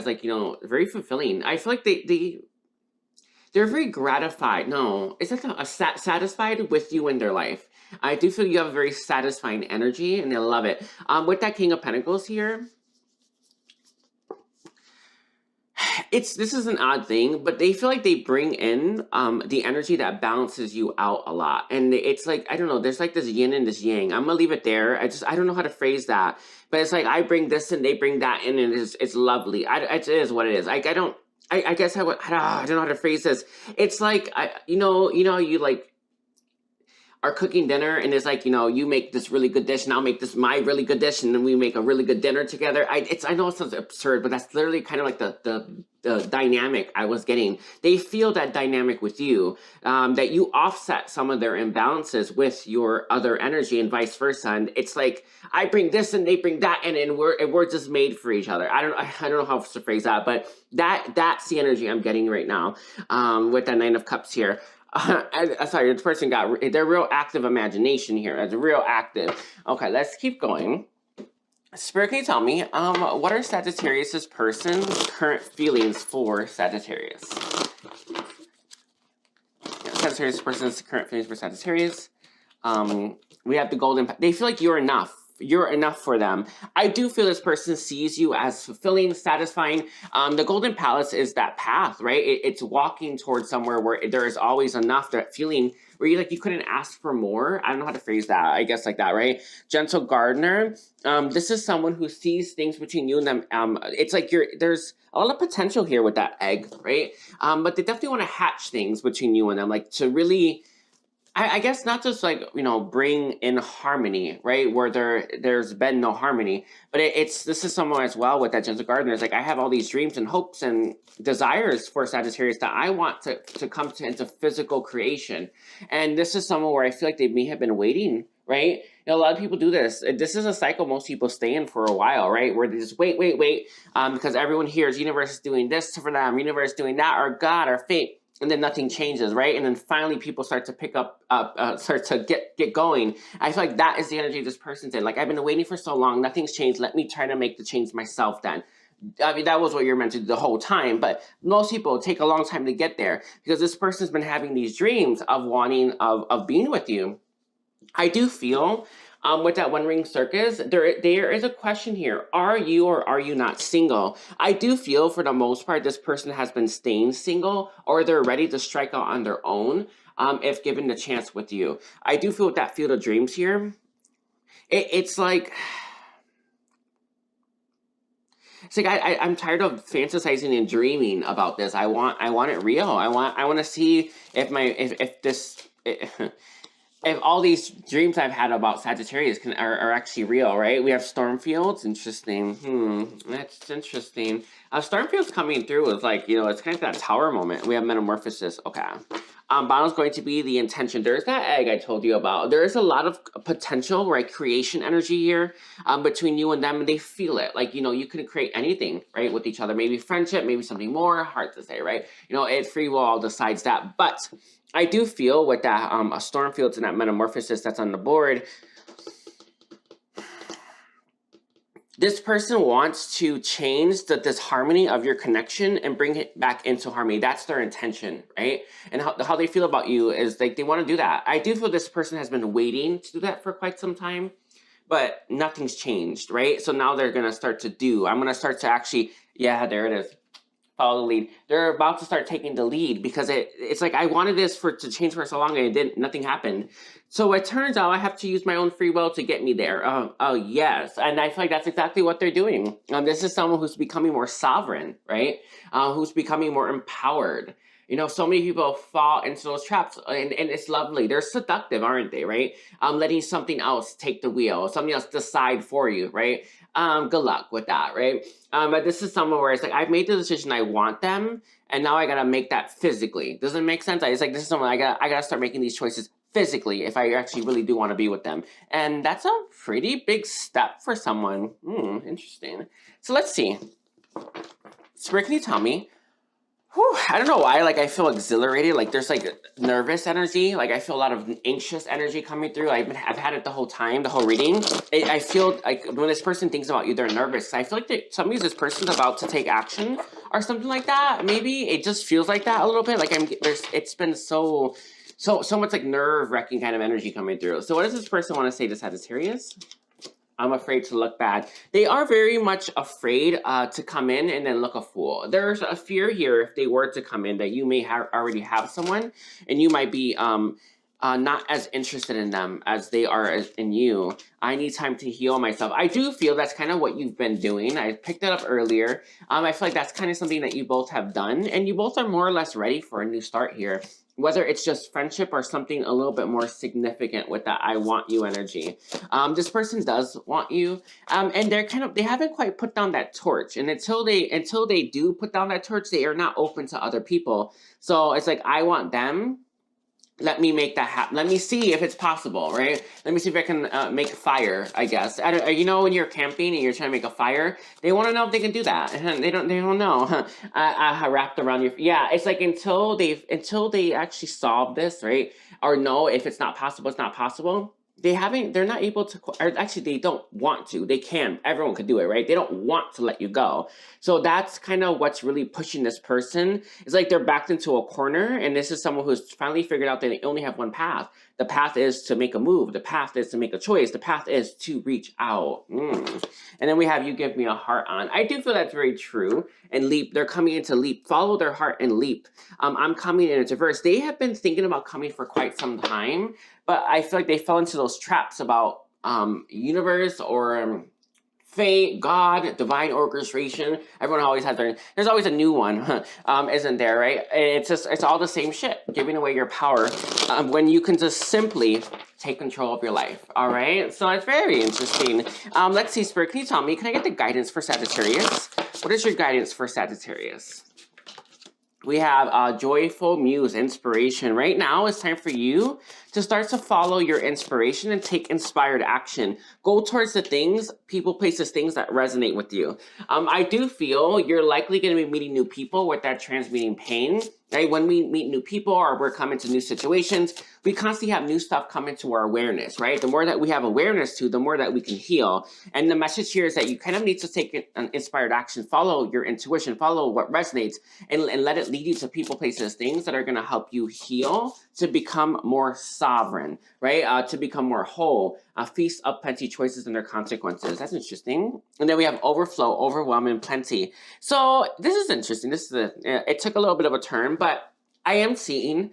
like, you know, very fulfilling. I feel like they're very gratified. No, is that satisfied with you in their life? I do feel you have a very satisfying energy, and they love it. With that King of Pentacles here, this is an odd thing, but they feel like they bring in the energy that balances you out a lot. And it's like, I don't know, there's like this yin and this yang. I'm gonna leave it there. I don't know how to phrase that, but it's like I bring this and they bring that in, and it's lovely. It is what it is. I guess I don't know how to phrase this. It's like, you know, you like are cooking dinner, and it's like, you know, you make this really good dish and I'll make my really good dish, and then we make a really good dinner together. I know it sounds absurd, but that's literally kind of like the dynamic I was getting. They feel that dynamic with you, that you offset some of their imbalances with your other energy and vice versa. And it's like, I bring this and they bring that in, and we're just made for each other. I don't know how to phrase that, but that's the energy I'm getting right now, with that Nine of Cups here. Sorry, this person they're real active imagination here. It's real active. Okay, let's keep going. Spirit, can you tell me, what are Sagittarius' person's current feelings for Sagittarius? Sagittarius person's current feelings for Sagittarius. We have the golden. They feel like you're enough. You're enough for them. I do feel this person sees you as fulfilling, satisfying. The Golden Palace is that path, right? It's walking towards somewhere where there is always enough. That feeling where you couldn't ask for more. I don't know how to phrase that. I guess like that, right? Gentle Gardener. This is someone who sees things between you and them. It's like there's a lot of potential here with that egg, right? But they definitely want to hatch things between you and them, like to really. I guess not just like, you know, bring in harmony, right? Where there's been no harmony, but this is someone as well with that Gentle Gardener. It's like, I have all these dreams and hopes and desires for Sagittarius that I want to come into physical creation. And this is someone where I feel like they may have been waiting, right? You know, a lot of people do this. This is a cycle most people stay in for a while, right? Where they just wait, because everyone hears universe is doing this for them, universe doing that, or God, or fate. And then nothing changes, right? And then finally people start to pick up, start to get going. I feel like that is the energy this person's in. Like, I've been waiting for so long, nothing's changed. Let me try to make the change myself then. I mean, that was what you're meant to do the whole time. But most people take a long time to get there because this person's been having these dreams of wanting, of being with you. I do feel with that One Ring Circus, there is a question here. Are you or are you not single? I do feel for the most part, this person has been staying single, or they're ready to strike out on their own if given the chance with you. I do feel with that Field of Dreams here. It's like... It's like I'm tired of fantasizing and dreaming about this. I want it real. I want to see if all these dreams I've had about Sagittarius are actually real, right? We have Stormfields. Interesting. That's interesting. Stormfield's coming through with, like, you know, it's kind of that tower moment. We have Metamorphosis. Okay. Bottom's going to be the intention. There's that egg I told you about. There is a lot of potential, right? Creation energy here between you and them, and they feel it. Like, you know, you can create anything, right, with each other. Maybe friendship, maybe something more. Hard to say, right? You know, free will all decides that. But I do feel with that Stormfields and that Metamorphosis that's on the board, this person wants to change this harmony of your connection and bring it back into harmony. That's their intention, right? And how they feel about you is like they want to do that. I do feel this person has been waiting to do that for quite some time, but nothing's changed, right? So now they're going to start to do. I'm going to start to actually, yeah, there it is. follow the lead. They're about to start taking the lead because it's like I wanted this to change for so long and nothing happened. So it turns out I have to use my own free will to get me there. Oh yes, and I feel like that's exactly what they're doing. This is someone who's becoming more sovereign, right? Who's becoming more empowered. You know, so many people fall into those traps, and it's lovely. They're seductive, aren't they, right? Letting something else take the wheel, something else decide for you, right? Good luck with that, right? But this is someone where it's like, I've made the decision, I want them, and now I gotta make that physically. Does it make sense? It's like, this is someone I gotta start making these choices physically if I actually really do want to be with them. And that's a pretty big step for someone. Interesting. So let's see. Spirit, can you tell me? I don't know why, like, I feel exhilarated, like, there's, like, nervous energy, like, I feel a lot of anxious energy coming through. I've had it the whole time, the whole reading. I feel like when this person thinks about you, they're nervous. I feel like somebody's this person's about to take action or something like that. Maybe it just feels like that a little bit, like, it's been so much, like, nerve-wracking kind of energy coming through. So what does this person want to say to Sagittarius? I'm afraid to look bad. They are very much afraid to come in and then look a fool. There's a fear here if they were to come in that you may already have someone and you might be not as interested in them as they are in you. I need time to heal myself. I do feel that's kind of what you've been doing. I picked that up earlier. I feel like that's kind of something that you both have done, and you both are more or less ready for a new start here. Whether it's just friendship or something a little bit more significant with that I want you energy. This person does want you, and they haven't quite put down that torch. And until they do put down that torch, they are not open to other people. So it's like, I want them. Let me make that happen. Let me see if it's possible, right? Let me see if I can make fire, I guess. You know, when you're camping and you're trying to make a fire, they want to know if they can do that. They don't know. Wrapped around your... Yeah, it's like until they actually solve this, right? Or know if it's not possible, it's not possible. They're not able to, or actually they don't want to. They can, everyone could do it, right? They don't want to let you go. So that's kind of what's really pushing this person. It's like they're backed into a corner, and this is someone who's finally figured out that they only have one path. The path is to make a move. The path is to make a choice. The path is to reach out. And then we have you give me a heart on. I do feel that's very true. And leap, they're coming into leap. Follow their heart and leap. I'm coming in a diverse. They have been thinking about coming for quite some time, but I feel like they fell into those traps about universe or fate, God, divine orchestration. Everyone always has there's always a new one, isn't there, right? It's all the same shit, giving away your power when you can just simply take control of your life, all right? So it's very interesting. Let's see, Spirit, can you tell me, can I get the guidance for Sagittarius? What is your guidance for Sagittarius? We have joyful muse, inspiration. Right now, it's time for you to start to follow your inspiration and take inspired action. Go towards the things, people, places, things that resonate with you. I do feel you're likely going to be meeting new people with that transmuting pain. Right? When we meet new people or we're coming to new situations, we constantly have new stuff come into our awareness, right? The more that we have awareness to, the more that we can heal. And the message here is that you kind of need to take an inspired action, follow your intuition, follow what resonates, and let it lead you to people, places, things that are going to help you heal, to become more sovereign, right? To become more whole, feast of plenty, choices and their consequences. That's interesting. And then we have overflow, overwhelm, and plenty. So this is interesting. It took a little bit of a turn, but I am seeing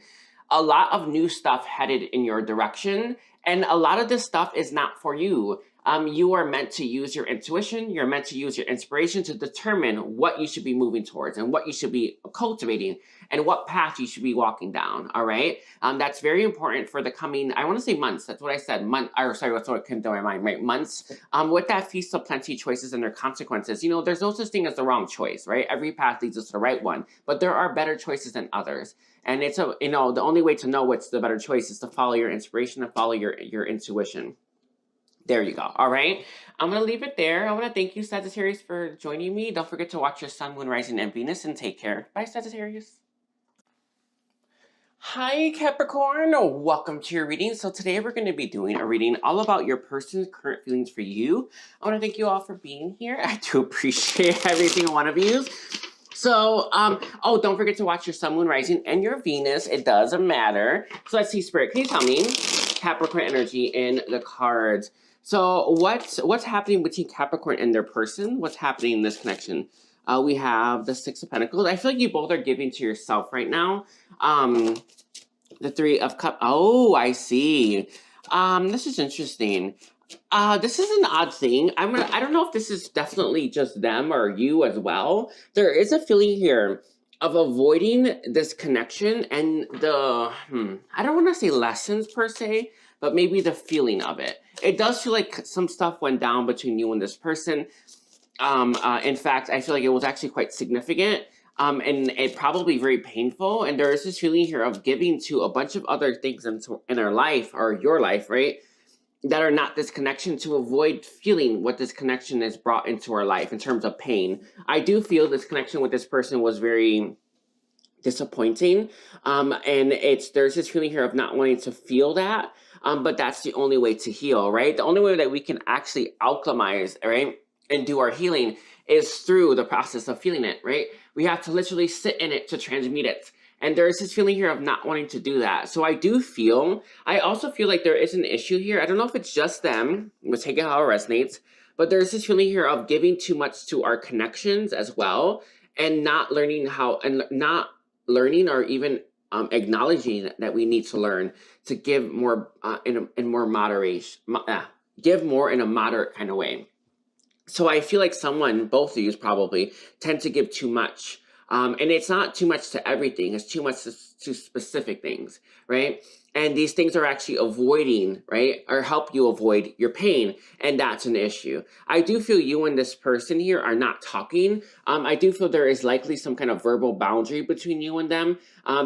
a lot of new stuff headed in your direction, and a lot of this stuff is not for you. You are meant to use your intuition, you're meant to use your inspiration to determine what you should be moving towards and what you should be cultivating and what path you should be walking down, all right? That's very important for the coming, I want to say months, that's what I said, that's what came to my mind, right? Months. With that feast of plenty, choices and their consequences, you know, there's no such thing as the wrong choice, right? Every path leads us to the right one, but there are better choices than others. And it's, the only way to know what's the better choice is to follow your inspiration and follow your intuition. There you go. All right. I'm going to leave it there. I want to thank you, Sagittarius, for joining me. Don't forget to watch your Sun, Moon, Rising, and Venus, and take care. Bye, Sagittarius. Hi, Capricorn. Welcome to your reading. So today we're going to be doing a reading all about your person's current feelings for you. I want to thank you all for being here. I do appreciate every single one of you. So, don't forget to watch your Sun, Moon, Rising, and your Venus. It doesn't matter. So let's see, Spirit, can you tell me Capricorn energy in the cards? So what's happening between Capricorn and their person? What's happening in this connection? We have the Six of Pentacles. I feel like you both are giving to yourself right now. The Three of Cups. Oh, I see. This is interesting. This is an odd thing. I don't know if this is definitely just them or you as well. There is a feeling here of avoiding this connection and the, I don't want to say lessons per se, but maybe the feeling of it. It does feel like some stuff went down between you and this person. In fact, I feel like it was actually quite significant. And it probably very painful. And there is this feeling here of giving to a bunch of other things in our life, or your life, right? That are not this connection, to avoid feeling what this connection has brought into our life in terms of pain. I do feel this connection with this person was very disappointing. And there's this feeling here of not wanting to feel that. But that's the only way to heal, right? The only way that we can actually alchemize, right? And do our healing is through the process of feeling it, right? We have to literally sit in it to transmute it. And there's this feeling here of not wanting to do that. So I also feel like there is an issue here. I don't know if it's just them, we'll take it how it resonates, but there's this feeling here of giving too much to our connections as well, and not learning or even acknowledging that we need to learn to give more in more moderation, give more in a moderate kind of way. So I feel like both of you probably, tend to give too much. And it's not too much to everything. It's too much to specific things, right? And these things are actually avoiding, right? Or help you avoid your pain. And that's an issue. I do feel you and this person here are not talking. I do feel there is likely some kind of verbal boundary between you and them.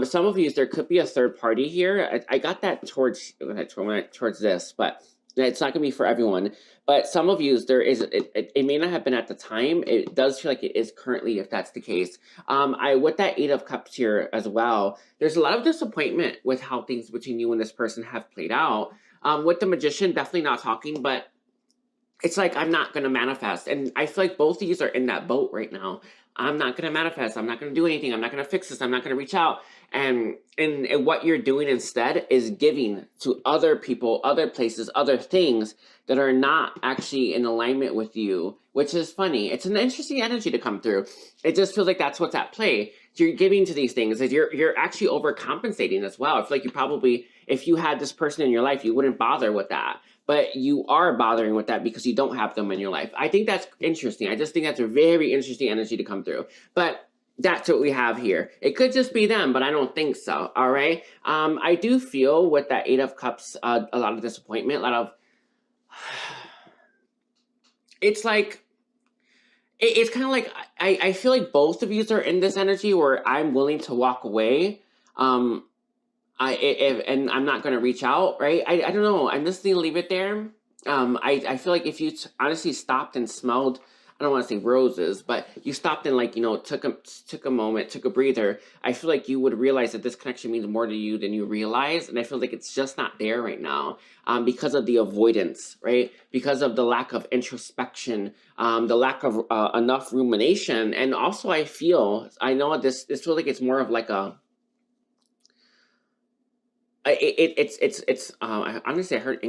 Some of you, there could be a third party here. I got that towards this, but it's not going to be for everyone. But some of you, it may not have been at the time. It does feel like it is currently, if that's the case. With that Eight of Cups here as well, there's a lot of disappointment with how things between you and this person have played out. With the Magician, definitely not talking, but it's like, I'm not going to manifest. And I feel like both of you are in that boat right now. I'm not going to manifest. I'm not going to do anything. I'm not going to fix this. I'm not going to reach out. And what you're doing instead is giving to other people, other places, other things that are not actually in alignment with you, which is funny. It's an interesting energy to come through. It just feels like that's what's at play. You're giving to these things. You're actually overcompensating as well. I feel like you probably, if you had this person in your life, you wouldn't bother with that. But you are bothering with that because you don't have them in your life. I think that's interesting. I just think that's a very interesting energy to come through. But that's what we have here. It could just be them, but I don't think so, all right? I do feel with that Eight of Cups, a lot of disappointment, a lot of... It's like... It's kind of like, I feel like both of you are in this energy where I'm willing to walk away, and I'm not going to reach out, right? I don't know. I'm just going to leave it there. I feel like if you honestly stopped and smelled, I don't want to say roses, but you stopped and, like, you know, took a moment, took a breather, I feel like you would realize that this connection means more to you than you realize. And I feel like it's just not there right now, because of the avoidance, right? Because of the lack of introspection, the lack of enough rumination. And also I know this feels like it's more of like a, honestly, I heard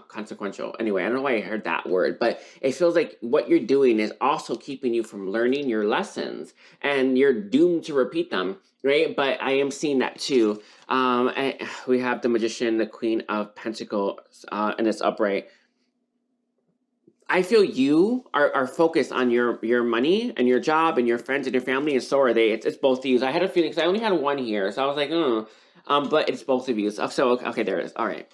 consequential. Anyway, I don't know why I heard that word, but it feels like what you're doing is also keeping you from learning your lessons, and you're doomed to repeat them, right? But I am seeing that too. We have the Magician, the Queen of Pentacles, and it's upright. I feel you are focused on your money and your job and your friends and your family, and so are they. It's both of you. I had a feeling, because I only had one here, so I was like, but it's both of you. So okay, there it is. All right.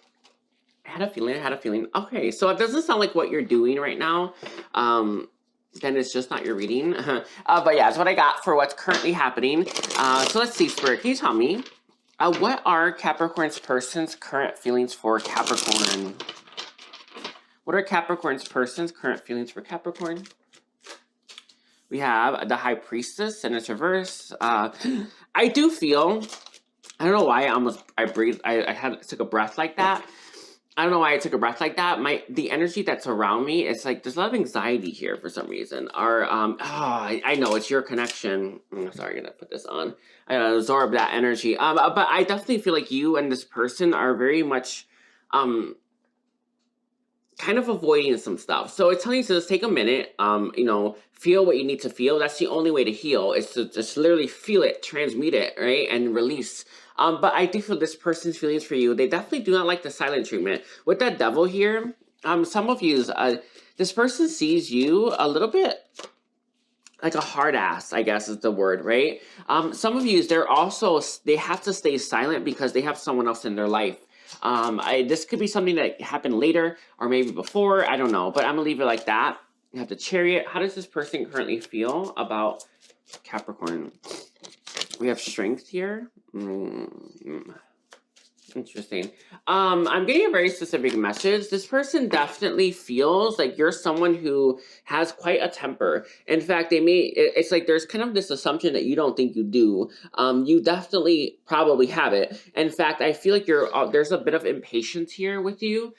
I had a feeling. Okay, so it doesn't sound like what you're doing right now. Then it's just not your reading. But yeah, it's what I got for what's currently happening. So let's see, Spirit, can you tell me, what are Capricorn's person's current feelings for Capricorn? What are Capricorn's person's current feelings for Capricorn? We have the High Priestess and its reverse. I do feel, I don't know why I breathed, I took a breath like that. I don't know why I took a breath like that. The energy that's around me, it's like there's a lot of anxiety here for some reason. I know it's your connection. Sorry, I'm gonna put this on. I gotta absorb that energy. But I definitely feel like you and this person are very much kind of avoiding some stuff. So it's telling you to just take a minute, you know, feel what you need to feel. That's the only way to heal, is to just literally feel it, transmute it, right? And release. But I do feel this person's feelings for you, they definitely do not like the silent treatment. With that devil here, some of you, this person sees you a little bit like a hard ass, I guess is the word, right? Some of you, they have to stay silent because they have someone else in their life. This could be something that happened later or maybe before, I don't know, but I'm gonna leave it like that. You have the Chariot. How does this person currently feel about Capricorn? We have Strength here. Interesting. I'm getting a very specific message. This person definitely feels like you're someone who has quite a temper. In fact, it's like there's kind of this assumption that you don't think you do. You definitely probably have it. In fact, I feel like there's a bit of impatience here with you.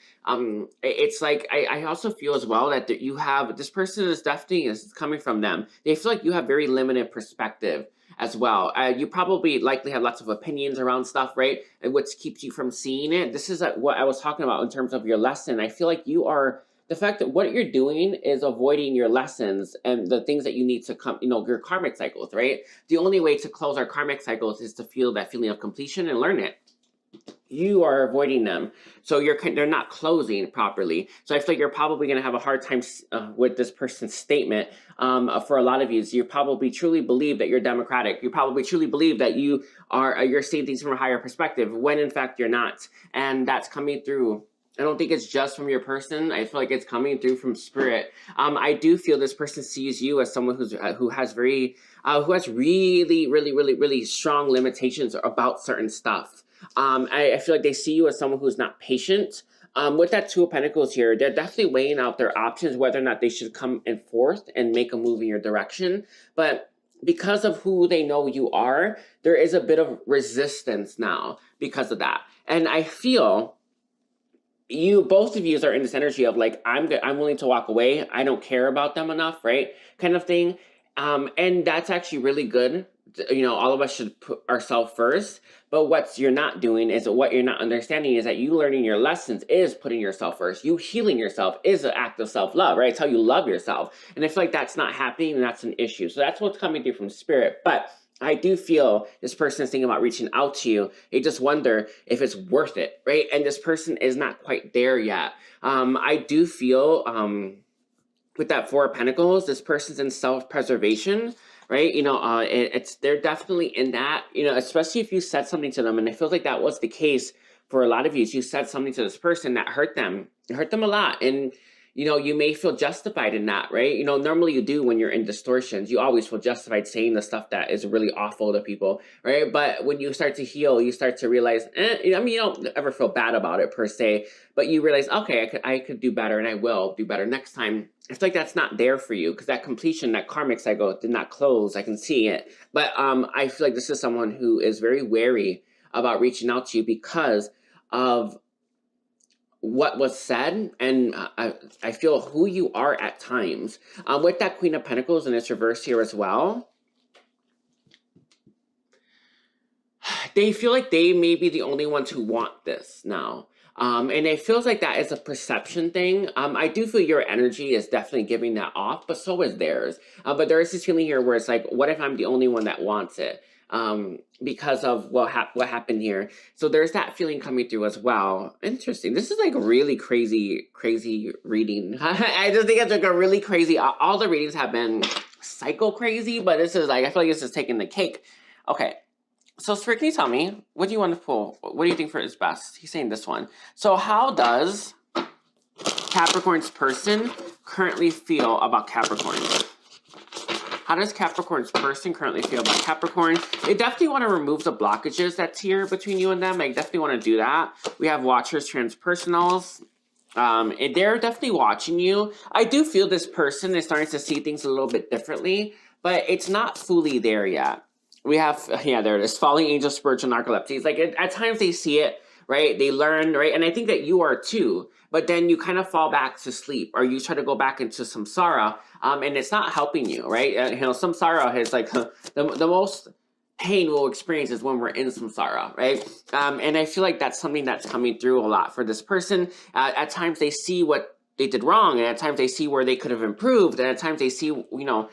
It's like, I also feel as well that this person is definitely coming from them. They feel like you have very limited perspective as well. You probably likely have lots of opinions around stuff, right? And what keeps you from seeing it. This is what I was talking about in terms of your lesson. I feel like the fact that what you're doing is avoiding your lessons and the things that you need to come, you know, your karmic cycles, right? The only way to close our karmic cycles is to feel that feeling of completion and learn it. You are avoiding them, so they're not closing properly. So I feel like you're probably going to have a hard time with this person's statement. For a lot of you probably truly believe that you're democratic. You probably truly believe that you're seeing things from a higher perspective, when in fact you're not, and that's coming through. I don't think it's just from your person. I feel like it's coming through from spirit. I do feel this person sees you as someone who has really, really strong limitations about certain stuff. I feel like they see you as someone who's not patient. With that Two of Pentacles here, they're definitely weighing out their options, whether or not they should come in forth and make a move in your direction. But because of who they know you are, there is a bit of resistance now because of that. And I feel both of you are in this energy of like, I'm willing to walk away. I don't care about them enough, right? Kind of thing. And that's actually really good. You know, all of us should put ourselves first. But what you're not doing is, what you're not understanding is that you learning your lessons is putting yourself first. You healing yourself is an act of self-love, right? It's how you love yourself. And I feel like that's not happening, and that's an issue. So that's what's coming through from spirit. But I do feel this person is thinking about reaching out to you. They just wonder if it's worth it, right? And this person is not quite there yet. I do feel with that Four of Pentacles, this person's in self-preservation, right? You know, they're definitely in that, you know, especially if you said something to them. And it feels like that was the case for a lot of you. You said something to this person that hurt them. It hurt them a lot. And, you know, you may feel justified in that, right? You know, normally you do when you're in distortions. You always feel justified saying the stuff that is really awful to people, right? But when you start to heal, you start to realize, I mean, you don't ever feel bad about it per se, but you realize, okay, I could do better, and I will do better next time. I feel like that's not there for you because that completion, that karmic cycle did not close. I can see it. But I feel like this is someone who is very wary about reaching out to you because of what was said, and I feel who you are at times. With that Queen of Pentacles in its reverse here as well, they feel like they may be the only ones who want this now. And it feels like that is a perception thing. I do feel your energy is definitely giving that off, but so is theirs. But there is this feeling here where it's like, what if I'm the only one that wants it? Because of what happened here. So there's that feeling coming through as well. Interesting. This is like really crazy reading. I just think it's like a really crazy, all the readings have been psycho crazy, but this is like, I feel like this is taking the cake. Okay. So Spirit, can you tell me, what do you want to pull? What do you think is best? He's saying this one. So how does Capricorn's person currently feel about Capricorn? How does Capricorn's person currently feel about Capricorn? They definitely want to remove the blockages that's here between you and them. I definitely want to do that. We have Watchers, Transpersonals. They're definitely watching you. I do feel this person is starting to see things a little bit differently, but it's not fully there yet. We have, yeah, there it is. Falling angels, spiritual narcolepsy. Like at times they see it, right? They learn, right? And I think that you are too. But then you kind of fall back to sleep, or you try to go back into samsara, and it's not helping you, right? You know, samsara is like the most pain we'll experience is when we're in samsara, right? And I feel like that's something that's coming through a lot for this person. At times they see what they did wrong, and at times they see where they could have improved, and at times they see, you know,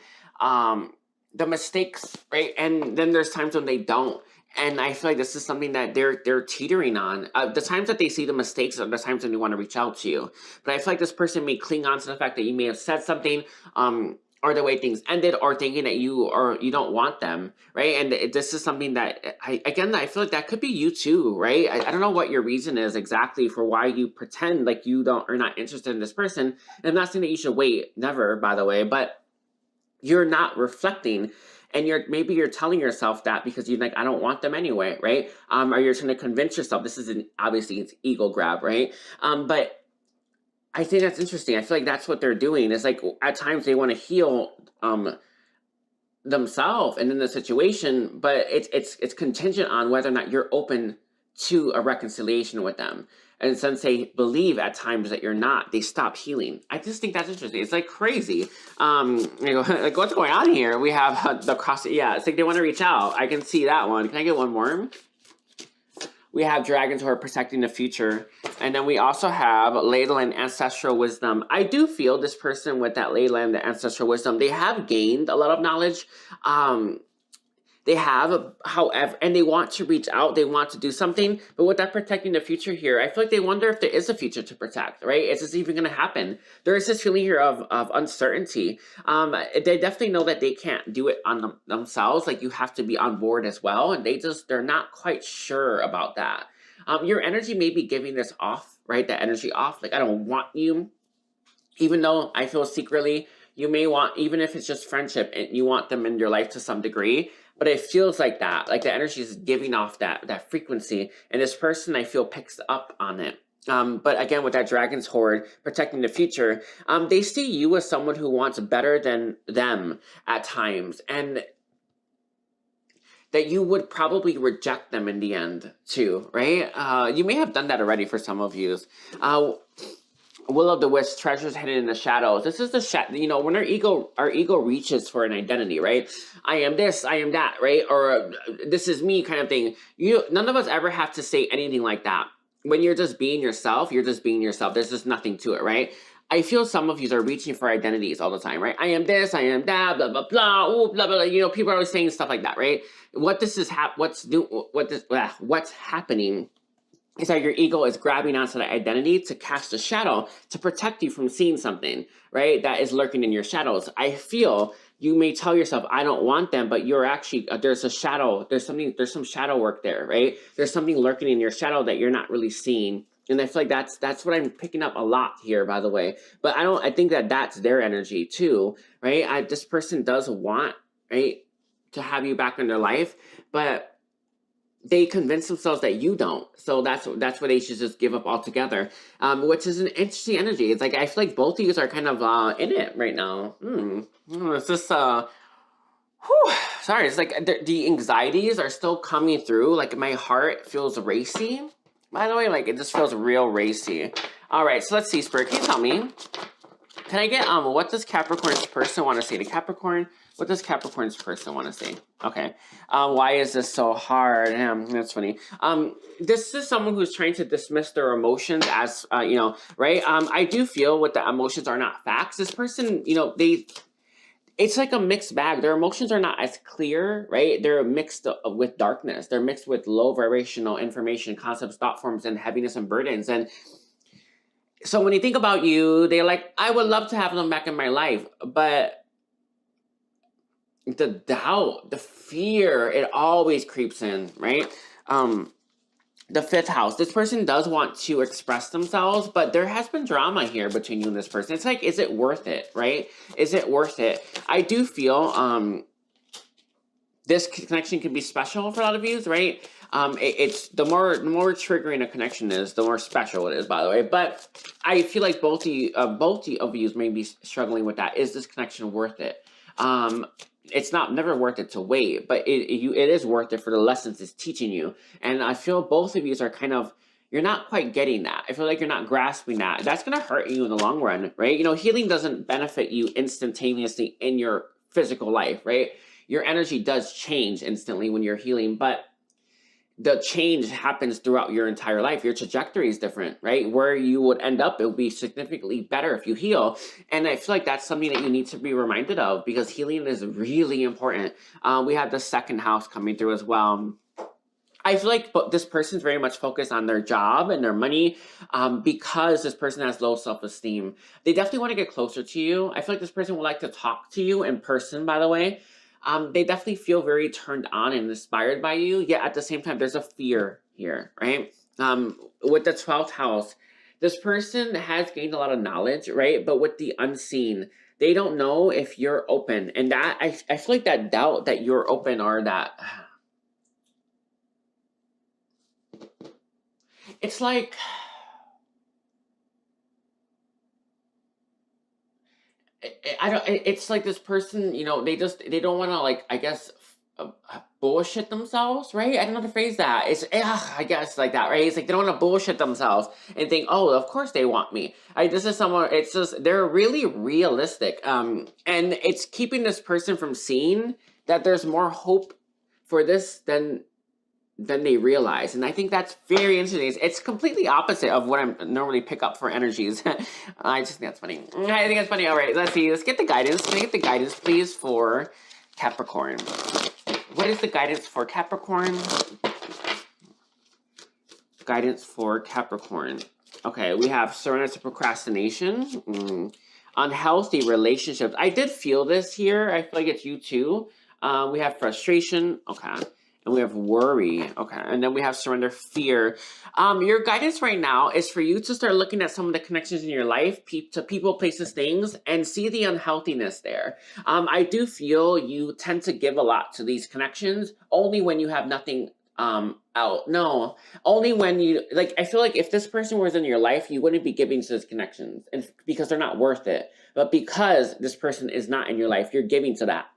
the mistakes, right? And then there's times when they don't. And I feel like this is something that they're teetering on. The times that they see the mistakes are the times when they want to reach out to you. But I feel like this person may cling on to the fact that you may have said something, or the way things ended, or thinking that you don't want them, right? And this is something that I feel like that could be you too, right? I don't know what your reason is exactly for why you pretend like you are not interested in this person. And I'm not saying that you should wait, never, by the way, but you're not reflecting. And maybe you're telling yourself that because you're like, I don't want them anyway, right? Or you're trying to convince yourself. This is obviously it's ego grab, right? But I think that's interesting. I feel like that's what they're doing. It's like at times they want to heal themselves and in the situation, but it's contingent on whether or not you're open to a reconciliation with them. And since they believe at times that you're not, they stop healing. I just think that's interesting. It's like crazy. Like what's going on here? We have the cross. Yeah, it's like they want to reach out. I can see that one. Can I get one more? We have dragons who are protecting the future. And then we also have Leyland ancestral wisdom. I do feel this person with that Leyland, the ancestral wisdom, they have gained a lot of knowledge. They have, however, and they want to reach out, they want to do something, but with that protecting the future here, I feel like they wonder if there is a future to protect, right? Is this even going to happen? There is this feeling here of uncertainty. They definitely know that they can't do it on themselves, like you have to be on board as well, and they're not quite sure about that. Your energy may be giving this off, right? That energy off, like I don't want you, even though I feel secretly, you may want, even if it's just friendship, and you want them in your life to some degree, but it feels like that, like the energy is giving off that frequency, and this person I feel picks up on it. But again, with that dragon's horde protecting the future, they see you as someone who wants better than them at times, and that you would probably reject them in the end too, right? You may have done that already for some of you. Will of the Wisp, treasures hidden in the shadows. This is the you know, when our ego reaches for an identity, right? I am this, I am that, right? Or this is me kind of thing. None of us ever have to say anything like that. When you're just being yourself, you're just being yourself. There's just nothing to it, right? I feel some of you are reaching for identities all the time, right? I am this, I am that, blah, blah, blah, ooh, blah, blah, blah. You know, people are always saying stuff like that, right? What's happening is that your ego is grabbing onto that identity to cast a shadow to protect you from seeing something, right? That is lurking in your shadows. I feel you may tell yourself, I don't want them, but you're actually, there's a shadow, there's some shadow work there, right? There's something lurking in your shadow that you're not really seeing. And I feel like that's what I'm picking up a lot here, by the way. But I think that that's their energy too, right? This person does want, right, to have you back in their life, but they convince themselves that you don't. So that's where they should just give up altogether, which is an interesting energy. It's like, I feel like both of you are kind of in it right now. It's just, sorry, it's like the anxieties are still coming through. Like my heart feels racy, by the way, like it just feels real racy. All right, so let's see, Spirit, can you tell me? Can I get, what does Capricorn's person want to say to Capricorn? What does Capricorn's person want to say? Okay. Why is this so hard? That's funny. This is someone who's trying to dismiss their emotions as, you know, right? I do feel what the emotions are not facts. This person, you know, it's like a mixed bag. Their emotions are not as clear, right? They're mixed with darkness. They're mixed with low vibrational information, concepts, thought forms, and heaviness and burdens. And so when you think about you, they're like, I would love to have them back in my life, but the doubt, the fear, it always creeps in, right? The fifth house, this person does want to express themselves, but there has been drama here between you and this person. It's like, is it worth it, right? Is it worth it? I do feel this connection can be special for a lot of you, right? It's the more triggering a connection is, the more special it is, by the way. But I feel like both of you may be struggling with that. Is this connection worth it? It's never worth it to wait, but it is worth it for the lessons it's teaching you. And I feel both of you are kind of, you're not quite getting that. I feel like you're not grasping that. That's going to hurt you in the long run, right? You know, healing doesn't benefit you instantaneously in your physical life, right? Your energy does change instantly when you're healing, but the change happens throughout your entire life. Your trajectory is different, right? Where you would end up, it will be significantly better if you heal. And I feel like that's something that you need to be reminded of, because healing is really important. We have the second house coming through as well. I feel like this person's very much focused on their job and their money, because this person has low self-esteem. They definitely want to get closer to you. I feel like this person would like to talk to you in person, by the way. They definitely feel very turned on and inspired by you, yet at the same time, there's a fear here, right? With the 12th house, this person has gained a lot of knowledge, right? But with the unseen, they don't know if you're open. And that, I feel like that doubt that you're open, or that... It's like... it's like this person, you know, they don't want to, like, I guess, bullshit themselves, right? I don't know how to phrase that. It's, I guess, like that, right? It's like they don't want to bullshit themselves and think, oh, of course they want me. This is someone, it's just, they're really realistic. And it's keeping this person from seeing that there's more hope for this than they realize. And I think that's very interesting. It's completely opposite of what I normally pick up for energies. I just think that's funny. I think that's funny. All right, let's see. Let's get the guidance. Can I get the guidance, please, for Capricorn? What is the guidance for Capricorn? Guidance for Capricorn. Okay, we have surrender to procrastination. Unhealthy relationships. I did feel this here. I feel like it's you too. We have frustration. Okay. And we have worry, okay. And then we have surrender, fear. Your guidance right now is for you to start looking at some of the connections in your life, to people, places, things, and see the unhealthiness there. I do feel you tend to give a lot to these connections only when you have nothing out. No, only when you, like, I feel like if this person was in your life, you wouldn't be giving to those connections, and because they're not worth it. But because this person is not in your life, you're giving to that.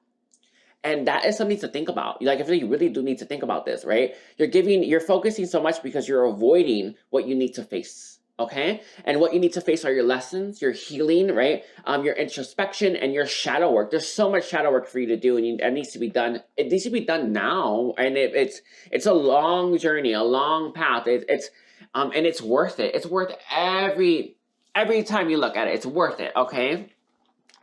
And that is something to think about. Like, I feel like you really do need to think about this, right? You're focusing so much because you're avoiding what you need to face, okay? And what you need to face are your lessons, your healing, right? Your introspection and your shadow work. There's so much shadow work for you to do, and it needs to be done. It needs to be done now, and it's a long journey, a long path. And it's worth it. It's worth every time you look at it. It's worth it, okay?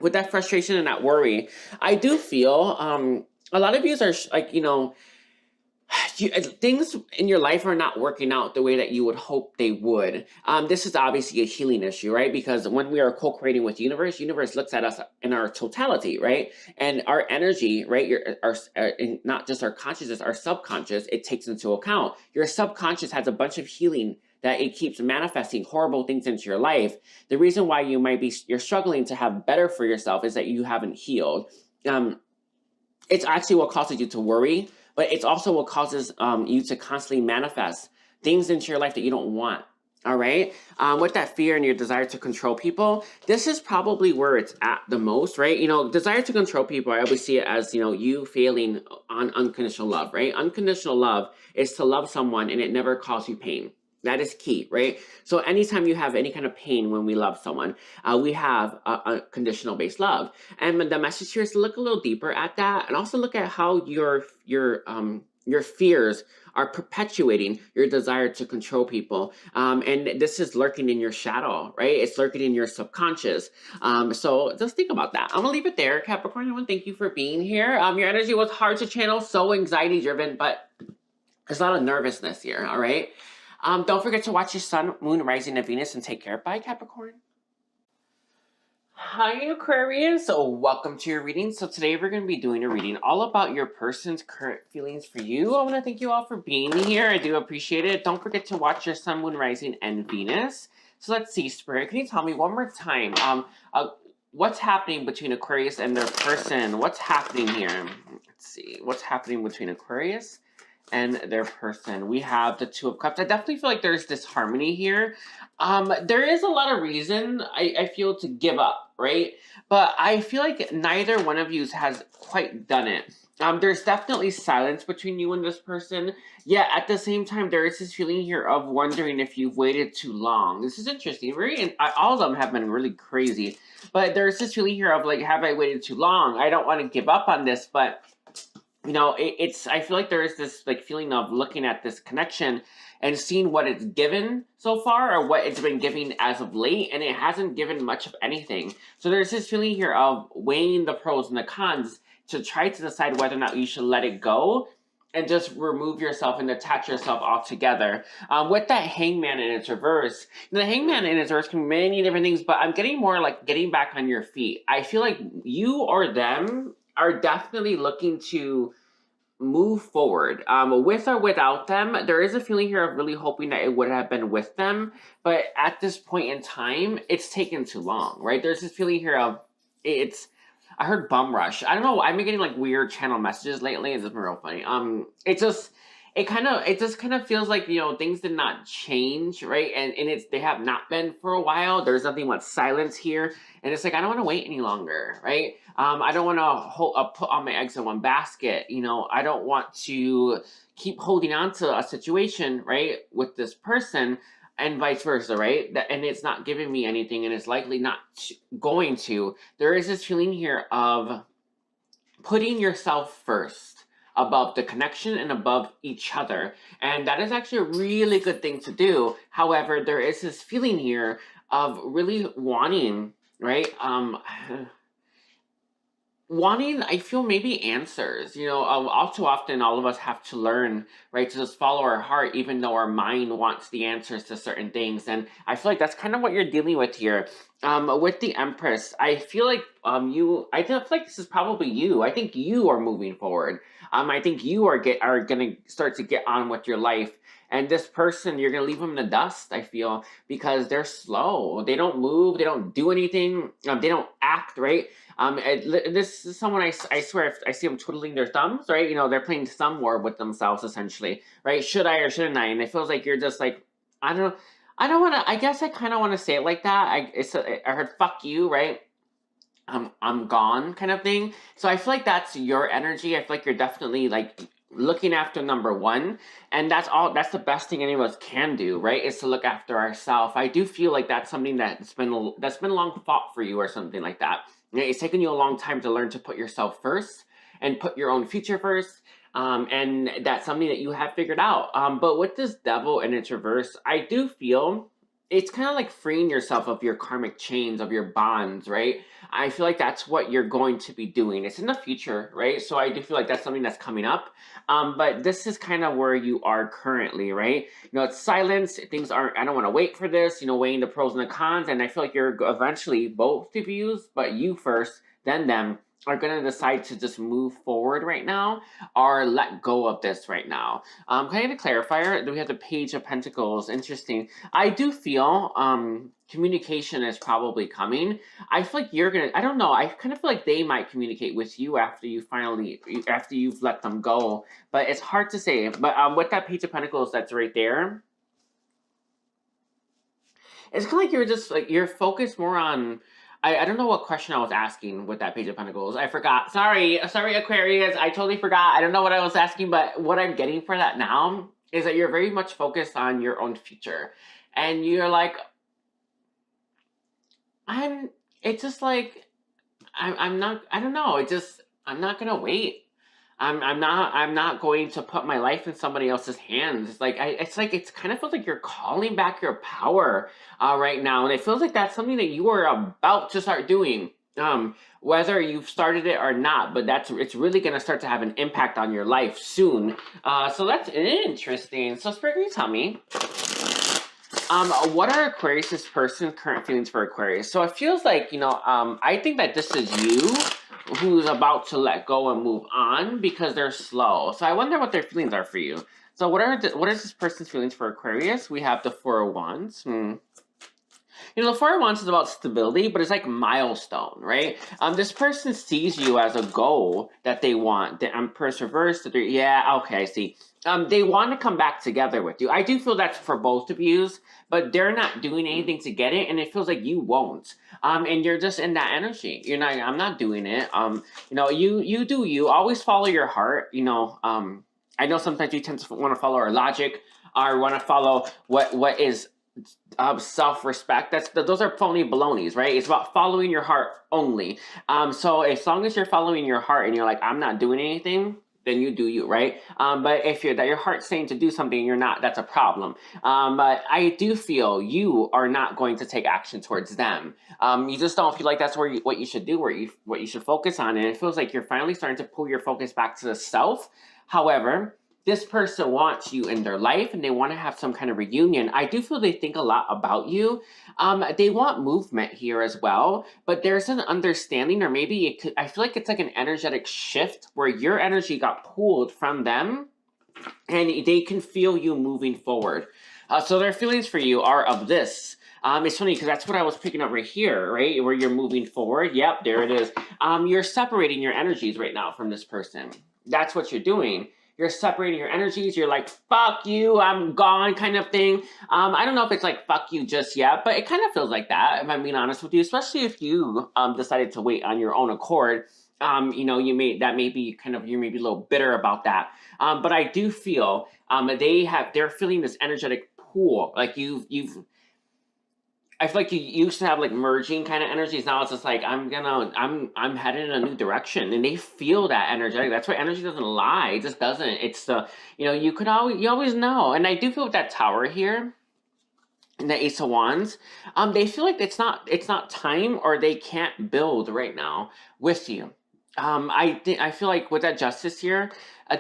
With that frustration and that worry, I do feel a lot of you are like, you know, things in your life are not working out the way that you would hope they would. This is obviously a healing issue, right? Because when we are co-creating with the universe looks at us in our totality, right? And our energy, right? Not just our consciousness, our subconscious, it takes into account. Your subconscious has a bunch of healing that it keeps manifesting horrible things into your life. The reason why you're struggling to have better for yourself is that you haven't healed. It's actually what causes you to worry, but it's also what causes you to constantly manifest things into your life that you don't want. All right. With that fear and your desire to control people, this is probably where it's at the most, right? You know, desire to control people, I always see it as, you know, you failing on unconditional love, right? Unconditional love is to love someone and it never causes you pain. That is key, right? So anytime you have any kind of pain when we love someone, we have a conditional-based love. And the message here is to look a little deeper at that, and also look at how your fears are perpetuating your desire to control people. And this is lurking in your shadow, right? It's lurking in your subconscious. So just think about that. I'm gonna leave it there, Capricorn. I want to thank you for being here. Your energy was hard to channel, so anxiety-driven, but there's a lot of nervousness here, all right? Don't forget to watch your sun, moon, rising, and Venus, and take care. Bye, Capricorn. Hi, Aquarius. So welcome to your reading. So today we're going to be doing a reading all about your person's current feelings for you. I want to thank you all for being here. I do appreciate it. Don't forget to watch your sun, moon, rising, and Venus. So let's see, Spirit. Can you tell me one more time what's happening between Aquarius and their person? What's happening here? Let's see. What's happening between Aquarius and their person? We have the Two of Cups. I definitely feel like there's disharmony here. There is a lot of reason I feel to give up, right? But I feel like neither one of you has quite done it. There's definitely silence between you and this person. Yet at the same time, there is this feeling here of wondering if you've waited too long. This is interesting. All of them have been really crazy. But there's this feeling here of like, have I waited too long? I don't want to give up on this, but you know, it's, I feel like there is this like feeling of looking at this connection and seeing what it's given so far or what it's been giving as of late, and it hasn't given much of anything. So there's this feeling here of weighing the pros and the cons to try to decide whether or not you should let it go and just remove yourself and detach yourself altogether. With that hangman in its reverse, the hangman in its reverse can be many different things, but I'm getting more like getting back on your feet. I feel like you or them are definitely looking to move forward. With or without them, there is a feeling here of really hoping that it would have been with them, but at this point in time, it's taken too long, right? There's this feeling here of it's. I heard bum rush. I don't know. I've been getting like weird channel messages lately. It's just been real funny. It just kind of feels like, you know, things did not change, right? And it's, they have not been for a while. There's nothing but silence here, and it's like I don't want to wait any longer, right? I don't want to put all my eggs in one basket. You know, I don't want to keep holding on to a situation, right, with this person, and vice versa, right? And it's not giving me anything, and it's likely not going to. There is this feeling here of putting yourself first above the connection and above each other. And that is actually a really good thing to do. However, there is this feeling here of really wanting, right? Wanting, I feel, maybe answers. You know, all too often, all of us have to learn, right, to just follow our heart, even though our mind wants the answers to certain things. And I feel like that's kind of what you're dealing with here. With the Empress, I feel like I feel like this is probably you. I think you are moving forward. I think you are gonna start to get on with your life. And this person, you're gonna leave them in the dust, I feel, because they're slow. They don't move. They don't do anything. They don't act, right. This is someone I swear, if I see them twiddling their thumbs, right? You know, they're playing some war with themselves, essentially, right? Should I or shouldn't I? And it feels like you're just like, I don't know. I don't want to. I guess I kind of want to say it like that. I heard "fuck you," right? I'm gone, kind of thing. So I feel like that's your energy. I feel like you're definitely like looking after number one, and that's all. That's the best thing any of us can do, right? Is to look after ourselves. I do feel like that's something that's been long fought for you, or something like that. It's taken you a long time to learn to put yourself first and put your own future first. And that's something that you have figured out. But with this devil and its reverse, I do feel it's kind of like freeing yourself of your karmic chains, of your bonds, right? I feel like that's what you're going to be doing. It's in the future, right? So I do feel like that's something that's coming up. But this is kind of where you are currently, right? You know, it's silence. Things aren't, I don't want to wait for this, you know, weighing the pros and the cons. And I feel like you're eventually both of you, but you first, then them, are going to decide to just move forward right now or let go of this right now. Can I get a clarifier? We have the Page of Pentacles. Interesting. I do feel communication is probably coming. I feel like you're going to, I don't know, I kind of feel like they might communicate with you after you've let them go. But it's hard to say. But with that Page of Pentacles that's right there, it's kind of like you're just like, you're focused more on, I don't know what question I was asking with that Page of Pentacles. I forgot. Sorry, Aquarius. I totally forgot. I don't know what I was asking, but what I'm getting for that now is that you're very much focused on your own future. And you're like, it's just like, I'm not, I don't know. I'm not going to wait. I'm not going to put my life in somebody else's hands. It's kind of feels like you're calling back your power right now, and it feels like that's something that you are about to start doing. Whether you've started it or not, but it's really going to start to have an impact on your life soon. So that's interesting. So Spirit, can you tell me, what are Aquarius's person's current feelings for Aquarius? So it feels like, you know, I think that this is you who's about to let go and move on because they're slow. So I wonder what their feelings are for you. So what is this person's feelings for Aquarius? We have the Four of Wands. You know, the Four of Wands is about stability, but it's like milestone, right? This person sees you as a goal that they want. The Empress reversed. Yeah, okay, I see. They want to come back together with you. I do feel that's for both of you, but they're not doing anything to get it, and it feels like you won't. And you're just in that energy. You're not. I'm not doing it. You know, you do you. Always follow your heart. You know. I know sometimes you tend to want to follow our logic, or want to follow what is self-respect. Those are phony balonies, right? It's about following your heart only. So as long as you're following your heart and you're like, I'm not doing anything, then you do you, right? But if your heart's saying to do something and you're not, that's a problem. But I do feel you are not going to take action towards them. You just don't feel like that's what you should do, what you should focus on. And it feels like you're finally starting to pull your focus back to the self. However, this person wants you in their life and they want to have some kind of reunion. I do feel they think a lot about you. They want movement here as well, but there's an understanding, or maybe it could, I feel like it's like an energetic shift where your energy got pulled from them and they can feel you moving forward. So their feelings for you are of this. It's funny because that's what I was picking up right here, right? Where you're moving forward. Yep, there it is. You're separating your energies right now from this person. That's what you're doing. You're separating your energies. You're like, fuck you, I'm gone kind of thing. I don't know if it's like, fuck you just yet, but it kind of feels like that, if I'm being honest with you, especially if you decided to wait on your own accord. You know, you may be kind of, you may be a little bitter about that. But I do feel they're feeling this energetic pool. Like I feel like you used to have like merging kind of energies. Now it's just like, I'm headed in a new direction, and they feel that energetic. That's why energy doesn't lie. It just doesn't. It's the, you know, you always know. And I do feel with that Tower here and the Ace of Wands, they feel like it's not time, or they can't build right now with you. I feel like with that Justice here,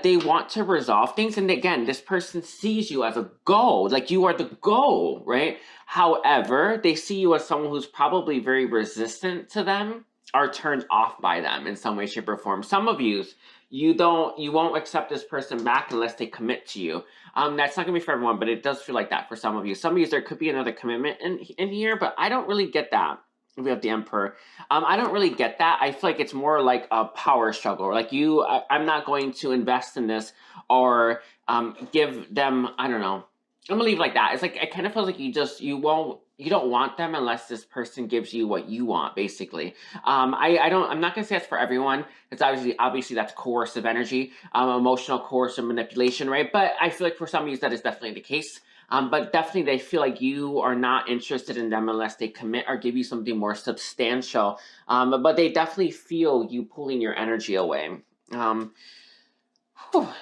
they want to resolve things. And again, this person sees you as a goal, like you are the goal, right? However, they see you as someone who's probably very resistant to them, or turned off by them in some way, shape, or form. Some of you won't accept this person back unless they commit to you. That's not gonna be for everyone, but it does feel like that for some of you. Some of you, there could be another commitment in here, but I don't really get that. We have the Emperor. I don't really get that. I feel like it's more like a power struggle. Like I'm not going to invest in this, or give them, I don't know. I'm gonna leave it like that. It's like, it kind of feels like you don't want them unless this person gives you what you want, basically. I'm not gonna say that's for everyone. It's obviously that's coercive energy, emotional coercive manipulation, right? But I feel like for some of you that is definitely the case. But definitely they feel like you are not interested in them unless they commit or give you something more substantial. But they definitely feel you pulling your energy away.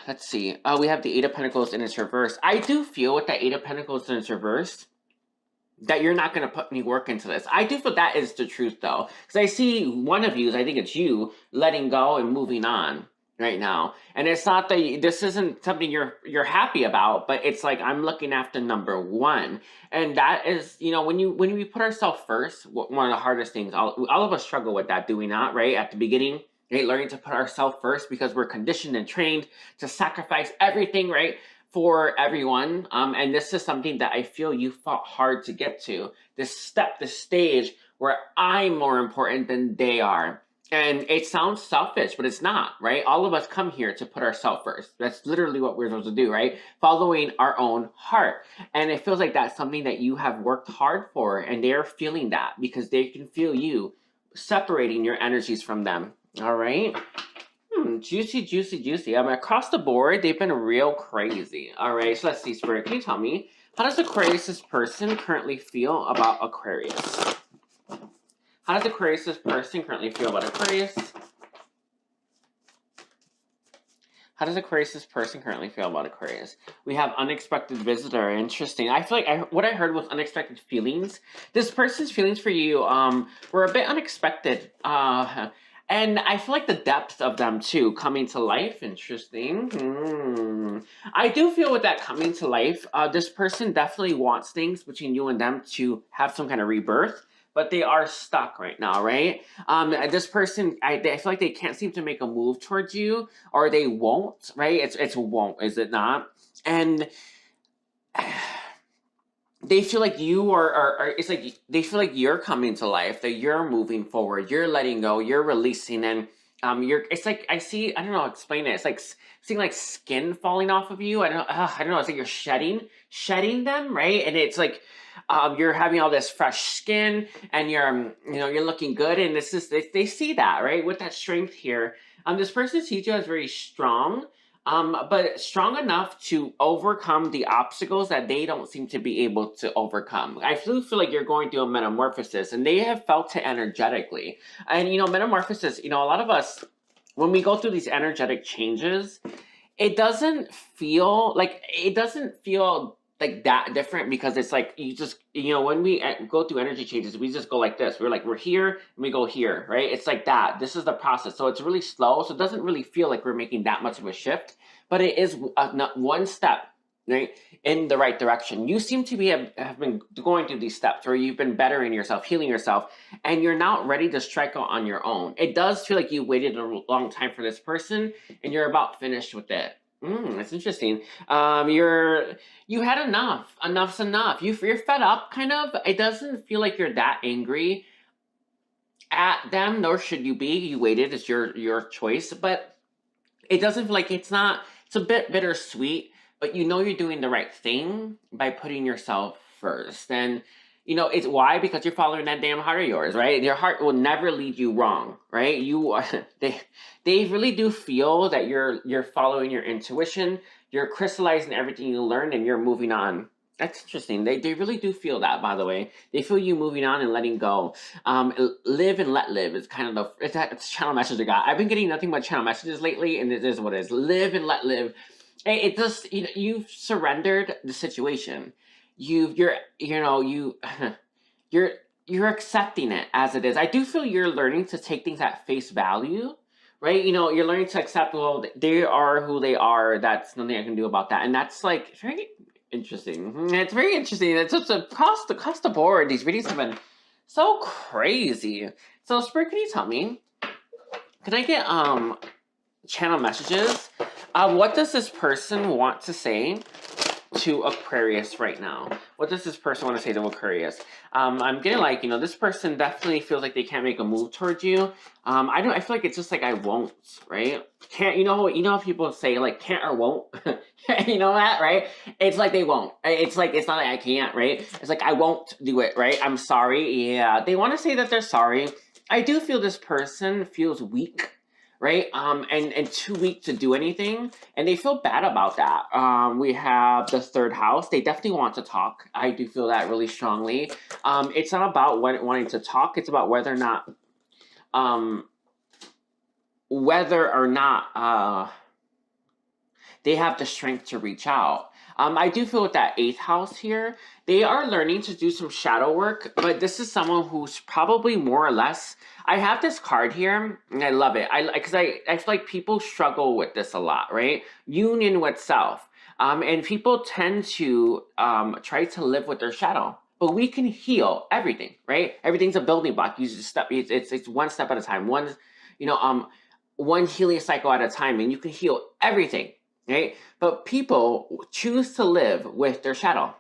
Let's see. We have the Eight of Pentacles in its reverse. I do feel with that Eight of Pentacles in its reverse that you're not going to put any work into this. I do feel that is the truth, though. Because I see one of you, I think it's you, letting go and moving on right now. And it's not that this isn't something you're happy about, but it's like, I'm looking after number one. And that is, you know, when we put ourselves first, one of the hardest things, all of us struggle with that, do we not, right? At the beginning, right? Learning to put ourselves first because we're conditioned and trained to sacrifice everything, right? For everyone. And this is something that I feel you fought hard to get to. This stage where I'm more important than they are. And it sounds selfish, but it's not, right? All of us come here to put ourselves first. That's literally what we're supposed to do, right? Following our own heart. And it feels like that's something that you have worked hard for, and they're feeling that because they can feel you separating your energies from them. All right? Juicy, juicy, juicy. Across the board, they've been real crazy. All right, so let's see, Spirit. Can you tell me, how does Aquarius' person currently feel about Aquarius? How does Aquarius' person currently feel about Aquarius? How does Aquarius' person currently feel about Aquarius? We have unexpected visitor. Interesting. I feel like what I heard was unexpected feelings. This person's feelings for you were a bit unexpected. And I feel like the depth of them too, coming to life. Interesting. I do feel with that coming to life, this person definitely wants things between you and them to have some kind of rebirth. But they are stuck right now, right? This person, I feel like they can't seem to make a move towards you, or they won't, right? It's won't, is it not? And they feel like you it's like they feel like you're coming to life, that you're moving forward, you're letting go, you're releasing, and it's like I don't know how to explain it. It's like seeing like skin falling off of you. I don't know. It's like you're shedding them, right? And it's like you're having all this fresh skin, and you're looking good, and they see that, right? With that strength here, this person sees you as very strong. But strong enough to overcome the obstacles that they don't seem to be able to overcome. I feel like you're going through a metamorphosis, and they have felt it energetically. And, metamorphosis, a lot of us, when we go through these energetic changes, it doesn't feel like that different, because it's like you just, when we go through energy changes, we just go like this. We're here and we go here, right? It's like that. This is the process. So it's really slow. So it doesn't really feel like we're making that much of a shift, but it is one step, right, in the right direction. You seem to have been going through these steps where you've been bettering yourself, healing yourself, and you're now ready to strike out on your own. It does feel like you waited a long time for this person and you're about finished with it. That's interesting. You had enough. Enough's enough. You're fed up, kind of. It doesn't feel like you're that angry at them, nor should you be. You waited. It's your choice, but it doesn't feel like it's a bit bittersweet, but you're doing the right thing by putting yourself first. And it's why, because you're following that damn heart of yours, right? Your heart will never lead you wrong, right? They really do feel that you're following your intuition, you're crystallizing everything you learned, and you're moving on. That's interesting. They really do feel that, by the way. They feel you moving on and letting go. Live and let live is kind of it's a channel message I got. I've been getting nothing but channel messages lately, and it is what it is. Live and let live. It just, you've surrendered the situation. You're you're accepting it as it is. I do feel you're learning to take things at face value, right? You're learning to accept, well, they are who they are. That's nothing I can do about that. And that's like very interesting. It's very interesting. It's just across the board. These readings have been so crazy. So Spirit, can you tell me? Can I get channel messages? What does this person want to say to Aquarius right now? What does this person want to say to Aquarius? I'm getting like, this person definitely feels like they can't make a move towards you. I feel like it's just like, I won't, right? Can't, how people say like can't or won't? You know that, right? It's like they won't. It's like, it's not like I can't, right? It's like, I won't do it, right? I'm sorry. Yeah, they want to say that they're sorry. I do feel this person feels weak, right? And too weak to do anything, and they feel bad about that. We have the third house. They definitely want to talk. I do feel that really strongly. It's not about wanting to talk. It's about whether or not they have the strength to reach out. I do feel with that 8th house here, they are learning to do some shadow work, but this is someone who's probably more or less, I have this card here, and I love it. Because I feel like people struggle with this a lot, right? Union with self. And people tend to try to live with their shadow. But we can heal everything, right? Everything's a building block. You just it's one step at a time. One healing cycle at a time, and you can heal everything. Right? But people choose to live with their shadow.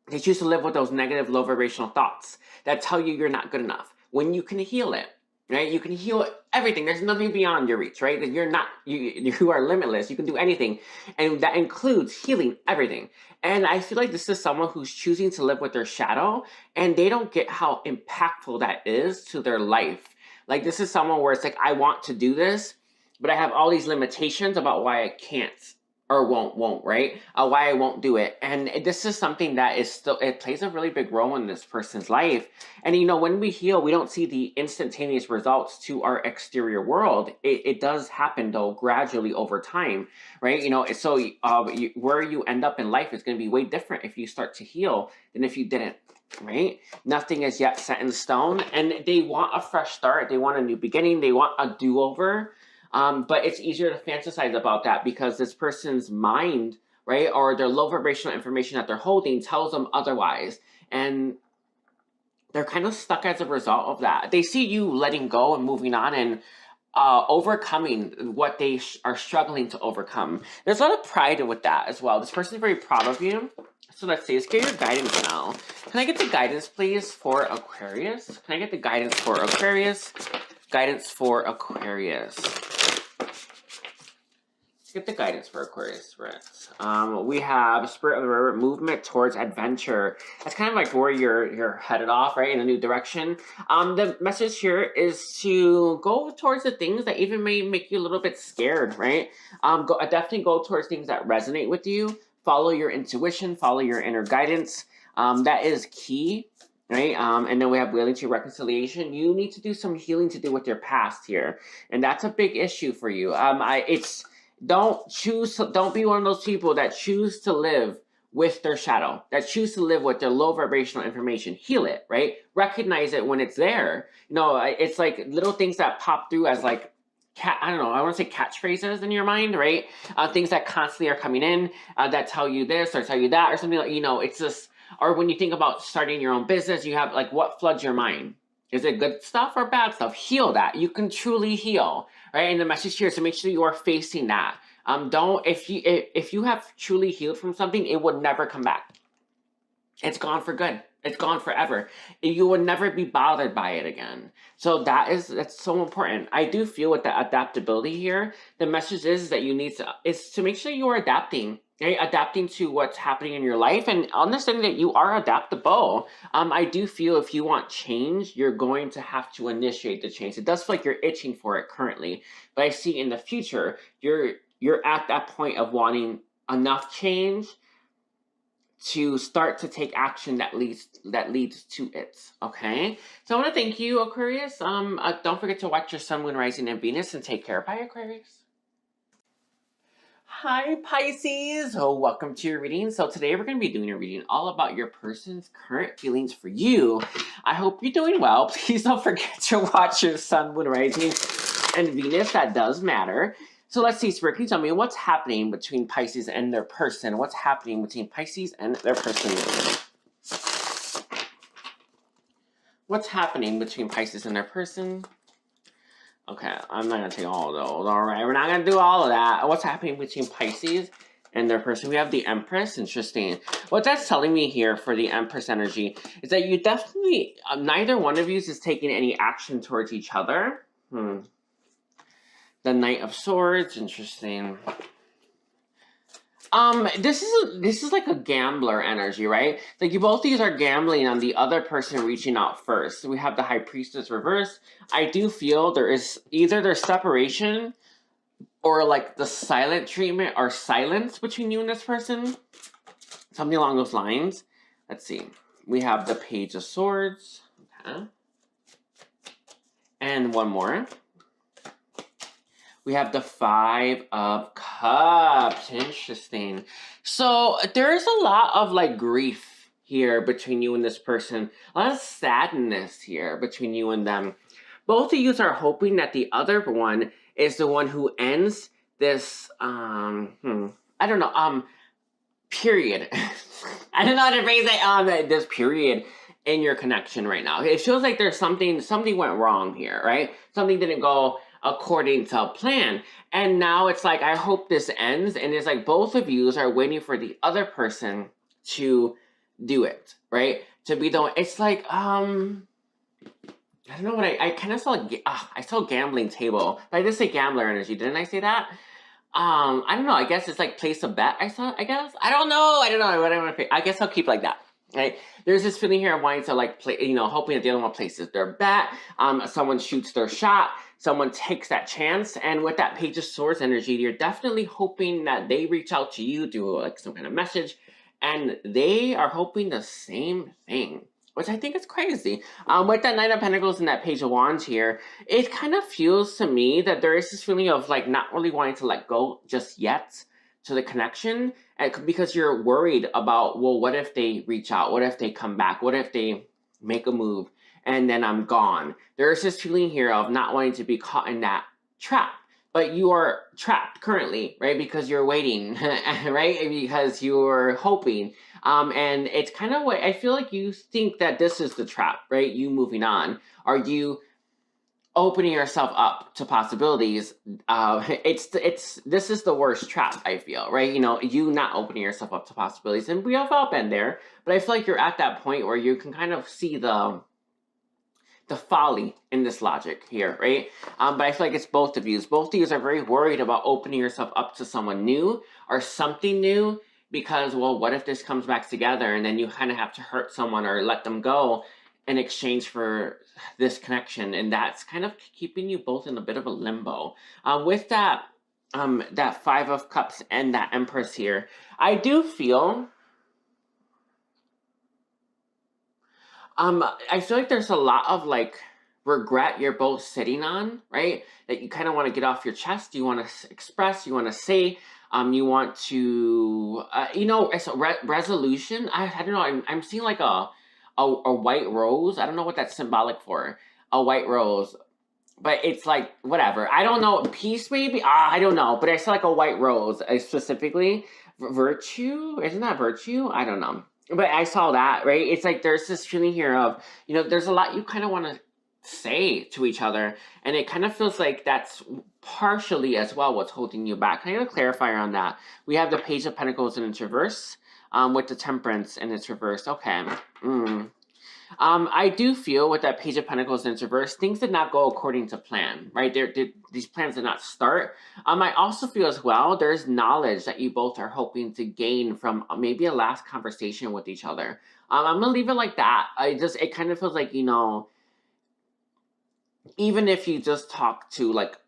They choose to live with those negative, low vibrational thoughts that tell you you're not good enough. When you can heal it, right? You can heal everything. There's nothing beyond your reach, right? That you are limitless. You can do anything. And that includes healing everything. And I feel like this is someone who's choosing to live with their shadow, and they don't get how impactful that is to their life. Like, this is someone where it's like, I want to do this, but I have all these limitations about why I can't or won't, right? Why I won't do it. And this is something that it plays a really big role in this person's life. And when we heal, we don't see the instantaneous results to our exterior world. It does happen though, gradually over time, right? So where you end up in life is going to be way different if you start to heal than if you didn't. Right? Nothing is yet set in stone, and they want a fresh start. They want a new beginning. They want a do-over. But it's easier to fantasize about that because this person's mind, right, or their low vibrational information that they're holding tells them otherwise. And they're kind of stuck as a result of that. They see you letting go and moving on and overcoming what they are struggling to overcome. There's a lot of pride with that as well. This person is very proud of you. So let's see, let's get your guidance now. Can I get the guidance, please, for Aquarius? Can I get the guidance for Aquarius? Guidance for Aquarius. Let's get the guidance for Aquarius, spirits. We have Spirit of the River, movement towards adventure. That's kind of like where you're headed off, right, in a new direction. The message here is to go towards the things that even may make you a little bit scared, right? Definitely go towards things that resonate with you. Follow your intuition, follow your inner guidance. That is key. right? And then we have willing to reconciliation. You need to do some healing to do with your past here, and that's a big issue for you. Don't be one of those people that choose to live with their shadow, that choose to live with their low vibrational information. Heal it, right? Recognize it when it's there. It's like little things that pop through as like I don't know, I want to say catchphrases in your mind, right? Things that constantly are coming in that tell you this or tell you that or something like, it's just, or when you think about starting your own business, you have like, what floods your mind? Is it good stuff or bad stuff? Heal that. You can truly heal, right? And the message here is to make sure you are facing that. If you have truly healed from something, it would never come back. It's gone for good. It's gone forever. You will never be bothered by it again. So that's so important. I do feel with the adaptability here, the message is that you need to make sure you are adapting, right? Adapting to what's happening in your life and understanding that you are adaptable. I do feel if you want change, you're going to have to initiate the change. It does feel like you're itching for it currently, but I see in the future, you're at that point of wanting enough change to start to take action that leads to it. Okay, so I want to thank you, Aquarius. Don't forget to watch your Sun, Moon, Rising, and Venus, and take care. Bye, Aquarius. Hi, Pisces. Welcome to your reading. So today we're going to be doing a reading all about your person's current feelings for you. I hope you're doing well. Please don't forget to watch your Sun, Moon, Rising, and Venus. That does matter. So let's see, Spirit, can you tell me what's happening between Pisces and their person? What's happening between Pisces and their person? What's happening between Pisces and their person? Okay, I'm not going to take all of those. All right, we're not going to do all of that. What's happening between Pisces and their person? We have the Empress. Interesting. What that's telling me here for the Empress energy is that you definitely, neither one of you is taking any action towards each other. The Knight of Swords, interesting. This is like a gambler energy, right? Like you both of these are gambling on the other person reaching out first. So we have the High Priestess reverse. I do feel there is either there's separation or like the silent treatment or silence between you and this person. Something along those lines. Let's see. We have the Page of Swords. Okay. And one more. We have the Five of Cups. Interesting. So there's a lot of like grief here between you and this person. A lot of sadness here between you and them. Both of you are hoping that the other one is the one who ends this, I don't know, period. I don't know how to phrase it, this period in your connection right now. It feels like there's something went wrong here, right? Something didn't go according to plan. And now it's like, I hope this ends. And it's like both of you are waiting for the other person to do it, right? To be the one. It's like, I don't know what I kind of saw, I saw gambling table. But I did say gambler energy, didn't I say that? I don't know, I guess it's like place a bet, I guess? I don't know what I want to pay. I guess I'll keep like that. Right, there's this feeling here of wanting to like play, hoping that the other one places their bet. Someone shoots their shot, someone takes that chance, and with that Page of Swords energy, you're definitely hoping that they reach out to you, do like some kind of message, and they are hoping the same thing, which I think is crazy. With that Knight of Pentacles and that Page of Wands here, it kind of feels to me that there is this feeling of like not really wanting to let go just yet to the connection, because you're worried about, well, what if they reach out? What if they come back? What if they make a move and then I'm gone? There's this feeling here of not wanting to be caught in that trap, but you are trapped currently, right? Because you're waiting, right? Because you're hoping. And it's kind of what I feel like you think that this is the trap, right? You moving on. Are you opening yourself up to possibilities? This is the worst trap, I feel, right? You not opening yourself up to possibilities, and we have all been there, but I feel like you're at that point where you can kind of see the folly in this logic here, right? But I feel like it's both of you. Both of you are very worried about opening yourself up to someone new or something new, because, well, what if this comes back together and then you kind of have to hurt someone or let them go in exchange for this connection, and that's kind of keeping you both in a bit of a limbo. With that Five of Cups and that Empress here, I do feel I feel like there's a lot of like regret you're both sitting on, right? That you kind of want to get off your chest. You want to express. You want to say. You want to, as a resolution. I don't know. I'm seeing like a white rose. I don't know what that's symbolic for. A white rose, but it's like whatever. I don't know. Peace maybe. I don't know. But I saw like a white rose specifically. Virtue, isn't that virtue? I don't know. But I saw that, right? It's like there's this feeling here of, there's a lot you kind of want to say to each other, and it kind of feels like that's partially as well what's holding you back. Can I get a clarifier on that? We have the Page of Pentacles in its reverse, with the Temperance in its reverse. Okay. I do feel with that Page of Pentacles in its reverse, things did not go according to plan, right? These plans did not start. I also feel as well, there's knowledge that you both are hoping to gain from maybe a last conversation with each other. I'm gonna leave it like that. It kind of feels like, even if you just talk to like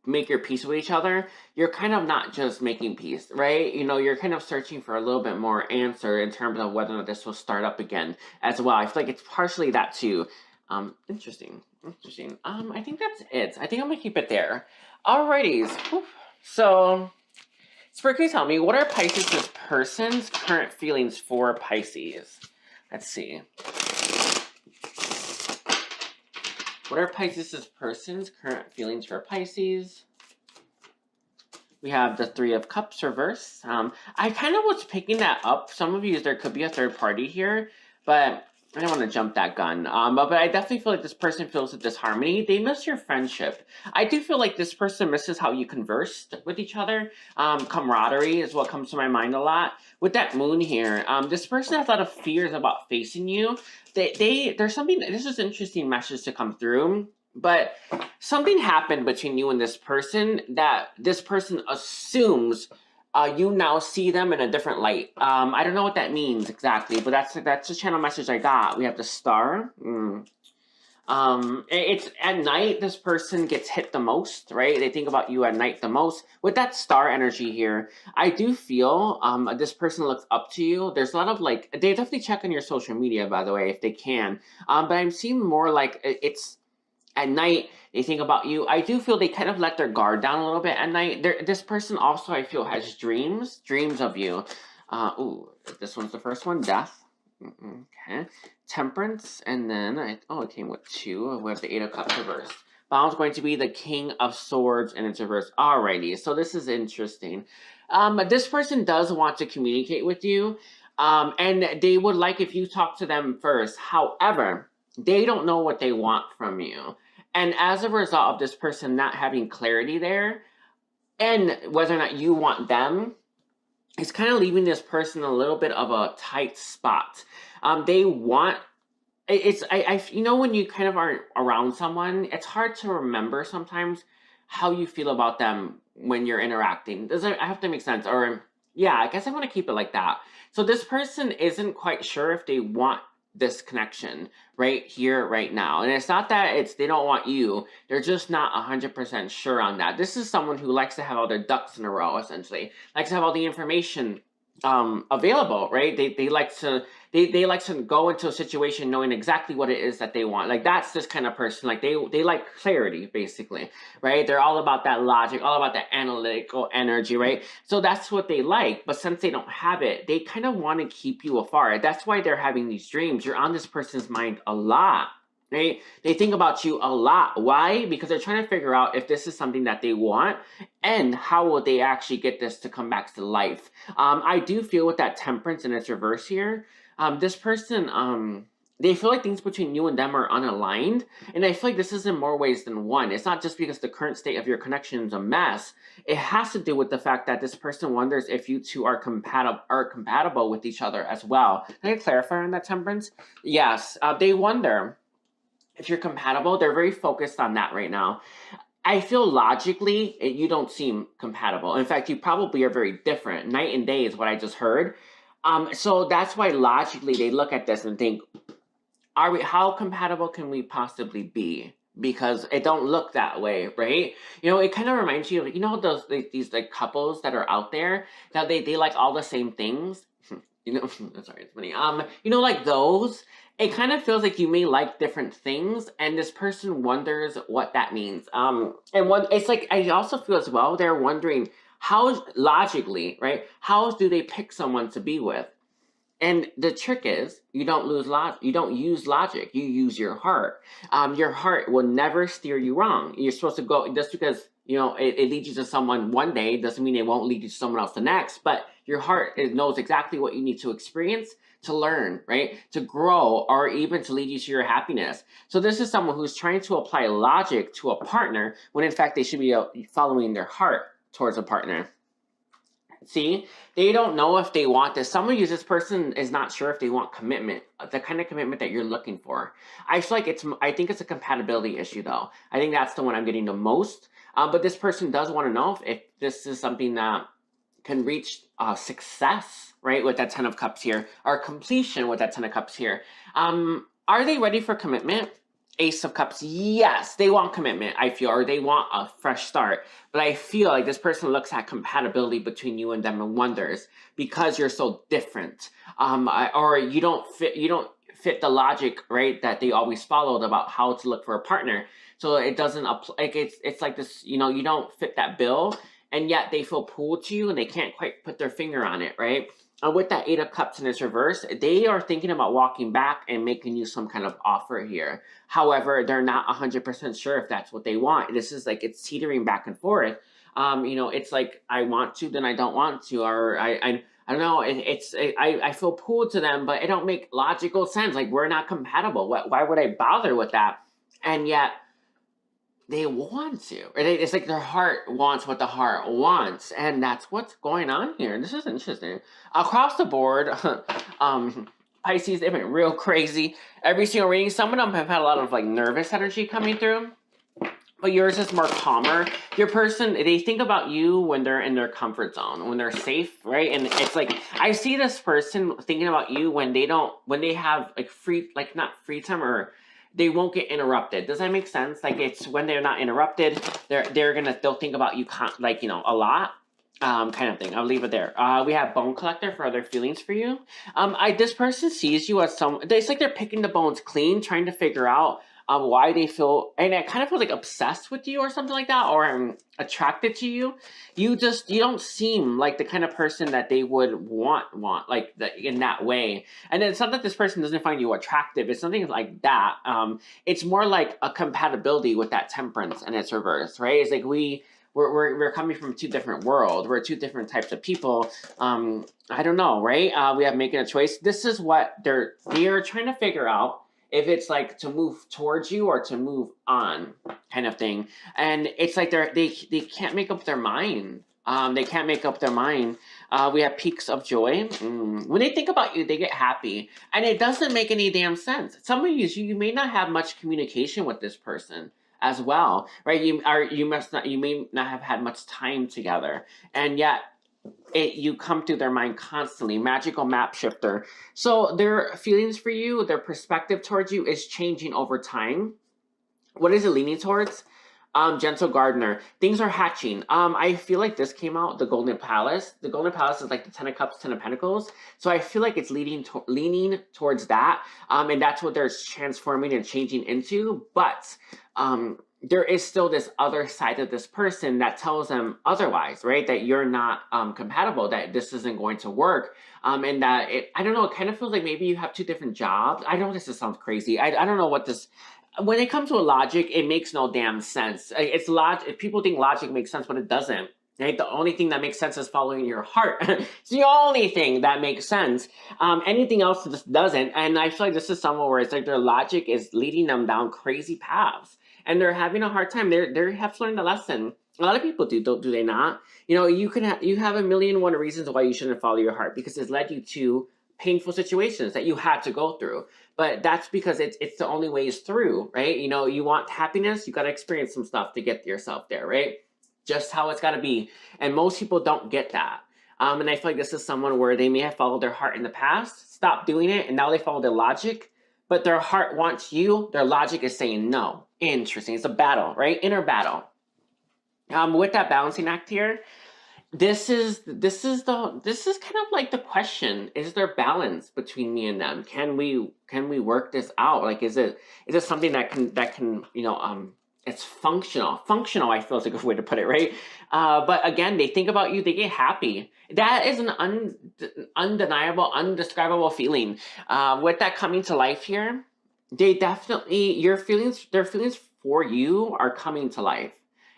make your peace with each other, you're kind of not just making peace, right? You're kind of searching for a little bit more answer in terms of whether or not this will start up again as well. I feel like it's partially that too. Interesting. I think that's it. I think I'm gonna keep it there. Alrighties. So, Spirit, can you tell me, what are Pisces' person's current feelings for Pisces? Let's see. What are Pisces' person's current feelings for Pisces? We have the Three of Cups reverse. I kind of was picking that up. Some of you, there could be a third party here, but I don't want to jump that gun. But I definitely feel like this person feels a disharmony. They miss your friendship. I do feel like this person misses how you conversed with each other. Camaraderie is what comes to my mind a lot. With that moon here, this person has a lot of fears about facing you. There's something, this is an interesting message to come through, but something happened between you and this person that this person assumes you now see them in a different light. I don't know what that means exactly, but that's the channel message I got. We have the Star. It's at night this person gets hit the most, right? They think about you at night the most. With that Star energy here, I do feel this person looks up to you. There's a lot of like, they definitely check on your social media, by the way, if they can. But I'm seeing more like it's at night, they think about you. I do feel they kind of let their guard down a little bit at night. This person also, I feel, has dreams of you. This one's the first one, Death. Okay. Temperance, and then, it came with two. We have the Eight of Cups reversed. Bottom's going to be the King of Swords in its reverse. Alrighty, so this is interesting. This person does want to communicate with you, and they would like if you talk to them first. However, they don't know what they want from you. And as a result of this person not having clarity there, and whether or not you want them, it's kind of leaving this person a little bit of a tight spot. They want, when you kind of aren't around someone, it's hard to remember sometimes how you feel about them when you're interacting. I have to make sense? Or, yeah, I guess I want to keep it like that. So this person isn't quite sure if they want this connection right here, right now. And it's not that they don't want you. They're just not 100% sure on that. This is someone who likes to have all their ducks in a row, essentially. Likes to have all the information available, right? They like to go into a situation knowing exactly what it is that they want. Like, that's this kind of person. Like, they like clarity, basically, right? They're all about that logic, all about that analytical energy, right? So that's what they like. But since they don't have it, they kind of want to keep you afar. That's why they're having these dreams. You're on this person's mind a lot. Right? They think about you a lot. Why? Because they're trying to figure out if this is something that they want and how will they actually get this to come back to life. I do feel with that Temperance in its reverse here, this person, they feel like things between you and them are unaligned. And I feel like this is in more ways than one. It's not just because the current state of your connection is a mess. It has to do with the fact that this person wonders if you two are compatible with each other as well. Can I clarify on that, Temperance? Yes, they wonder if you're compatible. They're very focused on that right now. I feel logically, you don't seem compatible. In fact, you probably are very different. Night and day is what I just heard. So that's why logically they look at this and think, how compatible can we possibly be? Because it don't look that way, right? It kind of reminds you of, these like couples that are out there that they like all the same things. You know, sorry, it's funny. You know, like those, it kind of feels like you may like different things, and this person wonders what that means. And one, it's like I also feel as well they're wondering how logically, right? How do they pick someone to be with? And the trick is, you don't lose you don't use logic. You use your heart. Your heart will never steer you wrong. You're supposed to go just because you know it leads you to someone one day doesn't mean it won't lead you to someone else the next. But your heart knows exactly what you need to experience to learn, right? To grow, or even to lead you to your happiness. So this is someone who's trying to apply logic to a partner when in fact they should be following their heart towards a partner. See, they don't know if they want this. Some of you, this person is not sure if they want commitment, the kind of commitment that you're looking for. I feel like I think it's a compatibility issue though. I think that's the one I'm getting the most. But this person does want to know if this is something that can reach success, right? With that 10 of Cups here, or completion with that 10 of Cups here. Are they ready for commitment? Ace of Cups, yes, they want commitment, I feel, or they want a fresh start. But I feel like this person looks at compatibility between you and them and wonders because you're so different, or you don't fit the logic, right, that they always followed about how to look for a partner. So it doesn't apply. Like it's like this, you know, you don't fit that bill, and yet they feel pulled to you and they can't quite put their finger on it, right? With that 8 of Cups in its reverse, they are thinking about walking back and making you some kind of offer here. However, they're not 100% sure if that's what they want. This is like, it's teetering back and forth. You know, it's like, I want to, then I don't want to, or I don't know, I feel pulled to them, but it don't make logical sense. Like, we're not compatible. Why would I bother with that? And yet, they want to. It's like their heart wants what the heart wants, and that's what's going on here. This is interesting. Across the board, Pisces, they've been real crazy. Every single reading, some of them have had a lot of like nervous energy coming through, but yours is more calmer. Your person, they think about you when they're in their comfort zone, when they're safe, right? And it's like, I see this person thinking about you when they have like not free time, or they won't get interrupted. Does that make sense? Like, it's when they're not interrupted, they'll think about you like, you know, a lot. Kind of thing. I'll leave it there. We have Bone Collector for other feelings for you. This person sees you as it's like they're picking the bones clean, trying to figure out why they feel, and it kind of feels like obsessed with you or something like that, or attracted to you. You don't seem like the kind of person that they would want like in that way. And it's not that this person doesn't find you attractive. It's something like that. It's more like a compatibility with that Temperance and its reverse, right? It's like we're coming from two different worlds. We're two different types of people. I don't know, right? We have making a choice. This is what they're trying to figure out, if it's like to move towards you or to move on, kind of thing. And it's like they can't make up their mind. They can't make up their mind. We have Peaks of Joy. When they think about you, they get happy, and it doesn't make any damn sense. Some of you may not have much communication with this person as well, right? You may not have had much time together, and yet you come through their mind constantly. Magical map shifter. So their feelings for you, their perspective towards you is changing over time. What is it leaning towards? Gentle gardener. Things are hatching. I feel like this came out, the Golden Palace. The Golden Palace is like the 10 of Cups, 10 of Pentacles. So I feel like it's leaning towards that. And that's what they're transforming and changing into. But there is still this other side of this person that tells them otherwise, right? That you're not compatible, that this isn't going to work. And that I don't know, it kind of feels like maybe you have two different jobs. I know this sounds crazy. I don't know what this, when it comes to logic, it makes no damn sense. It's logic. People think logic makes sense, but it doesn't. Right? The only thing that makes sense is following your heart. It's the only thing that makes sense. Anything else just doesn't. And I feel like this is someone where it's like their logic is leading them down crazy paths, and they're having a hard time. They have to learn the lesson. A lot of people do they not? You know, you have a million and one reasons why you shouldn't follow your heart, because it's led you to painful situations that you had to go through. But that's because it's the only ways through, right? You know, you want happiness, you got to experience some stuff to get yourself there, right? Just how it's got to be. And most people don't get that. And I feel like this is someone where they may have followed their heart in the past, stopped doing it, and now they follow their logic. But their heart wants you, their logic is saying no. Interesting. It's a battle, right? Inner battle. With that balancing act here, kind of like the question: is there balance between me and them? Can we work this out? Like, is it something that can it's functional. Functional, I feel, is a good way to put it, right? But again, they think about you, they get happy. That is an undeniable, undescribable feeling. With that coming to life here, they definitely, their feelings for you are coming to life,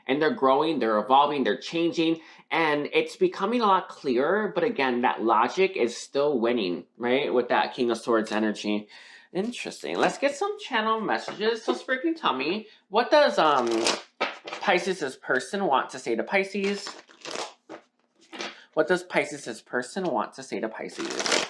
and they're growing, they're evolving, they're changing, and it's becoming a lot clearer. But again, that logic is still winning, right? With that King of Swords energy. Interesting. Let's get some channel messages. So Spirit, can you tell me, what does Pisces' person want to say to Pisces? What does Pisces' person want to say to Pisces?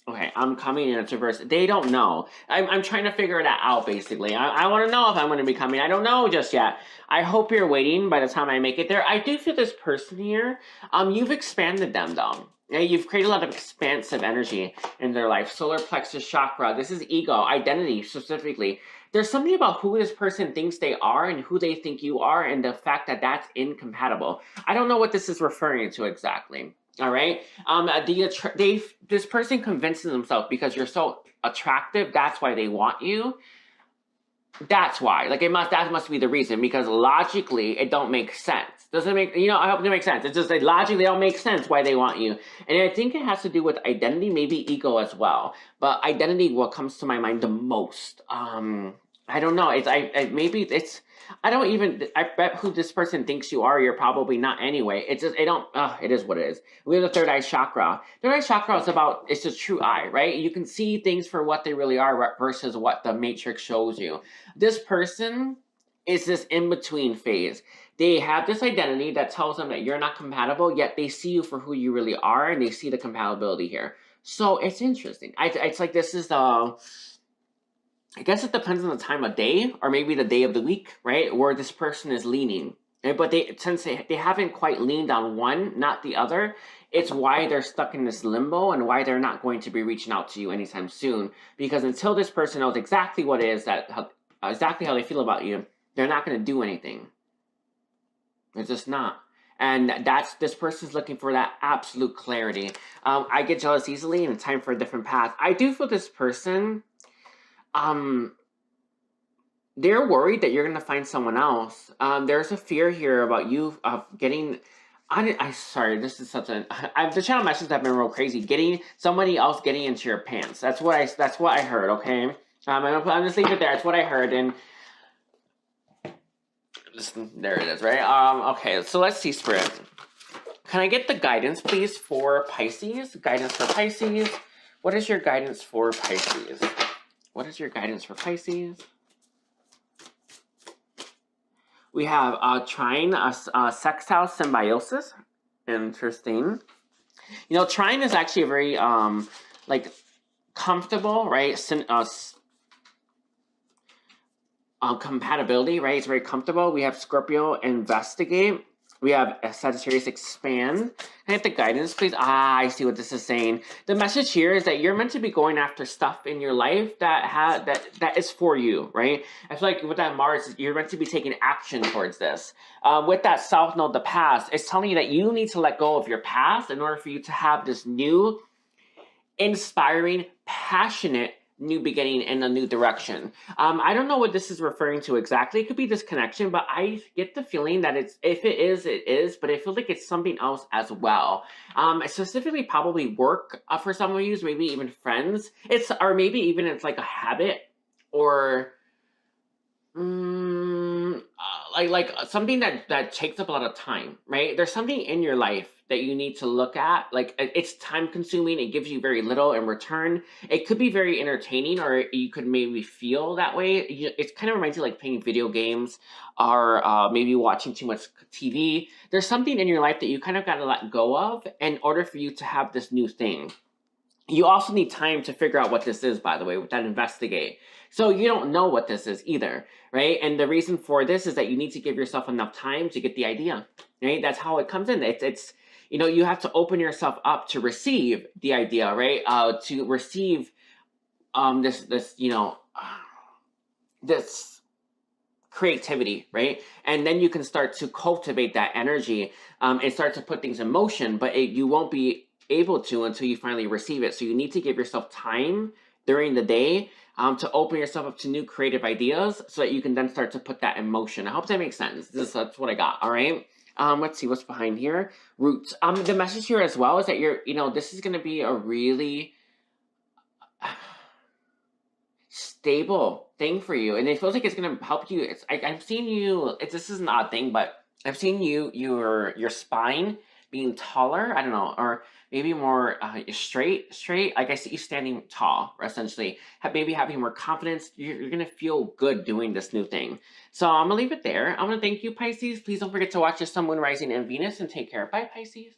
Okay, I'm coming in its reverse. They don't know. I'm trying to figure that out, basically. I want to know if I'm going to be coming. I don't know just yet. I hope you're waiting by the time I make it there. I do feel this person here, you've expanded them, though. Yeah, you've created a lot of expansive energy in their life. Solar plexus chakra. This is ego, identity, specifically. There's something about who this person thinks they are and who they think you are, and the fact that that's incompatible. I don't know what this is referring to exactly. All right. This person convinces themselves because you're so attractive, that's why they want you. That's why. Like, that must be the reason, because logically it don't make sense. Doesn't make, I hope it makes sense. It's just like logically it don't make sense why they want you. And I think it has to do with identity, maybe ego as well. But identity, what comes to my mind the most. I don't know. I bet who this person thinks you are, you're probably not anyway. It is what it is. We have the third eye chakra. Third eye chakra is it's a true eye, right? You can see things for what they really are versus what the matrix shows you. This person is this in-between phase. They have this identity that tells them that you're not compatible, yet they see you for who you really are, and they see the compatibility here. So it's interesting. It's like this is the... I guess it depends on the time of day, or maybe the day of the week, right? Where this person is leaning. But since they haven't quite leaned on one, not the other, it's why they're stuck in this limbo, and why they're not going to be reaching out to you anytime soon. Because until this person knows exactly what it is, exactly how they feel about you, they're not going to do anything. They're just not. And this person's looking for that absolute clarity. I get jealous easily, and it's time for a different path. I do feel this person... they're worried that you're going to find someone else. There's a fear here about you getting... sorry, this is such a... the channel messages have been real crazy. Somebody else getting into your pants. That's what I heard, okay? I'm just leave it there. It's what I heard, and... there it is, right? Okay, so let's see, Spirit. Can I get the guidance, please, for Pisces? Guidance for Pisces. What is your guidance for Pisces? What is your guidance for Pisces? We have trine, sextile symbiosis. Interesting. Trine is actually a very comfortable, right? Compatibility, right? It's very comfortable. We have Scorpio, investigate. We have Sagittarius, expand. Can I have the guidance, please? I see what this is saying. The message here is that you're meant to be going after stuff in your life that is for you, right? I feel like with that Mars, you're meant to be taking action towards this. With that South Node, the past, it's telling you that you need to let go of your past in order for you to have this new, inspiring, passionate new beginning in a new direction. I don't know what this is referring to exactly. It could be this connection, but I get the feeling that if it is, but I feel like it's something else as well. Specifically probably work for some of you, maybe even friends. Or maybe even it's like a habit, or like something that takes up a lot of time, right? There's something in your life that you need to look at. Like, it's time consuming. It gives you very little in return. It could be very entertaining, or you could maybe feel that way. It kind of reminds you like playing video games, or maybe watching too much TV. There's something in your life that you kind of got to let go of in order for you to have this new thing. You also need time to figure out what this is, by the way, with that investigate. So you don't know what this is either, right? And the reason for this is that you need to give yourself enough time to get the idea, right? That's how it comes in. It's you have to open yourself up to receive the idea, right? To receive this creativity, right? And then you can start to cultivate that energy and start to put things in motion, but you won't be able to until you finally receive it. So you need to give yourself time during the day to open yourself up to new creative ideas so that you can then start to put that in motion. I hope that makes sense. That's what I got, all right? Let's see what's behind here. Roots. The message here as well is that this is going to be a really stable thing for you, and it feels like it's going to help you. I've seen you. This is an odd thing, but I've seen your spine being taller. I don't know, or maybe more straight. Like I see you standing tall, essentially. Maybe having more confidence. You're going to feel good doing this new thing. So I'm going to leave it there. I'm going to thank you, Pisces. Please don't forget to watch your Sun, Moon, Rising, and Venus, and take care. Bye, Pisces.